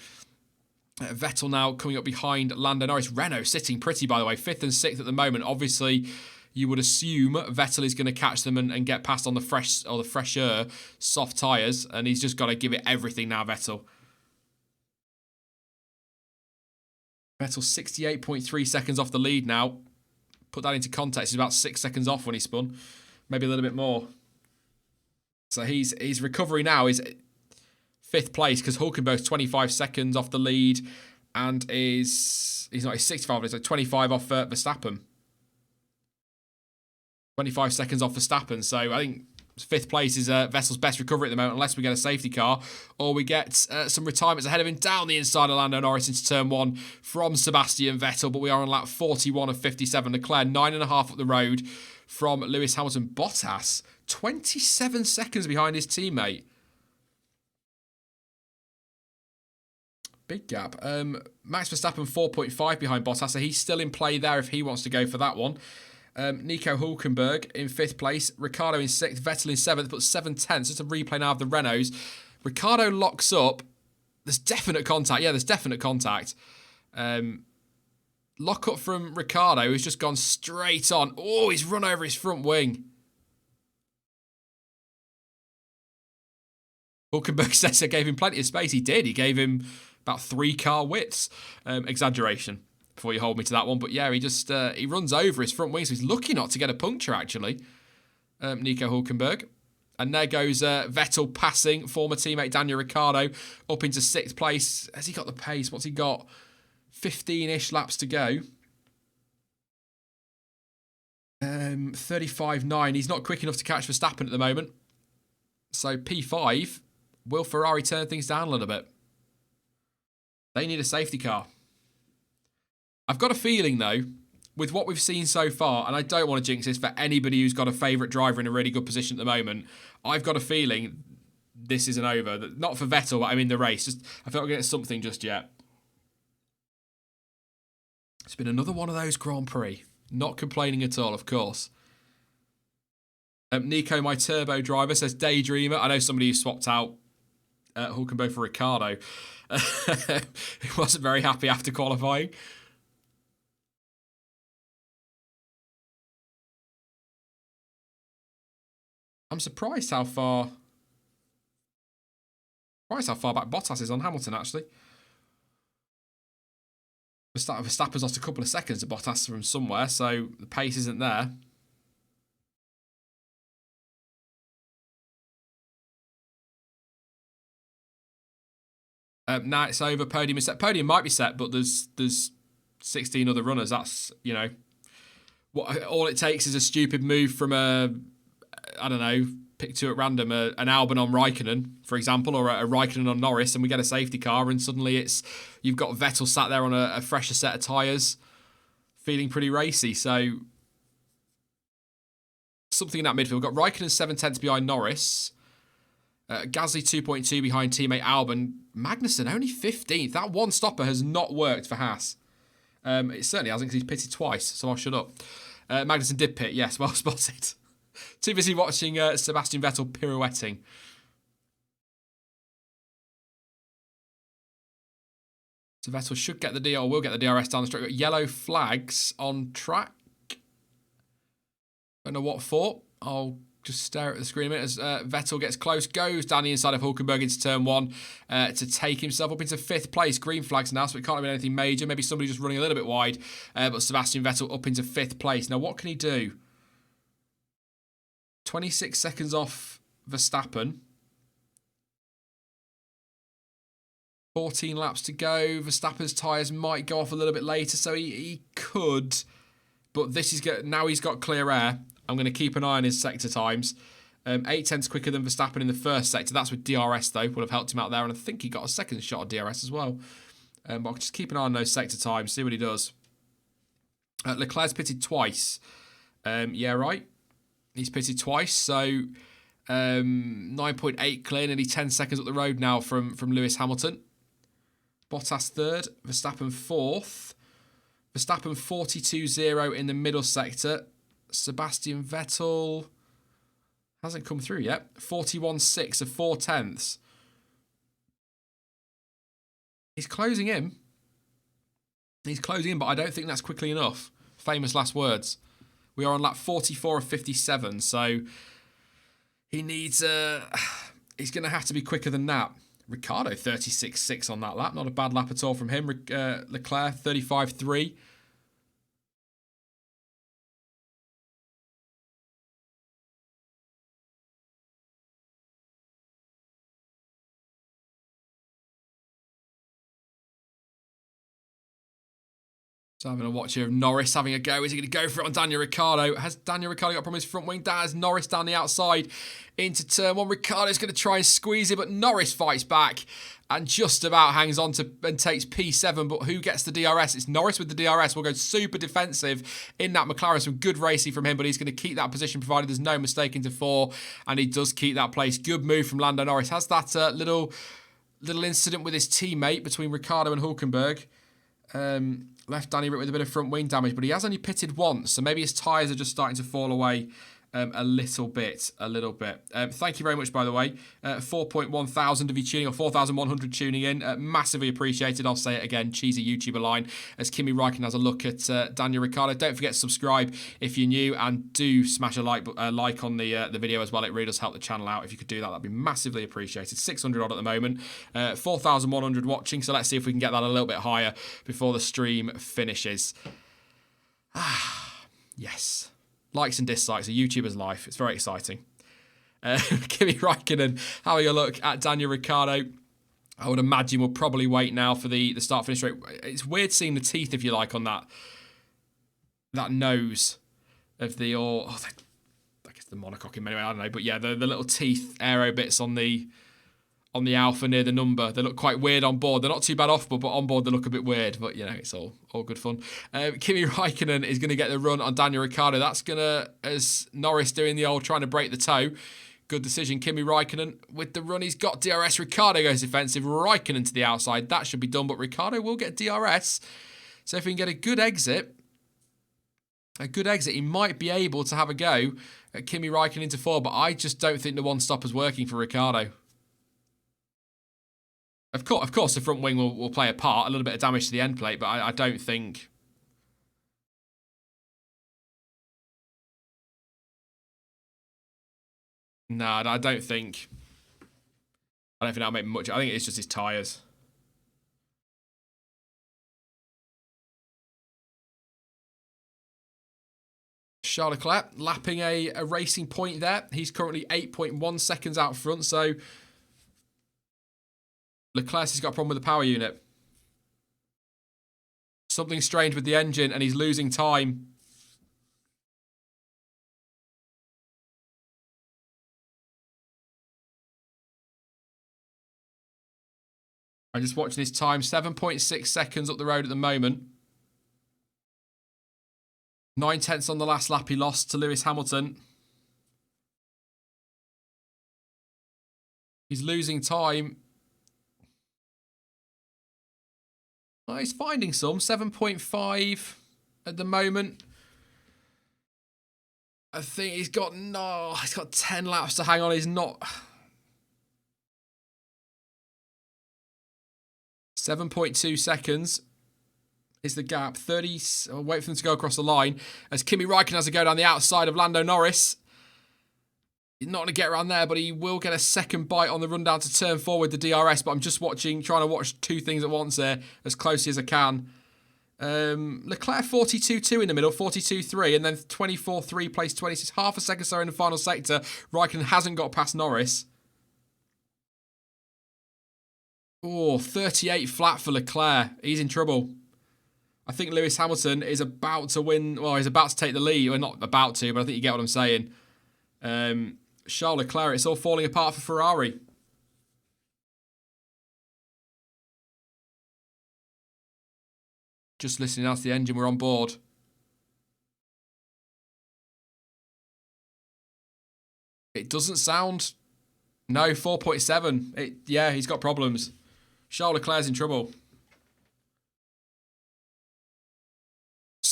Vettel now coming up behind Lando Norris. Renault sitting pretty, by the way. 5th and 6th at the moment. Obviously, you would assume Vettel is going to catch them and get past on the fresher soft tyres. And he's just got to give it everything now, Vettel. Vettel 68.3 seconds off the lead now. Put that into context, he's about 6 seconds off when he spun. Maybe a little bit more. So his recovery now is 5th place because Hulkenberg's 25 seconds off the lead and he's 65, he's like 25 off Verstappen. 25 seconds off Verstappen. So I think 5th place is Vettel's best recovery at the moment, unless we get a safety car or we get some retirements ahead of him down the inside of Lando Norris into turn 1 from Sebastian Vettel. But we are on lap 41 of 57. Leclerc 9.5 up the road from Lewis Hamilton. Bottas 27 seconds behind his teammate. Big gap. Max Verstappen 4.5 behind Bottas, so he's still in play there if he wants to go for that one. Nico Hulkenberg in 5th place. Ricciardo in 6th. Vettel in 7th, but 7/10. Just a replay now of the Renaults. Ricciardo locks up. There's definite contact. Yeah, there's definite contact. Lock up from Ricciardo, who's just gone straight on. Oh, he's run over his front wing. Hulkenberg says I gave him plenty of space. He did. He gave him about 3 car widths. Exaggeration. Before you hold me to that one. But yeah, he just he runs over his front wing, so he's lucky not to get a puncture, actually. Nico Hulkenberg. And there goes Vettel passing former teammate Daniel Ricciardo up into 6th place. Has he got the pace? What's he got? 15-ish laps to go. 35.9. He's not quick enough to catch Verstappen at the moment. So P5, will Ferrari turn things down a little bit? They need a safety car. I've got a feeling, though, with what we've seen so far, and I don't want to jinx this for anybody who's got a favourite driver in a really good position at the moment, I've got a feeling this isn't over. Not for Vettel, but I mean the race. I feel like we're getting something just yet. It's been another one of those Grand Prix. Not complaining at all, of course. Nico, my turbo driver, says Daydreamer. I know somebody who swapped out Hulkenberg for Ricciardo. He wasn't very happy after qualifying. I'm surprised how far back Bottas is on Hamilton, actually. Verstappen's lost a couple of seconds to Bottas from somewhere, so the pace isn't there. Now it's over. Podium is set. Podium might be set, but there's 16 other runners. That's, you know, all it takes is a stupid move from I don't know, pick 2 at random, an Albon on Raikkonen, for example, or a Raikkonen on Norris, and we get a safety car, and suddenly you've got Vettel sat there on a fresher set of tyres, feeling pretty racy. So something in that midfield. We've got Raikkonen 7/10 behind Norris, Gasly 2.2 behind teammate Albon, Magnussen only 15th. That one stopper has not worked for Haas. It certainly hasn't, because he's pitted twice, so I'll shut up. Magnussen did pit, yes, well spotted. Too busy watching Sebastian Vettel pirouetting. So Vettel should get the DR, will get the DRS down the straight. Got yellow flags on track. Don't know what for. I'll just stare at the screen a minute as Vettel gets close, goes down the inside of Hulkenberg into turn 1 to take himself up into 5th place. Green flags now, so it can't have been anything major. Maybe somebody just running a little bit wide. But Sebastian Vettel up into 5th place. Now, what can he do? 26 seconds off Verstappen. 14 laps to go. Verstappen's tyres might go off a little bit later, so he could. But this is now he's got clear air. I'm going to keep an eye on his sector times. 8/10 quicker than Verstappen in the first sector. That's with DRS, though. Would have helped him out there. And I think he got a second shot of DRS as well. But I'll just keep an eye on those sector times, see what he does. Leclerc's pitted twice. Yeah, right. He's pitted twice, so 9.8 clear, nearly 10 seconds up the road now from Lewis Hamilton. Bottas third, Verstappen fourth. Verstappen 42-0 in the middle sector. Sebastian Vettel hasn't come through yet. 41-6 of 4 tenths. He's closing in. He's closing in, but I don't think that's quickly enough. Famous last words. We are on lap 44 of 57, so he needs... he's going to have to be quicker than that. Ricciardo 36-6 on that lap. Not a bad lap at all from him. Leclerc 35-3. So having a watch here of Norris having a go. Is he going to go for it on Daniel Ricciardo? Has Daniel Ricciardo got a problem with his front wing? That has Norris down the outside into turn one. Ricciardo's going to try and squeeze it, but Norris fights back and just about hangs on to and takes P7. But who gets the DRS? It's Norris with the DRS. We'll go super defensive in that McLaren. Some good racing from him, but he's going to keep that position provided there's no mistake into 4. And he does keep that place. Good move from Lando Norris. Has that little incident with his teammate between Ricciardo and Hulkenberg. Left Danny Rick with a bit of front wing damage, but he has only pitted once, so maybe his tyres are just starting to fall away a little bit. Thank you very much, by the way. 4.1 thousand of you tuning, or 4,100 tuning in. Massively appreciated. I'll say it again. Cheesy YouTuber line as Kimi Räikkönen has a look at Daniel Ricciardo. Don't forget to subscribe if you're new, and do smash a like on the video as well. It really does help the channel out. If you could do that, that'd be massively appreciated. 600 odd at the moment. 4,100 watching, so let's see if we can get that a little bit higher before the stream finishes. Yes. Likes and dislikes, a YouTuber's life. It's very exciting. Kimi Räikkönen having a look at Daniel Ricciardo. I would imagine we'll probably wait now for the start-finish rate. It's weird seeing the teeth, if you like, on that nose of the... I guess the monocoque anyway, I don't know. But yeah, the little teeth aero bits on the Alpha near the number. They look quite weird on board. They're not too bad off, but on board they look a bit weird. But, you know, it's all good fun. Kimi Räikkönen is going to get the run on Daniel Ricciardo. That's going to, as Norris doing the old trying to break the toe. Good decision. Kimi Räikkönen with the run. He's got DRS. Ricciardo goes defensive. Räikkönen to the outside. That should be done, but Ricciardo will get DRS. So if he can get a good exit, he might be able to have a go at Kimi Räikkönen into 4, but I just don't think the one-stopper's working for Ricciardo. Of course, the front wing will play a part, a little bit of damage to the end plate, but I don't think... No, I don't think that'll make much. I think it's just his tyres. Charles Leclerc lapping a racing point there. He's currently 8.1 seconds out front, so... Leclerc has got a problem with the power unit. Something strange with the engine, and he's losing time. I'm just watching his time. 7.6 seconds up the road at the moment. 9 tenths on the last lap he lost to Lewis Hamilton. He's losing time. Oh, he's finding some. 7.5 at the moment. I think he's got 10 laps to hang on. He's not... 7.2 seconds is the gap. 30... I'll wait for them to go across the line as Kimi Räikkönen has to go down the outside of Lando Norris. He's not going to get around there, but he will get a second bite on the run down to turn 4 with the DRS. But I'm just trying to watch two things at once there, as closely as I can. Leclerc 42.2 in the middle, 42.3, and then 24.3 place 26. Half a second slower in the final sector. Räikkönen hasn't got past Norris. Oh, 38 flat for Leclerc. He's in trouble. I think Lewis Hamilton is about to win. Well, he's about to take the lead. Well, not about to, but I think you get what I'm saying. Charles Leclerc, it's all falling apart for Ferrari. Just listening out to the engine, we're on board. It doesn't sound... No, 4.7. Yeah, he's got problems. Charles Leclerc's in trouble.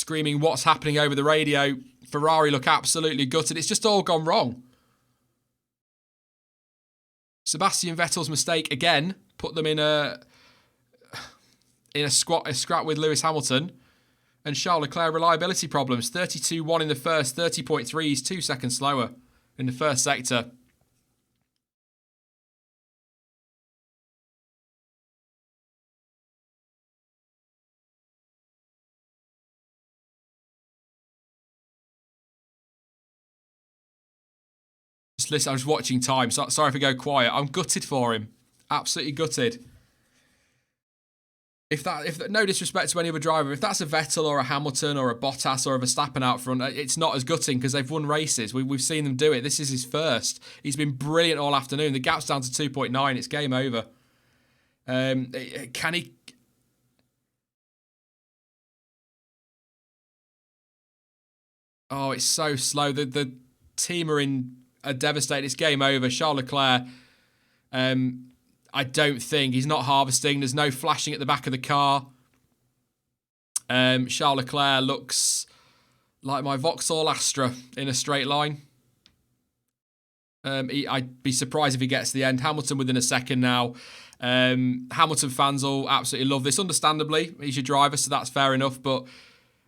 screaming what's happening over the radio. Ferrari look absolutely gutted. It's just all gone wrong. Sebastian Vettel's mistake again put them in a scrap with Lewis Hamilton. And Charles Leclerc reliability problems. 32.1 in the first, 30.3. He's 2 seconds slower in the first sector. Just listen, I was watching time. So, sorry if I go quiet. I'm gutted for him. Absolutely gutted. If no disrespect to any other driver, if that's a Vettel or a Hamilton or a Bottas or a Verstappen out front, it's not as gutting because they've won races. We've seen them do it. This is his first. He's been brilliant all afternoon. The gap's down to 2.9. It's game over. Can he? Oh, it's so slow. The team are devastated. It's game over. Charles Leclerc. I don't think he's not harvesting. There's no flashing at the back of the car. Charles Leclerc looks like my Vauxhall Astra in a straight line. I'd be surprised if he gets to the end. Hamilton within a second now. Hamilton fans will absolutely love this. Understandably, he's your driver, so that's fair enough. But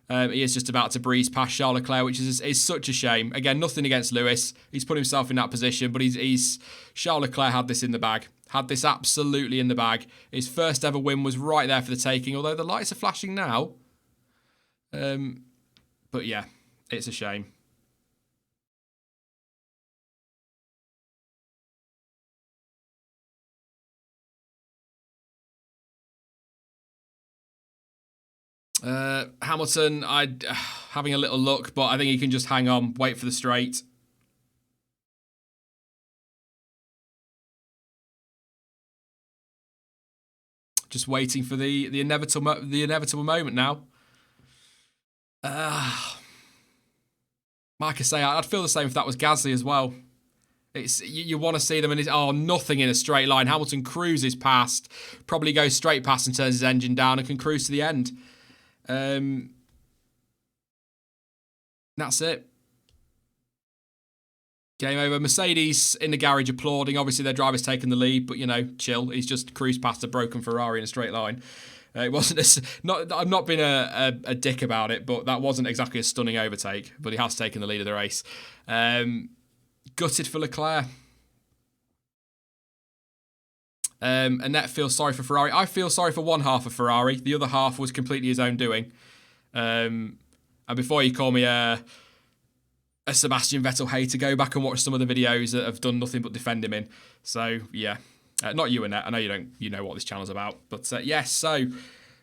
he is just about to breeze past Charles Leclerc, which is such a shame. Again, nothing against Lewis. He's put himself in that position, but Charles Leclerc had this in the bag. Had this absolutely in the bag. His first ever win was right there for the taking, although the lights are flashing now. But yeah, it's a shame. Hamilton, having a little look, but I think he can just hang on, wait for the straight. Just waiting for the inevitable moment now. Like I say, I'd feel the same if that was Gasly as well. It's you want to see them, and it's nothing in a straight line. Hamilton cruises past, probably goes straight past and turns his engine down and can cruise to the end. That's it. Game over. Mercedes in the garage applauding. Obviously, their driver's taken the lead, but, chill. He's just cruised past a broken Ferrari in a straight line. It wasn't I'm not being a dick about it, but that wasn't exactly a stunning overtake. But he has taken the lead of the race. Gutted for Leclerc. Annette feels sorry for Ferrari. I feel sorry for one half of Ferrari. The other half was completely his own doing. And before you call me a Sebastian Vettel hater, go back and watch some of the videos that have done nothing but defend him in. So, yeah. Not you, Annette. I know you know what this channel's about. But, yes, so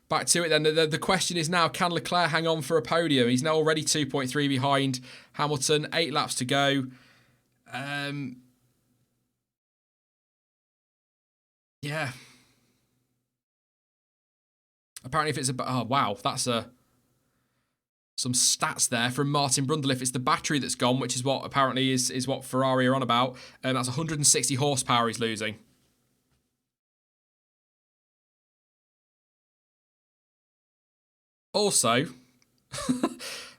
back to it then. The question is now, can Leclerc hang on for a podium? He's now already 2.3 behind Hamilton. 8 laps to go. Yeah. Apparently if it's wow, that's some stats there from Martin Brundle. If it's the battery that's gone, which is what apparently is what Ferrari are on about, that's 160 horsepower he's losing. Also,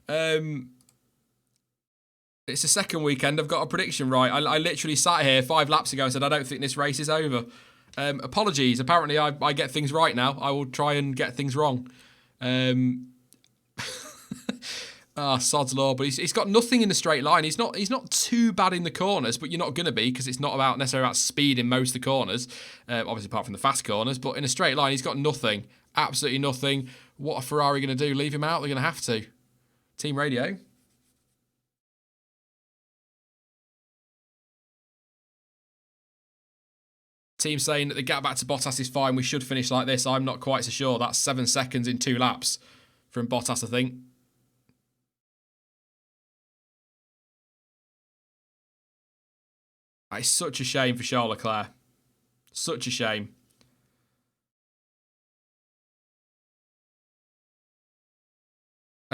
it's the second weekend. I've got a prediction right. I literally sat here 5 laps ago and said, I don't think this race is over. Apologies. Apparently, I get things right now. I will try and get things wrong. Sod's law. But he's got nothing in the straight line. He's not too bad in the corners, but you're not going to be because it's not necessarily about speed in most of the corners. Obviously, apart from the fast corners. But in a straight line, he's got nothing. Absolutely nothing. What are Ferrari going to do? Leave him out? They're going to have to. Team radio. Team saying that the gap back to Bottas is fine. We should finish like this. I'm not quite so sure. That's 7 seconds in 2 laps from Bottas, I think. It's such a shame for Charles Leclerc. Such a shame.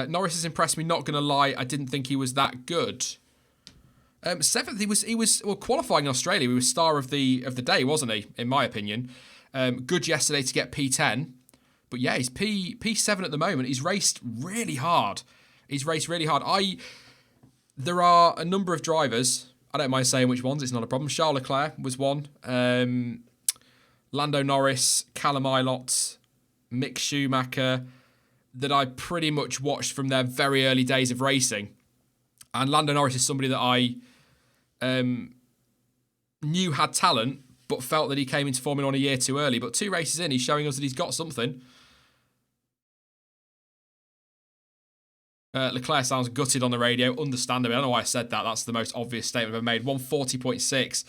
Norris has impressed me, not going to lie. I didn't think he was that good. 7th, he was qualifying in Australia. He was star of the day, wasn't he? In my opinion, good yesterday to get P10, but yeah, he's P7 at the moment. He's raced really hard. He's raced really hard. There are a number of drivers, I don't mind saying which ones, it's not a problem. Charles Leclerc was one. Lando Norris, Callum Ilott, Mick Schumacher, that I pretty much watched from their very early days of racing. And Lando Norris is somebody that I knew had talent, but felt that he came into Formula 1 a year too early. But 2 races in, he's showing us that he's got something. Leclerc sounds gutted on the radio. Understandably. I don't know why I said that. That's the most obvious statement I've ever made. 140.6.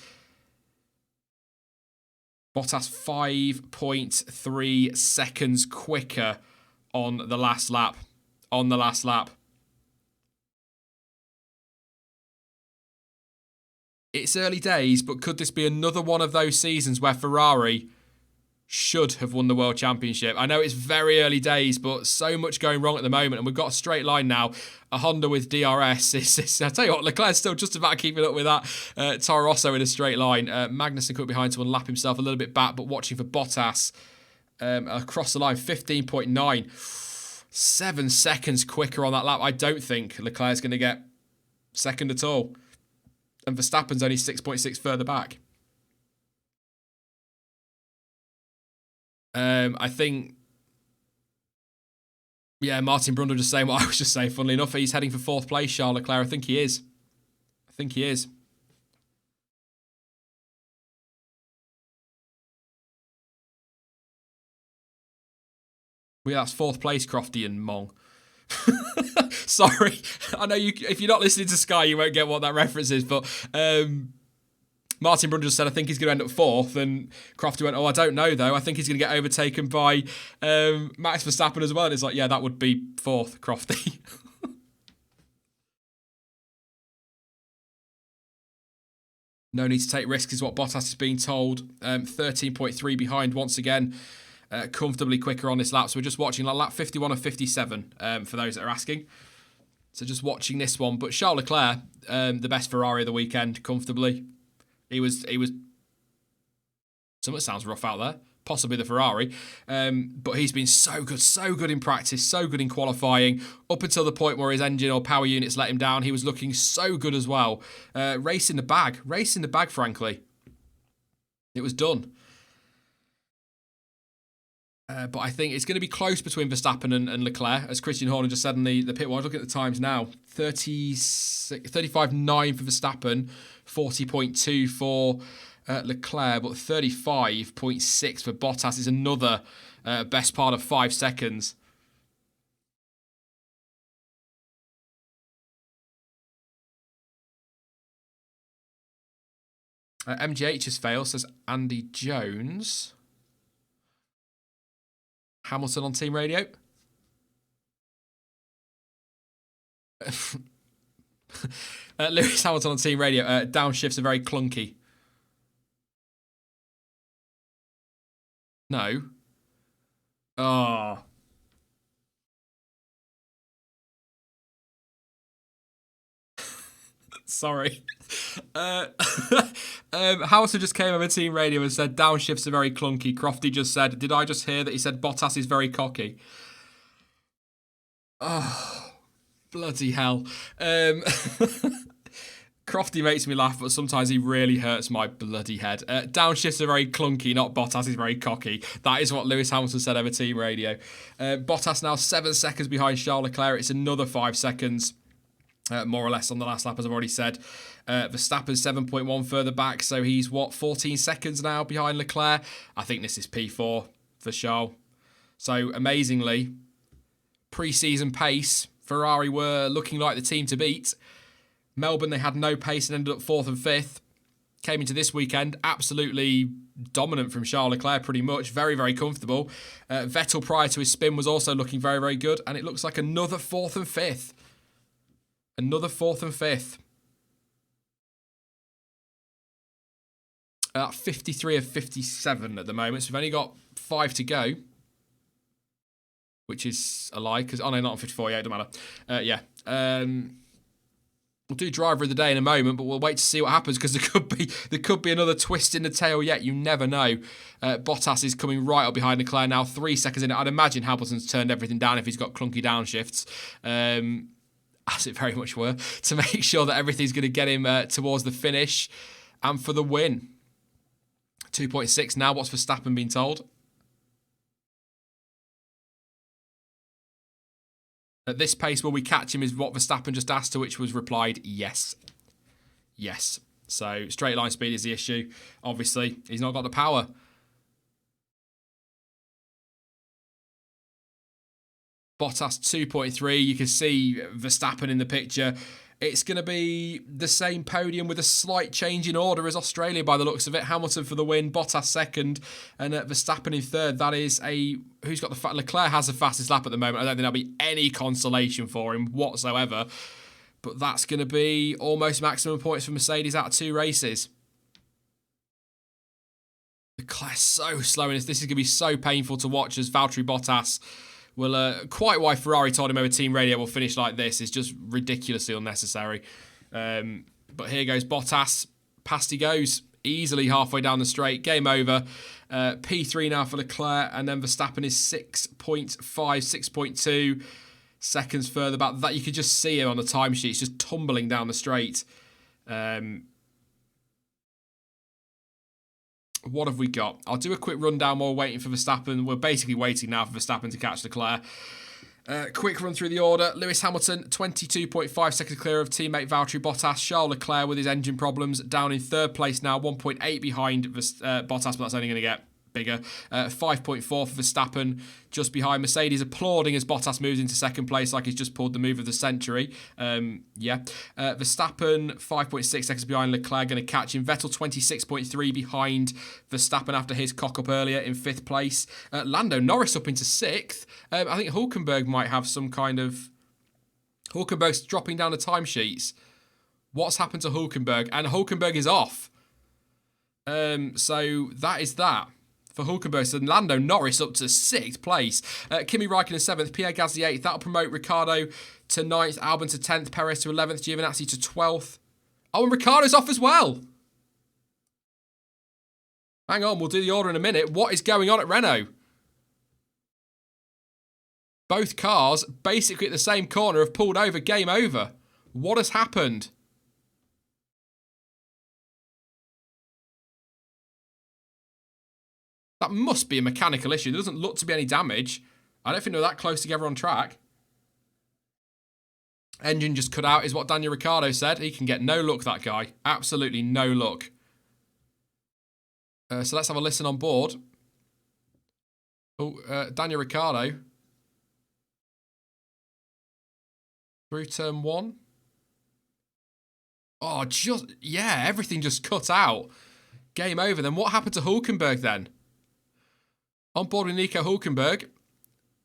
Bottas 5.3 seconds quicker on the last lap. It's early days, but could this be another one of those seasons where Ferrari should have won the World Championship? I know it's very early days, but so much going wrong at the moment, and we've got a straight line now. A Honda with DRS. I tell you what, Leclerc's still just about keeping up with that. Toro Rosso in a straight line. Magnussen cut behind to unlap himself a little bit back, but watching for Bottas across the line, 15.9. 7 seconds quicker on that lap. I don't think Leclerc's going to get second at all. And Verstappen's only 6.6 further back. I think, Martin Brundle just saying what I was just saying. Funnily enough, he's heading for 4th place, Charles Leclerc. I think he is. Yeah, that's 4th place, Crofty and Mong. Sorry, I know if you're not listening to Sky, you won't get what that reference is, but Martin Brundle just said, I think he's going to end up 4th, and Crofty went, I don't know, though. I think he's going to get overtaken by Max Verstappen as well. And it's like, yeah, that would be 4th, Crofty. No need to take risks is what Bottas is being told. 13.3 behind once again. Comfortably quicker on this lap. So we're just watching lap 51 of 57 for those that are asking. So just watching this one. But Charles Leclerc, the best Ferrari of the weekend, comfortably. He was. Something sounds rough out there. Possibly the Ferrari. But he's been so good in practice, so good in qualifying. Up until the point where his engine or power units let him down, he was looking so good as well. Racing the bag, frankly. It was done. But I think it's going to be close between Verstappen and Leclerc, as Christian Horner just said in the pit wall. Look at the times now. 35.9 for Verstappen, 40.2 for Leclerc, but 35.6 for Bottas is another best part of 5 seconds. MGH has failed, says Andy Jones. Hamilton on team radio. Lewis Hamilton on team radio. Downshifts are very clunky. No. Oh. Sorry. Hamilton just came over team radio and said downshifts are very clunky. Crofty just said, did I just hear that he said Bottas is very cocky? Oh, bloody hell. Crofty makes me laugh, but sometimes he really hurts my bloody head. Downshifts are very clunky, not Bottas is very cocky. That is what Lewis Hamilton said over team radio. Bottas now 7 seconds behind Charles Leclerc. It's another 5 seconds. More or less on the last lap, as I've already said. Verstappen's 7.1 further back, so he's, 14 seconds now behind Leclerc? I think this is P4 for Charles. So, amazingly, pre-season pace, Ferrari were looking like the team to beat. Melbourne, they had no pace and ended up 4th and 5th. Came into this weekend, absolutely dominant from Charles Leclerc, pretty much. Very, very comfortable. Vettel, prior to his spin, was also looking very, very good, and it looks like another 4th and 5th. Another 4th and 5th. 53 of 57 at the moment, so we've only got 5 to go. Which is a lie, because... Oh, no, not on 54, yeah, it doesn't matter. We'll do driver of the day in a moment, but we'll wait to see what happens, because there could be another twist in the tail yet. You never know. Bottas is coming right up behind Leclerc now, 3 seconds in. I'd imagine Hamilton's turned everything down if he's got clunky downshifts. as it very much were, to make sure that everything's going to get him towards the finish and for the win. 2.6 now. What's Verstappen been told? At this pace, will we catch him, is what Verstappen just asked, to which was replied, yes. Yes. So straight line speed is the issue. Obviously, he's not got the power. Bottas 2.3. You can see Verstappen in the picture. It's going to be the same podium with a slight change in order as Australia by the looks of it. Hamilton for the win, Bottas second, and Verstappen in third. That is who's got the Leclerc has the fastest lap at the moment. I don't think there'll be any consolation for him whatsoever. But that's going to be almost maximum points for Mercedes out of 2 races. Leclerc's so slow in this. This is going to be so painful to watch as Valtteri Bottas will, quite why Ferrari told him over team radio will finish like this is just ridiculously unnecessary. But here goes Bottas. Past he goes. Easily halfway down the straight. Game over. P3 now for Leclerc. And then Verstappen is 6.5, 6.2 seconds further back. That you could just see him on the timesheet. It's just tumbling down the straight. What have we got? I'll do a quick rundown while we're waiting for Verstappen. We're basically waiting now for Verstappen to catch Leclerc. Quick run through the order. Lewis Hamilton, 22.5 seconds clear of teammate Valtteri Bottas. Charles Leclerc with his engine problems down in third place now, 1.8 behind Bottas, but that's only going to get bigger. 5.4 for Verstappen, just behind. Mercedes applauding as Bottas moves into second place like he's just pulled the move of the century. Verstappen 5.6 seconds behind Leclerc, going to catch him. Vettel 26.3 behind Verstappen after his cock up earlier in fifth place. Lando Norris up into sixth. I think Hulkenberg might have some kind of... Hulkenberg's dropping down the timesheets. What's happened to Hulkenberg? And Hulkenberg is off. So that is that for Hulkenberg. So Lando Norris up to sixth place. Kimi Raikkonen seventh. Pierre Gasly eighth. That'll promote Ricciardo to ninth. Albon to 10th. Perez to 11th. Giovinazzi to 12th. Oh, and Ricciardo's off as well. Hang on, we'll do the order in a minute. What is going on at Renault? Both cars, basically at the same corner, have pulled over. Game over. What has happened? That must be a mechanical issue. There doesn't look to be any damage. I don't think they're that close together on track. Engine just cut out is what Daniel Ricciardo said. He can get no luck, that guy. Absolutely no luck. So let's have a listen on board. Oh, Daniel Ricciardo. Through turn one. Oh, everything just cut out. Game over. Then what happened to Hulkenberg then? On board with Nico Hulkenberg.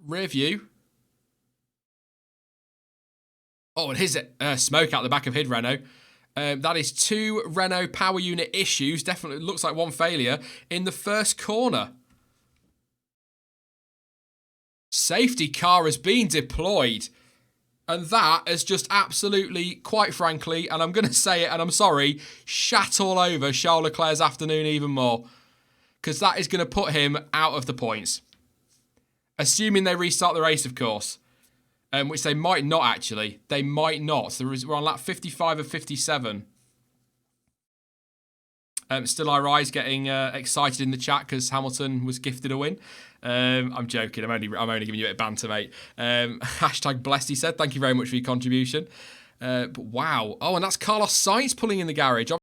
Rear view. Oh, and his smoke out the back of his Renault. That is 2 Renault power unit issues. Definitely looks like 1 failure in the first corner. Safety car has been deployed. And that has just absolutely, quite frankly, and I'm going to say it and I'm sorry, shat all over Charles Leclerc's afternoon even more. Because that is going to put him out of the points. Assuming they restart the race, of course. Which they might not, actually. They might not. So we're on lap 55 of 57. Still I Rise getting excited in the chat because Hamilton was gifted a win. I'm joking. I'm only giving you a bit of banter, mate. Hashtag blessed, he said. Thank you very much for your contribution. But wow. Oh, and that's Carlos Sainz pulling in the garage.